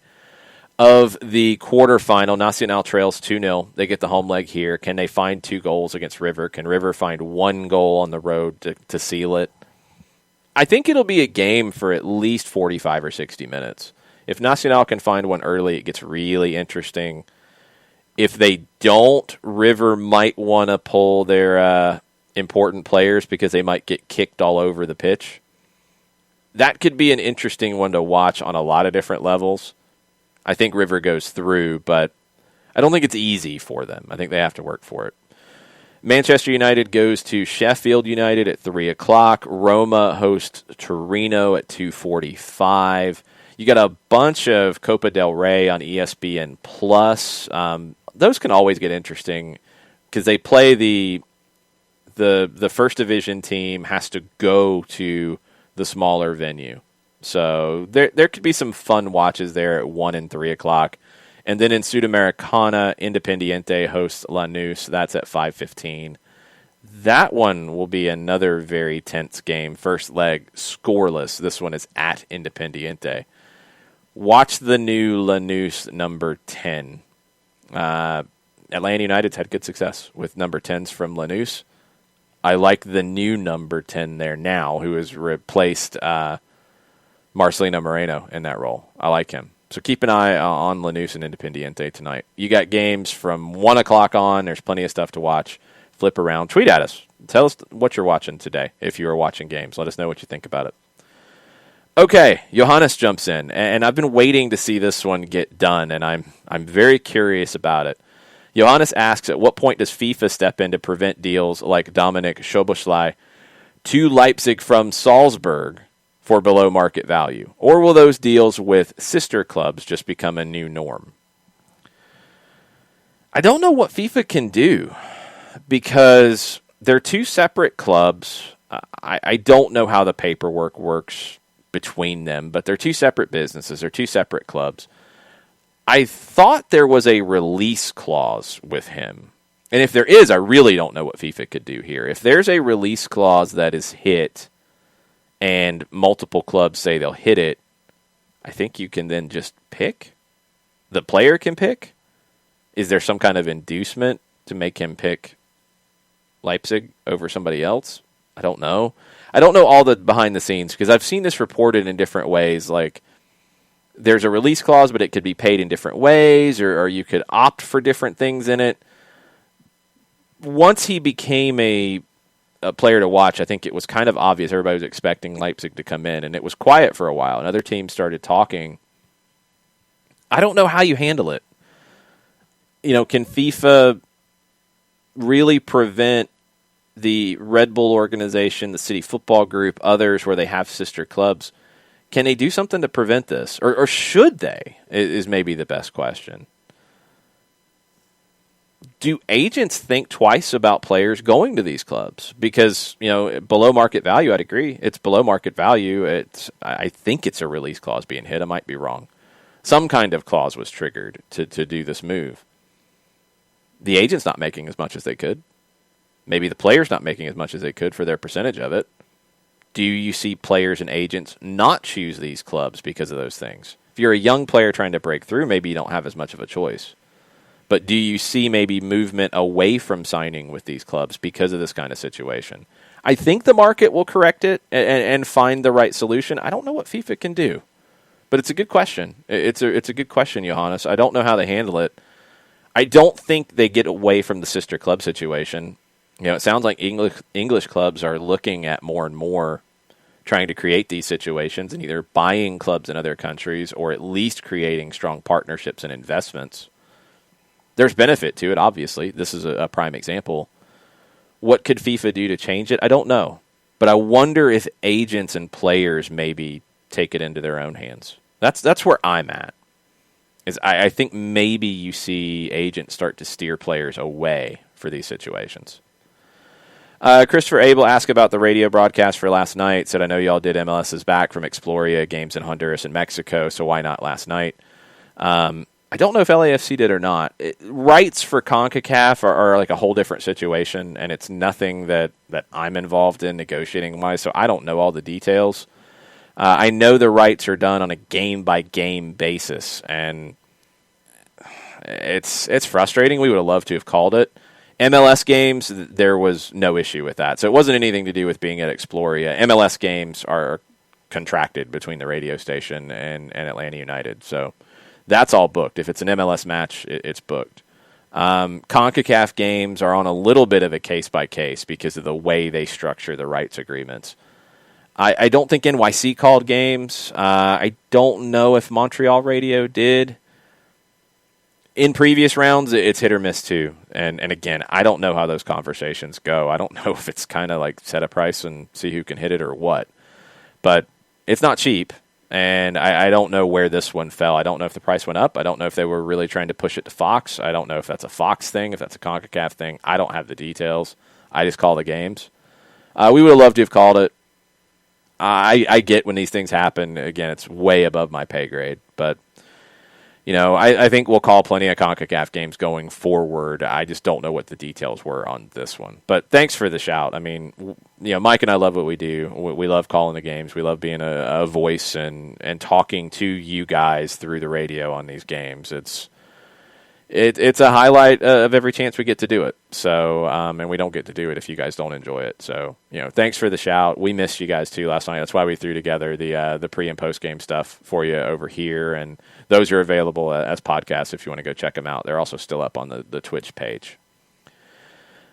of the quarterfinal. Nacional trails 2-0. They get the home leg here. Can they find 2 goals against River? Can River find 1 goal on the road to seal it? I think it'll be a game for at least 45 or 60 minutes. If Nacional can find one early, it gets really interesting. If they don't, River might want to pull their important players because they might get kicked all over the pitch. That could be an interesting one to watch on a lot of different levels. I think River goes through, but I don't think it's easy for them. I think they have to work for it. Manchester United goes to Sheffield United at 3 o'clock. Roma hosts Torino at 2:45. You got a bunch of Copa del Rey on ESPN+. Those can always get interesting because they play the first division team has to go to the smaller venue. So there could be some fun watches there at 1 and 3 o'clock. And then in Sudamericana, Independiente hosts Lanús. That's at 5:15. That one will be another very tense game. First leg, scoreless. This one is at Independiente. Watch the new Lanús number 10. Atlanta United's had good success with number 10s from Lanús. I like the new number 10 there now, who has replaced Marcelino Moreno in that role. I like him. So keep an eye on Lanús and Independiente tonight. You got games from 1 o'clock on. There's plenty of stuff to watch. Flip around. Tweet at us. Tell us what you're watching today if you are watching games. Let us know what you think about it. Okay, Johannes jumps in, and I've been waiting to see this one get done, and I'm very curious about it. Johannes asks, at what point does FIFA step in to prevent deals like Dominic Szoboszlai to Leipzig from Salzburg for below market value? Or will those deals with sister clubs just become a new norm? I don't know what FIFA can do because they're 2 separate clubs. I don't know how the paperwork works between them, but they're 2 separate businesses. They're 2 separate clubs. I thought there was a release clause with him. And if there is, I really don't know what FIFA could do here. If there's a release clause that is hit and multiple clubs say they'll hit it, I think you can then just pick. The player can pick. Is there some kind of inducement to make him pick Leipzig over somebody else? I don't know. I don't know all the behind the scenes because I've seen this reported in different ways. Like there's a release clause, but it could be paid in different ways, or you could opt for different things in it. Once he became a player to watch, I think it was kind of obvious. Everybody was expecting Leipzig to come in, and it was quiet for a while, and other teams started talking. I don't know how you handle it. Can FIFA really prevent the Red Bull organization, the City Football Group, others where they have sister clubs? Can they do something to prevent this? Or should they, is maybe the best question. Do agents think twice about players going to these clubs? Because, below market value, I'd agree. It's below market value. I think it's a release clause being hit. I might be wrong. Some kind of clause was triggered to do this move. The agent's not making as much as they could. Maybe the player's not making as much as they could for their percentage of it. Do you see players and agents not choose these clubs because of those things? If you're a young player trying to break through, maybe you don't have as much of a choice. But do you see maybe movement away from signing with these clubs because of this kind of situation? I think the market will correct it and find the right solution. I don't know what FIFA can do, but it's a good question. It's a good question, Johannes. I don't know how they handle it. I don't think they get away from the sister club situation. It sounds like English clubs are looking at more and more trying to create these situations and either buying clubs in other countries or at least creating strong partnerships and investments. There's benefit to it, obviously. This is a prime example. What could FIFA do to change it? I don't know. But I wonder if agents and players maybe take it into their own hands. That's where I'm at. I think maybe you see agents start to steer players away for these situations. Christopher Abel asked about the radio broadcast for last night. Said, I know y'all did MLS's back from Exploria, games in Honduras and Mexico, so why not last night? I don't know if LAFC did or not. Rights for CONCACAF are like a whole different situation, and it's nothing that I'm involved in negotiating-wise, so I don't know all the details. I know the rights are done on a game-by-game basis, and it's frustrating. We would have loved to have called it. MLS games, there was no issue with that. So it wasn't anything to do with being at Exploria. MLS games are contracted between the radio station and Atlanta United. So that's all booked. If it's an MLS match, it's booked. CONCACAF games are on a little bit of a case-by-case because of the way they structure the rights agreements. I don't think NYC called games. I don't know if Montreal Radio did. In previous rounds, it's hit or miss too. And again, I don't know how those conversations go. I don't know if it's kind of like set a price and see who can hit it or what. But it's not cheap, and I don't know where this one fell. I don't know if the price went up. I don't know if they were really trying to push it to Fox. I don't know if that's a Fox thing, if that's a CONCACAF thing. I don't have the details. I just call the games. We would have loved to have called it. I get when these things happen. Again, it's way above my pay grade, but I think we'll call plenty of CONCACAF games going forward. I just don't know what the details were on this one. But thanks for the shout. I mean, Mike and I love what we do. We love calling the games. We love being a voice and talking to you guys through the radio on these games. It's a highlight of every chance we get to do it. So, and we don't get to do it if you guys don't enjoy it. So, thanks for the shout. We missed you guys too last night. That's why we threw together the pre and post game stuff for you over here, and those are available as podcasts if you want to go check them out. They're also still up on the Twitch page.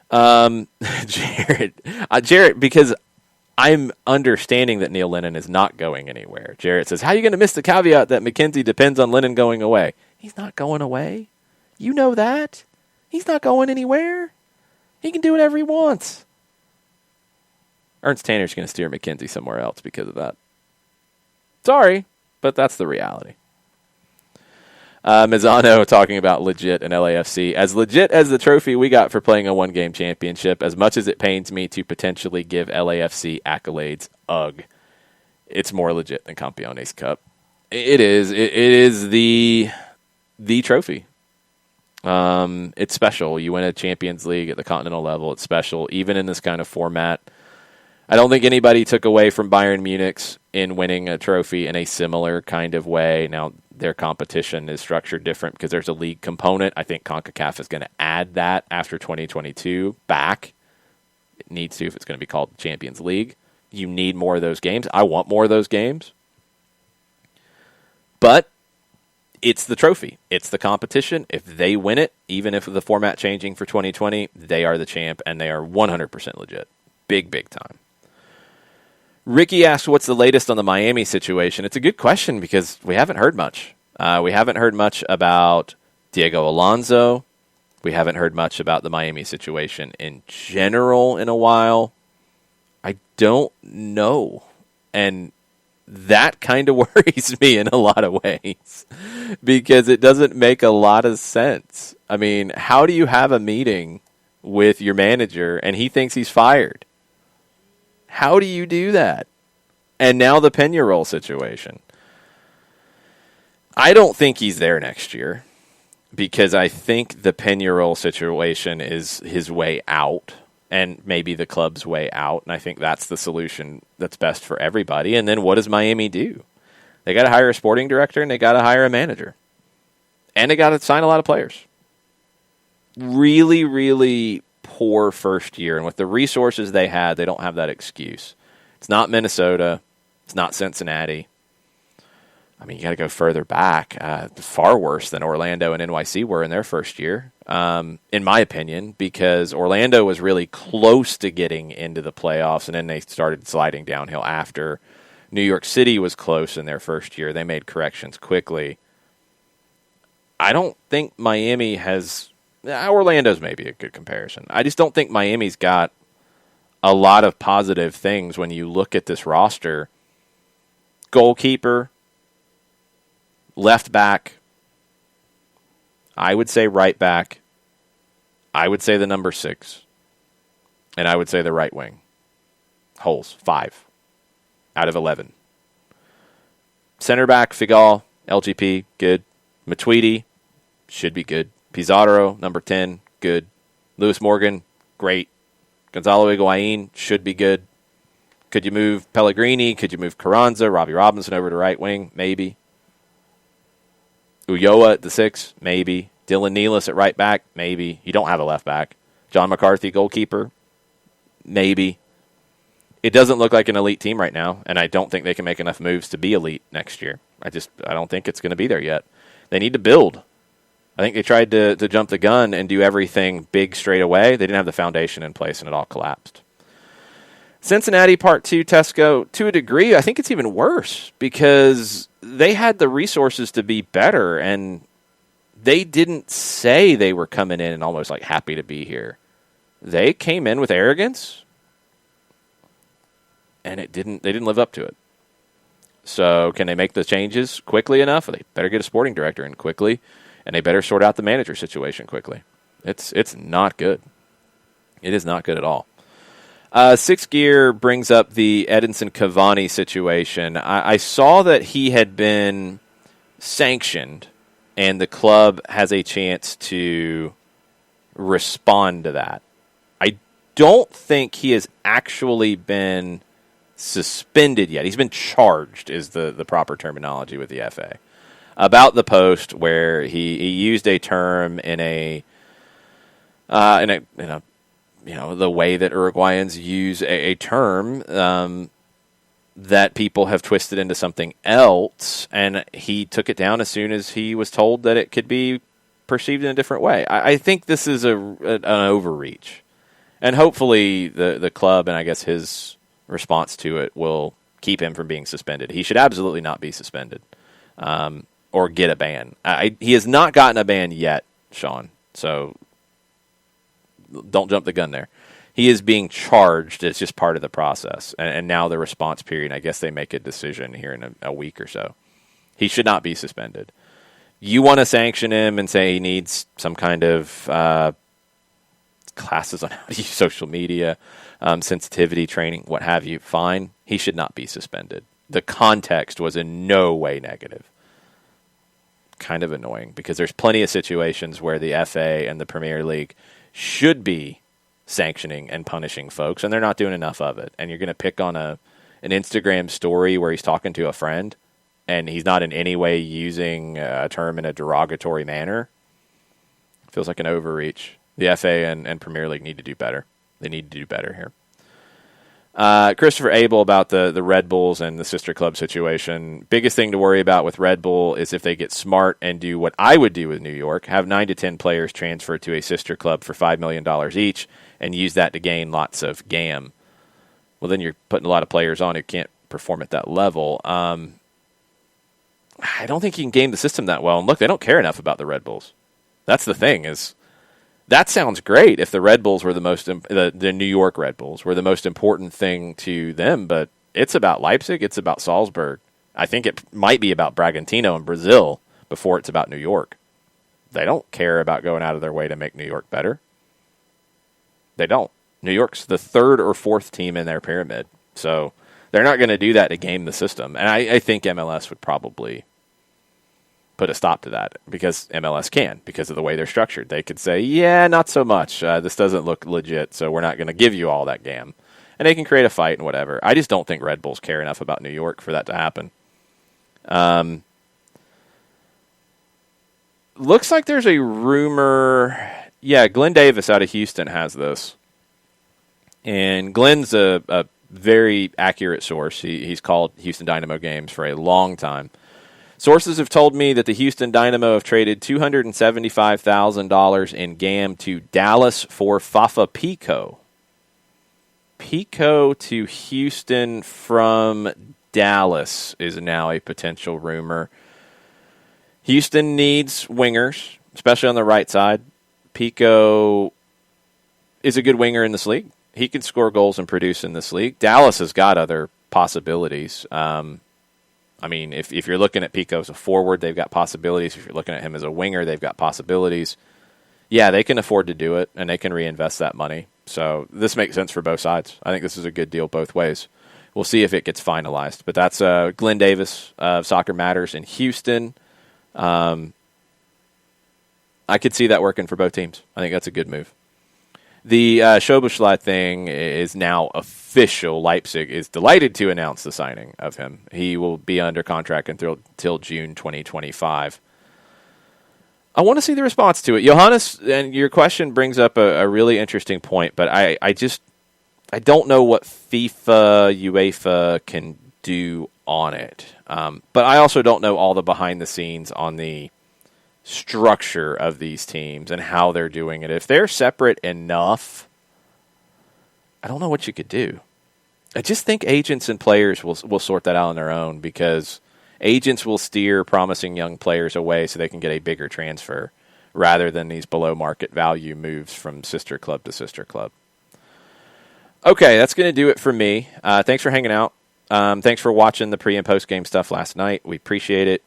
Jarrett, because I'm understanding that Neil Lennon is not going anywhere. Jarrett says, how are you going to miss the caveat that McKenzie depends on Lennon going away? He's not going away. You know that. He's not going anywhere. He can do whatever he wants. Ernst Tanner's going to steer McKenzie somewhere else because of that. Sorry, but that's the reality. Mazzano talking about legit and LAFC. As legit as the trophy we got for playing a one-game championship, as much as it pains me to potentially give LAFC accolades, ugh. It's more legit than Campeones Cup. It is. It is the trophy. It's special. You win a Champions League at the continental level. It's special, even in this kind of format. I don't think anybody took away from Bayern Munich's in winning a trophy in a similar kind of way. Now, their competition is structured different because there's a league component. I think CONCACAF is going to add that after 2022 back. It needs to if it's going to be called Champions League. You need more of those games. I want more of those games. But it's the trophy. It's the competition. If they win it, even if the format changing for 2020, they are the champ, and they are 100% legit. Big, big time. Ricky asked, what's the latest on the Miami situation? It's a good question because we haven't heard much. We haven't heard much about Diego Alonso. We haven't heard much about the Miami situation in general in a while. I don't know. And that kind of worries me in a lot of ways because it doesn't make a lot of sense. I mean, how do you have a meeting with your manager and he thinks he's fired? How do you do that? And now the Peñarol situation. I don't think he's there next year because I think the Peñarol situation is his way out and maybe the club's way out. And I think that's the solution that's best for everybody. And then what does Miami do? They got to hire a sporting director and they got to hire a manager. And they got to sign a lot of players. really, really poor first year. And with the resources they had, they don't have that excuse. It's not Minnesota. It's not Cincinnati. I mean, you got to go further back. Far worse than Orlando and NYC were in their first year, in my opinion, because Orlando was really close to getting into the playoffs, and then they started sliding downhill after. New York City was close in their first year. They made corrections quickly. I don't think Miami has... Orlando's maybe a good comparison. I just don't think Miami's got a lot of positive things when you look at this roster. Goalkeeper, left back, I would say right back, I would say the number 6, and I would say the right wing. Holes, 5 out of 11. Center back, Figal, LGP, good. Matuidi, should be good. Pizarro, number 10, good. Lewis Morgan, great. Gonzalo Higuain, should be good. Could you move Pellegrini? Could you move Carranza, Robbie Robinson over to right wing? Maybe. Ulloa at the 6, maybe. Dylan Nealis at right back, maybe. You don't have a left back. John McCarthy, goalkeeper, maybe. It doesn't look like an elite team right now, and I don't think they can make enough moves to be elite next year. I don't think it's going to be there yet. They need to build. I think they tried to jump the gun and do everything big straight away. They didn't have the foundation in place, and it all collapsed. Cincinnati Part 2, Tesco, to a degree, I think it's even worse because they had the resources to be better, and they didn't say they were coming in and almost like happy to be here. They came in with arrogance, and they didn't live up to it. So can they make the changes quickly enough? They better get a sporting director in quickly, and they better sort out the manager situation quickly. It's not good. It is not good at all. Sixth Gear brings up the Edinson Cavani situation. I saw that he had been sanctioned, and the club has a chance to respond to that. I don't think he has actually been suspended yet. He's been charged is the proper terminology with the FA. About the post where he used a term in a the way that Uruguayans use a term that people have twisted into something else, and he took it down as soon as he was told that it could be perceived in a different way. I think this is an overreach, and hopefully the club and I guess his response to it will keep him from being suspended. He should absolutely not be suspended or get a ban. He has not gotten a ban yet, Sean, so don't jump the gun there. He is being charged. It's just part of the process. And now the response period, I guess they make a decision here in a week or so. He should not be suspended. You want to sanction him and say he needs some kind of classes on how to use social media, sensitivity training, what have you, fine. He should not be suspended. The context was in no way negative. Kind of annoying because there's plenty of situations where the FA and the Premier League should be sanctioning and punishing folks, and they're not doing enough of it. And you're going to pick on an Instagram story where he's talking to a friend, and he's not in any way using a term in a derogatory manner. Feels like an overreach. The FA and Premier League need to do better. They need to do better here. Christopher Abel about the Red Bulls and the sister club situation. Biggest thing to worry about with Red Bull is if they get smart and do what I would do with New York, have 9 to 10 players transferred to a sister club for $5 million each and use that to gain lots of GAM. Well, then you're putting a lot of players on who can't perform at that level. I don't think you can game the system that well. And look, they don't care enough about the Red Bulls. That's the thing is, that sounds great if the Red Bulls were the New York Red Bulls were the most important thing to them, but it's about Leipzig, it's about Salzburg. I think it might be about Bragantino in Brazil before it's about New York. They don't care about going out of their way to make New York better. They don't. New York's the 3rd or 4th team in their pyramid, so they're not going to do that to game the system. And I think MLS would probably put a stop to that because MLS can, because of the way they're structured. They could say, yeah, not so much. This doesn't look legit, so we're not going to give you all that GAM. And they can create a fight and whatever. I just don't think Red Bulls care enough about New York for that to happen. Looks like there's a rumor Yeah, Glenn Davis out of Houston has this. And Glenn's a very accurate source. He's called Houston Dynamo games for a long time. Sources have told me that the Houston Dynamo have traded $275,000 in GAM to Dallas for Fafa Pico. Pico to Houston from Dallas is now a potential rumor. Houston needs wingers, especially on the right side. Pico is a good winger in this league. He can score goals and produce in this league. Dallas has got other possibilities. I mean, if you're looking at Pico as a forward, they've got possibilities. If you're looking at him as a winger, they've got possibilities. Yeah, they can afford to do it, and they can reinvest that money. So this makes sense for both sides. I think this is a good deal both ways. We'll see if it gets finalized. But that's Glenn Davis of Soccer Matters in Houston. I could see that working for both teams. I think that's a good move. The Schoboschlei thing is now official. Leipzig is delighted to announce the signing of him. He will be under contract until June 2025. I want to see the response to it. Johannes, and your question brings up a really interesting point, but I don't know what FIFA, UEFA can do on it. But I also don't know all the behind the scenes on the structure of these teams and how they're doing it. If they're separate enough, I don't know what you could do. I just think agents and players will sort that out on their own, because agents will steer promising young players away so they can get a bigger transfer rather than these below market value moves from sister club to sister club. Okay, that's going to do it for me. Thanks for hanging out. Thanks for watching the pre and post game stuff last night. We appreciate it.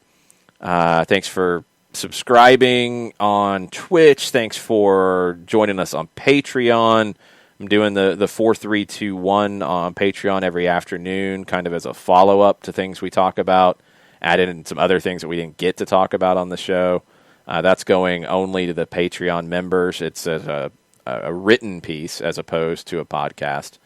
Thanks for subscribing on Twitch. Thanks for joining us on Patreon. I'm doing the 4321 on Patreon every afternoon, kind of as a follow-up to things we talk about. Added in some other things that we didn't get to talk about on the show. That's going only to the Patreon members. It's a written piece as opposed to a podcast.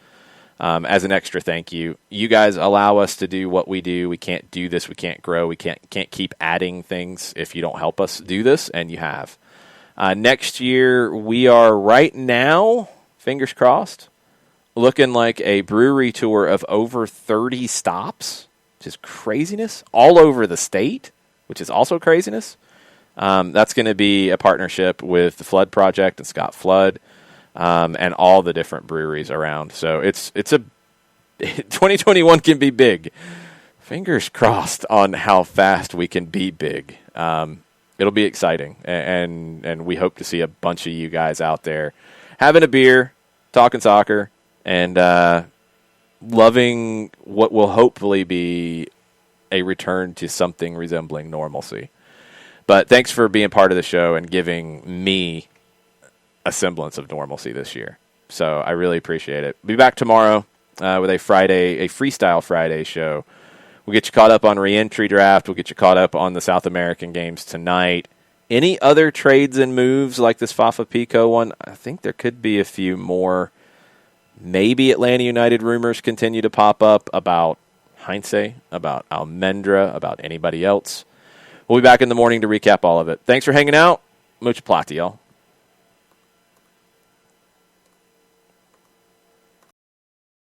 As an extra thank you. You guys allow us to do what we do. We can't do this. We can't grow. We can't keep adding things if you don't help us do this, and you have. Next year, we are right now, fingers crossed, looking like a brewery tour of over 30 stops, which is craziness, all over the state, which is also craziness. That's going to be a partnership with the Flood Project and Scott Flood. And all the different breweries around. So it's 2021 can be big. Fingers crossed on how fast we can be big. It'll be exciting, and we hope to see a bunch of you guys out there having a beer, talking soccer, and loving what will hopefully be a return to something resembling normalcy. But thanks for being part of the show and giving me a semblance of normalcy this year. So I really appreciate it. Be back tomorrow with a Freestyle Friday show. We'll get you caught up on re-entry draft. We'll get you caught up on the South American games tonight. Any other trades and moves like this Fafa Pico one? I think there could be a few more. Maybe Atlanta United rumors continue to pop up about Heinze, about Almendra, about anybody else. We'll be back in the morning to recap all of it. Thanks for hanging out. Mucha plata, y'all.